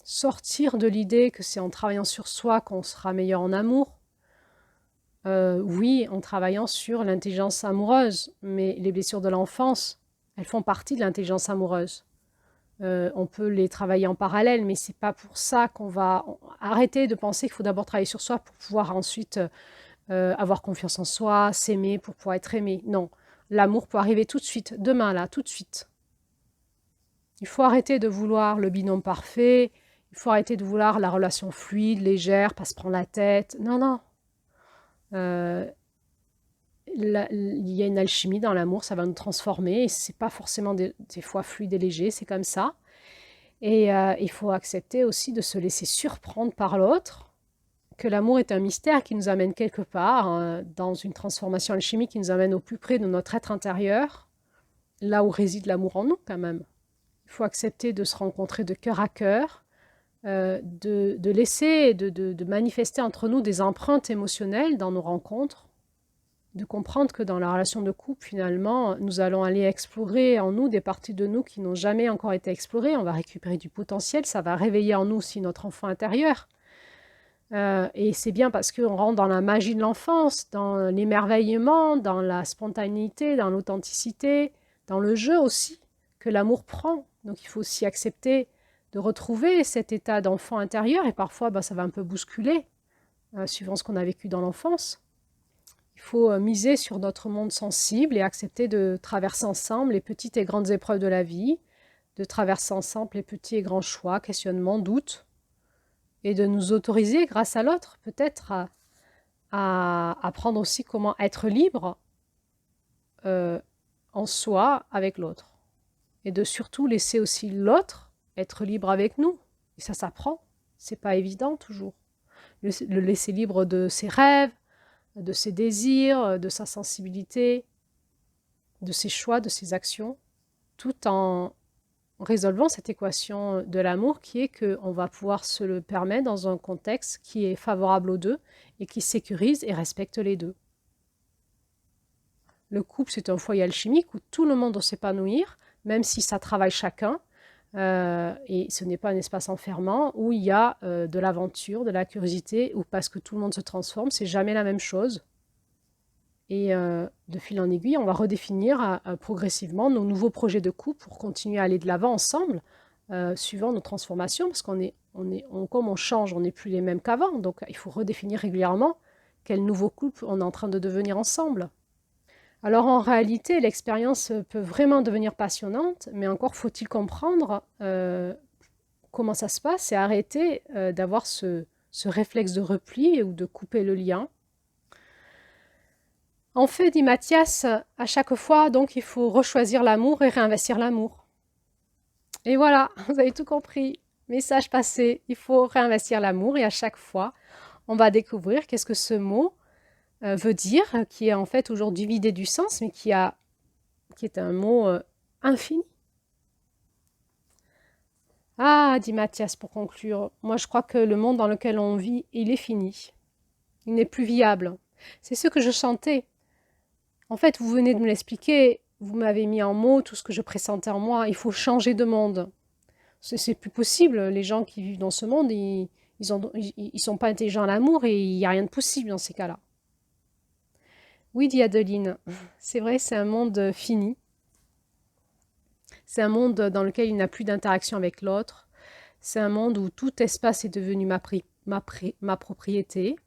Sortir de l'idée que c'est en travaillant sur soi qu'on sera meilleur en amour. Oui, en travaillant sur l'intelligence amoureuse, mais les blessures de l'enfance, elles font partie de l'intelligence amoureuse. On peut les travailler en parallèle, mais c'est pas pour ça qu'on va arrêter de penser qu'il faut d'abord travailler sur soi pour pouvoir ensuite avoir confiance en soi, s'aimer pour pouvoir être aimé. Non, l'amour peut arriver tout de suite, demain là, tout de suite. Il faut arrêter de vouloir le binôme parfait, il faut arrêter de vouloir la relation fluide, légère, pas se prendre la tête. Non, non. Euh, il y a une alchimie dans l'amour, ça va nous transformer, et c'est pas forcément des fois fluide et léger, c'est comme ça. Et il faut accepter aussi de se laisser surprendre par l'autre, que l'amour est un mystère qui nous amène quelque part, dans une transformation alchimique qui nous amène au plus près de notre être intérieur, là où réside l'amour en nous quand même. Il faut accepter de se rencontrer de cœur à cœur, de laisser, de manifester entre nous des empreintes émotionnelles dans nos rencontres, de comprendre que dans la relation de couple, finalement, nous allons aller explorer en nous des parties de nous qui n'ont jamais encore été explorées. On va récupérer du potentiel, ça va réveiller en nous aussi notre enfant intérieur. Et c'est bien parce qu'on rentre dans la magie de l'enfance, dans l'émerveillement, dans la spontanéité, dans l'authenticité, dans le jeu aussi, que l'amour prend. Donc il faut aussi accepter de retrouver cet état d'enfant intérieur, et parfois ça va un peu bousculer, suivant ce qu'on a vécu dans l'enfance. Il faut miser sur notre monde sensible et accepter de traverser ensemble les petites et grandes épreuves de la vie, de traverser ensemble les petits et grands choix, questionnements, doutes, et de nous autoriser, grâce à l'autre, peut-être à apprendre aussi comment être libre en soi avec l'autre. Et de surtout laisser aussi l'autre être libre avec nous. Et ça s'apprend, c'est pas évident toujours. Le laisser libre de ses rêves, de ses désirs, de sa sensibilité, de ses choix, de ses actions, tout en résolvant cette équation de l'amour qui est qu'on va pouvoir se le permettre dans un contexte qui est favorable aux deux et qui sécurise et respecte les deux. Le couple, c'est un foyer alchimique où tout le monde doit s'épanouir, même si ça travaille chacun, et ce n'est pas un espace enfermant où il y a de l'aventure, de la curiosité, ou parce que tout le monde se transforme, c'est jamais la même chose. Et de fil en aiguille, on va redéfinir progressivement nos nouveaux projets de couple pour continuer à aller de l'avant ensemble, suivant nos transformations, parce comme on change, on n'est plus les mêmes qu'avant. Donc il faut redéfinir régulièrement quel nouveau couple on est en train de devenir ensemble. Alors en réalité, l'expérience peut vraiment devenir passionnante, mais encore faut-il comprendre comment ça se passe et arrêter d'avoir ce réflexe de repli ou de couper le lien. En fait, dit Mathias, à chaque fois, donc, il faut rechoisir l'amour et réinvestir l'amour. Et voilà, vous avez tout compris. Message passé, il faut réinvestir l'amour et à chaque fois, on va découvrir qu'est-ce que ce mot veut dire, qui est en fait aujourd'hui vidé du sens, mais qui est un mot infini. Ah, dit Mathias pour conclure, moi je crois que le monde dans lequel on vit, il est fini. Il n'est plus viable. C'est ce que je chantais. En fait, vous venez de me l'expliquer, vous m'avez mis en mots tout ce que je pressentais en moi. Il faut changer de monde. C'est plus possible. Les gens qui vivent dans ce monde, ils sont pas intelligents à l'amour et il n'y a rien de possible dans ces cas-là. Oui, dit Adeline, c'est vrai, c'est un monde fini. C'est un monde dans lequel il n'y a plus d'interaction avec l'autre. C'est un monde où tout espace est devenu ma propriété.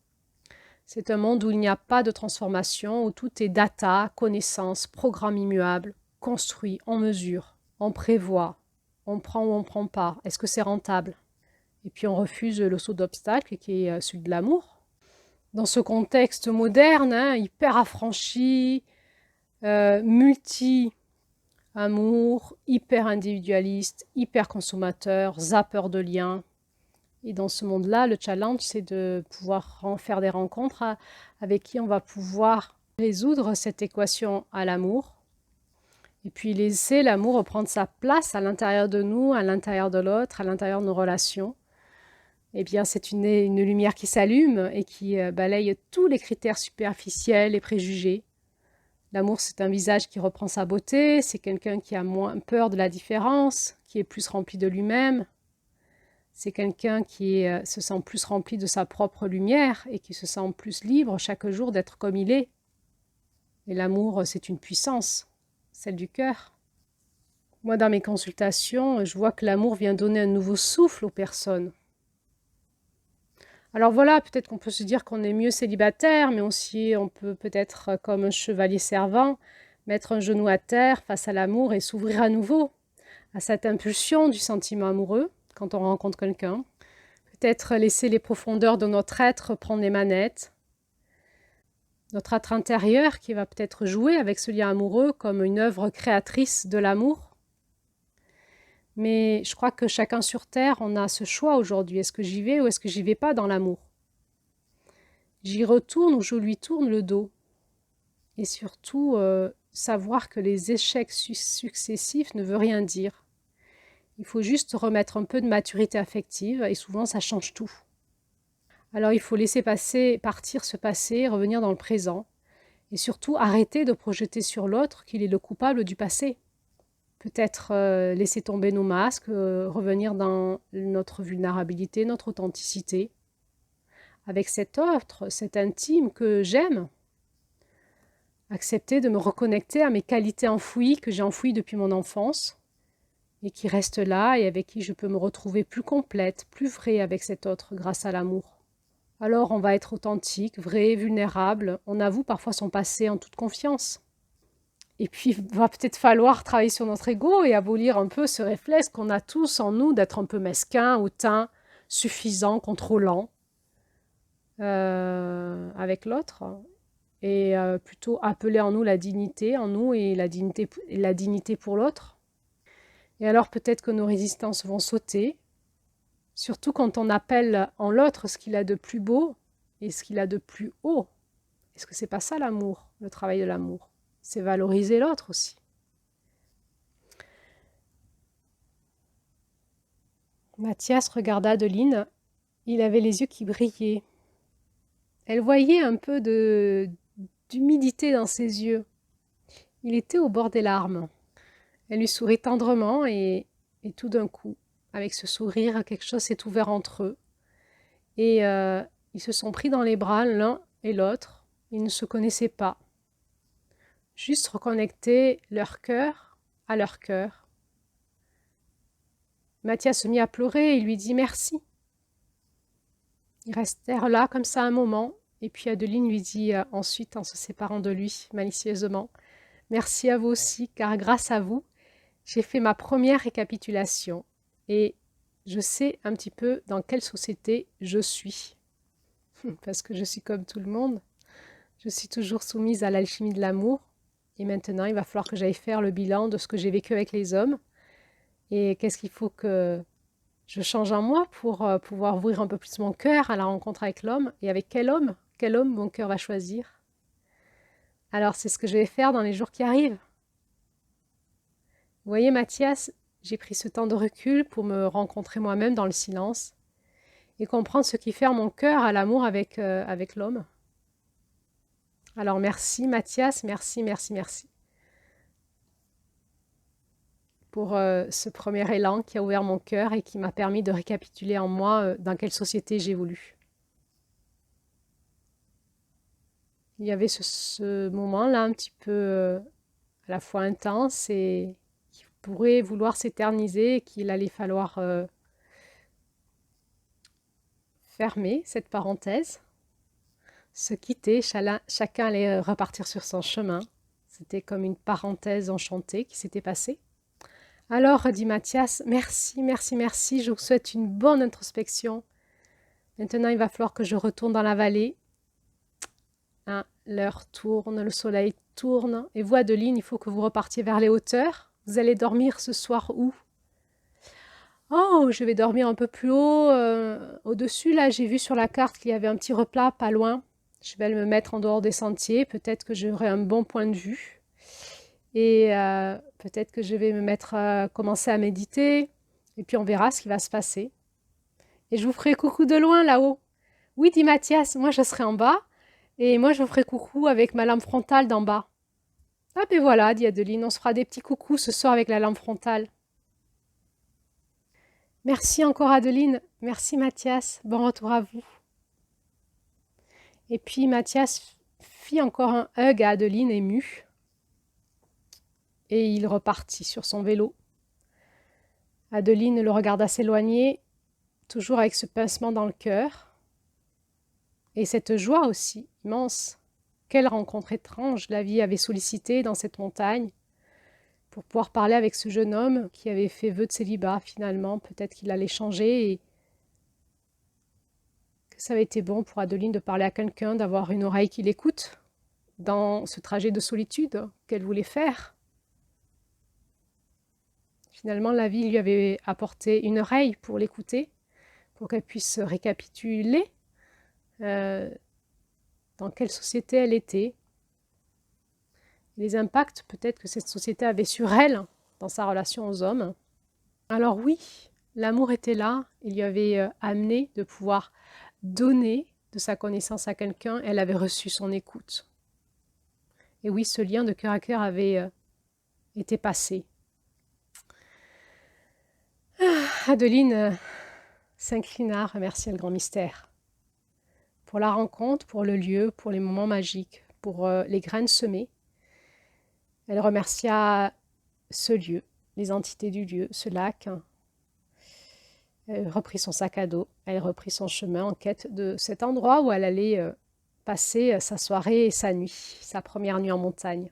C'est un monde où il n'y a pas de transformation, où tout est data, connaissance, programme immuable, construit, on mesure, on prévoit, on prend ou on ne prend pas. Est-ce que c'est rentable? Et puis on refuse le saut d'obstacle qui est celui de l'amour. Dans ce contexte moderne, hyper affranchi, multi-amour, hyper individualiste, hyper consommateur, zappeur de liens. Et dans ce monde-là, le challenge, c'est de pouvoir faire des rencontres avec qui on va pouvoir résoudre cette équation à l'amour. Et puis laisser l'amour prendre sa place à l'intérieur de nous, à l'intérieur de l'autre, à l'intérieur de nos relations. Eh bien, c'est une lumière qui s'allume et qui balaye tous les critères superficiels et préjugés. L'amour, c'est un visage qui reprend sa beauté, c'est quelqu'un qui a moins peur de la différence, qui est plus rempli de lui-même. C'est quelqu'un qui se sent plus rempli de sa propre lumière et qui se sent plus libre chaque jour d'être comme il est. Et l'amour, c'est une puissance, celle du cœur. Moi, dans mes consultations, je vois que l'amour vient donner un nouveau souffle aux personnes. Alors voilà, peut-être qu'on peut se dire qu'on est mieux célibataire, mais aussi on peut peut-être, comme un chevalier servant, mettre un genou à terre face à l'amour et s'ouvrir à nouveau à cette impulsion du sentiment amoureux quand on rencontre quelqu'un. Peut-être laisser les profondeurs de notre être prendre les manettes. Notre être intérieur qui va peut-être jouer avec ce lien amoureux comme une œuvre créatrice de l'amour. Mais je crois que chacun sur Terre, on a ce choix aujourd'hui. Est-ce que j'y vais ou est-ce que j'y vais pas dans l'amour? J'y retourne ou je lui tourne le dos? Et surtout, savoir que les échecs successifs ne veut rien dire. Il faut juste remettre un peu de maturité affective et souvent ça change tout. Alors il faut laisser partir ce passé, revenir dans le présent et surtout arrêter de projeter sur l'autre qu'il est le coupable du passé. Peut-être laisser tomber nos masques, revenir dans notre vulnérabilité, notre authenticité, avec cet autre, cet intime que j'aime. Accepter de me reconnecter à mes qualités enfouies que j'ai enfouies depuis mon enfance et qui restent là et avec qui je peux me retrouver plus complète, plus vraie avec cet autre grâce à l'amour. Alors on va être authentique, vrai, vulnérable, on avoue parfois son passé en toute confiance. Et puis il va peut-être falloir travailler sur notre ego et abolir un peu ce réflexe qu'on a tous en nous d'être un peu mesquin, hautain, suffisant, contrôlant avec l'autre. Et plutôt appeler en nous la dignité en nous et la dignité pour l'autre. Et alors peut-être que nos résistances vont sauter, surtout quand on appelle en l'autre ce qu'il a de plus beau et ce qu'il a de plus haut. Est-ce que c'est pas ça l'amour, le travail de l'amour? C'est valoriser l'autre aussi. Mathias regarda Adeline. Il avait les yeux qui brillaient. Elle voyait un peu d'humidité dans ses yeux. Il était au bord des larmes. Elle lui sourit tendrement et tout d'un coup, avec ce sourire, quelque chose s'est ouvert entre eux. Et ils se sont pris dans les bras l'un et l'autre. Ils ne se connaissaient pas. Juste reconnecter leur cœur à leur cœur. Mathias se mit à pleurer et il lui dit merci. Ils restèrent là comme ça un moment. Et puis Adeline lui dit ensuite, en se séparant de lui, malicieusement, merci à vous aussi, car grâce à vous, j'ai fait ma première récapitulation et je sais un petit peu dans quelle société je suis. Parce que je suis comme tout le monde. Je suis toujours soumise à l'alchimie de l'amour. Et maintenant, il va falloir que j'aille faire le bilan de ce que j'ai vécu avec les hommes. Et qu'est-ce qu'il faut que je change en moi pour pouvoir ouvrir un peu plus mon cœur à la rencontre avec l'homme. Et avec quel homme? Quel homme mon cœur va choisir? Alors, c'est ce que je vais faire dans les jours qui arrivent. Vous voyez, Mathias, j'ai pris ce temps de recul pour me rencontrer moi-même dans le silence et comprendre ce qui fait mon cœur à l'amour avec l'homme. Alors merci Mathias, merci, merci, merci pour ce premier élan qui a ouvert mon cœur et qui m'a permis de récapituler en moi dans quelle société j'évolue. Il y avait ce moment-là un petit peu à la fois intense et qui pourrait vouloir s'éterniser et qu'il allait falloir fermer cette parenthèse, se quitter, chacun allait repartir sur son chemin. C'était comme une parenthèse enchantée qui s'était passée. Alors, dit Mathias, merci, merci, merci, je vous souhaite une bonne introspection. Maintenant, il va falloir que je retourne dans la vallée. Hein, l'heure tourne, le soleil tourne. Et vous, Adeline, il faut que vous repartiez vers les hauteurs. Vous allez dormir ce soir où? Oh, je vais dormir un peu plus haut, au-dessus. Là, j'ai vu sur la carte qu'il y avait un petit replat pas loin. Je vais me mettre en dehors des sentiers. Peut-être que j'aurai un bon point de vue. Et peut-être que je vais me mettre à commencer à méditer. Et puis on verra ce qui va se passer. Et je vous ferai coucou de loin là-haut. Oui, dit Mathias, moi je serai en bas. Et moi je vous ferai coucou avec ma lampe frontale d'en bas. Ah ben voilà, dit Adeline, on se fera des petits coucous ce soir avec la lampe frontale. Merci encore Adeline. Merci Mathias. Bon retour à vous. Et puis Mathias fit encore un hug à Adeline émue. Et il repartit sur son vélo Adeline le regarda s'éloigner, toujours avec ce pincement dans le cœur. Et cette joie aussi, immense. Quelle rencontre étrange la vie avait sollicitée dans cette montagne pour pouvoir parler avec ce jeune homme qui avait fait vœu de célibat finalement. Peut-être qu'il allait changer et que ça avait été bon pour Adeline de parler à quelqu'un, d'avoir une oreille qui l'écoute dans ce trajet de solitude qu'elle voulait faire. Finalement, la vie lui avait apporté une oreille pour l'écouter, pour qu'elle puisse récapituler dans quelle société elle était, les impacts peut-être que cette société avait sur elle dans sa relation aux hommes. Alors oui, l'amour était là, il lui avait amené de pouvoir donner de sa connaissance à quelqu'un, elle avait reçu son écoute. Et oui, ce lien de cœur à cœur avait été passé. Adeline s'inclina, remercia le grand mystère pour la rencontre, pour le lieu, pour les moments magiques, pour les graines semées. Elle remercia ce lieu, les entités du lieu, ce lac. Elle reprit son sac à dos, elle reprit son chemin en quête de cet endroit où elle allait passer sa soirée et sa nuit, sa première nuit en montagne.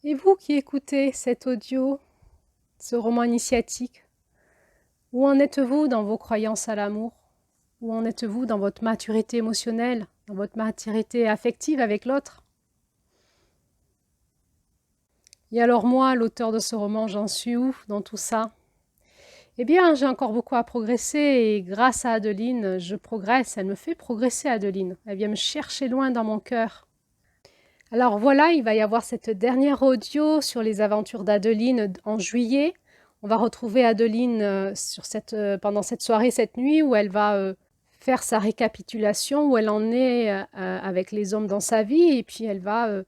Et vous qui écoutez cet audio, ce roman initiatique, où en êtes-vous dans vos croyances à l'amour? Où en êtes-vous dans votre maturité émotionnelle, dans votre maturité affective avec l'autre? Et alors moi, l'auteur de ce roman, j'en suis où dans tout ça? Eh bien, j'ai encore beaucoup à progresser et grâce à Adeline, je progresse. Elle me fait progresser, Adeline. Elle vient me chercher loin dans mon cœur. Alors voilà, il va y avoir cette dernière audio sur les aventures d'Adeline en juillet. On va retrouver Adeline pendant cette soirée, cette nuit, où elle va faire sa récapitulation, où elle en est avec les hommes dans sa vie, et puis elle va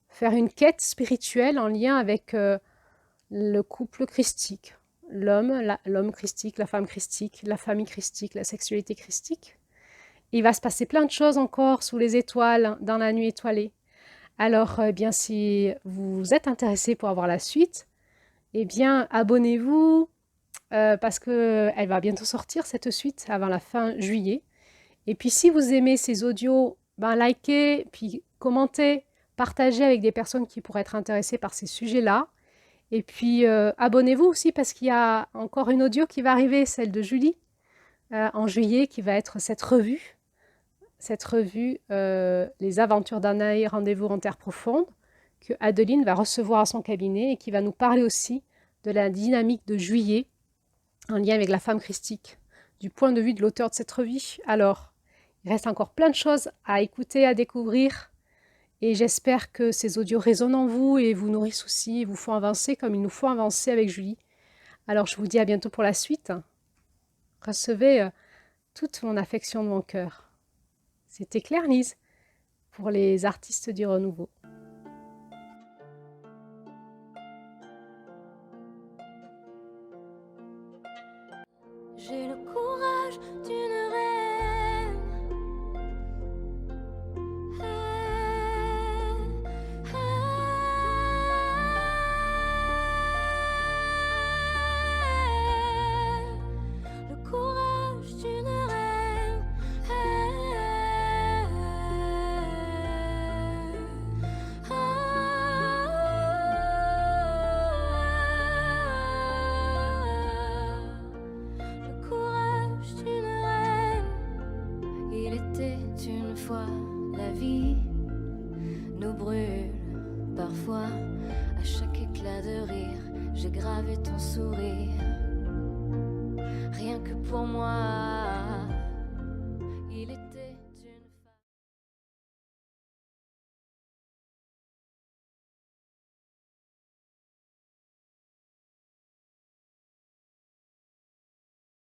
faire une quête spirituelle en lien avec le couple christique, l'homme christique, la femme christique, la famille christique, la sexualité christique. Il va se passer plein de choses encore sous les étoiles, dans la nuit étoilée. Alors, eh bien, si vous êtes intéressé pour avoir la suite, eh bien, abonnez-vous parce qu'elle va bientôt sortir cette suite avant la fin juillet. Et puis, si vous aimez ces audios, ben, likez, puis commentez, partagez avec des personnes qui pourraient être intéressées par ces sujets-là. Et puis, abonnez-vous aussi parce qu'il y a encore une audio qui va arriver, celle de Julie, en juillet, qui va être cette revue, Les aventures d'Anaï, rendez-vous en terre profonde, que Adeline va recevoir à son cabinet et qui va nous parler aussi de la dynamique de juillet en lien avec la femme christique, du point de vue de l'auteur de cette revue. Alors, il reste encore plein de choses à écouter, à découvrir, et j'espère que ces audios résonnent en vous et vous nourrissent aussi, et vous font avancer comme il nous faut avancer avec Julie. Alors, je vous dis à bientôt pour la suite. Recevez toute mon affection de mon cœur. C'était Claire-Lise pour les artistes du renouveau. J'ai le courage d'une reine. Le courage d'une reine. Le courage d'une reine. Il était une fois, la vie nous brûle parfois. À chaque éclat de rire, j'ai gravé ton sourire. Rien que pour moi.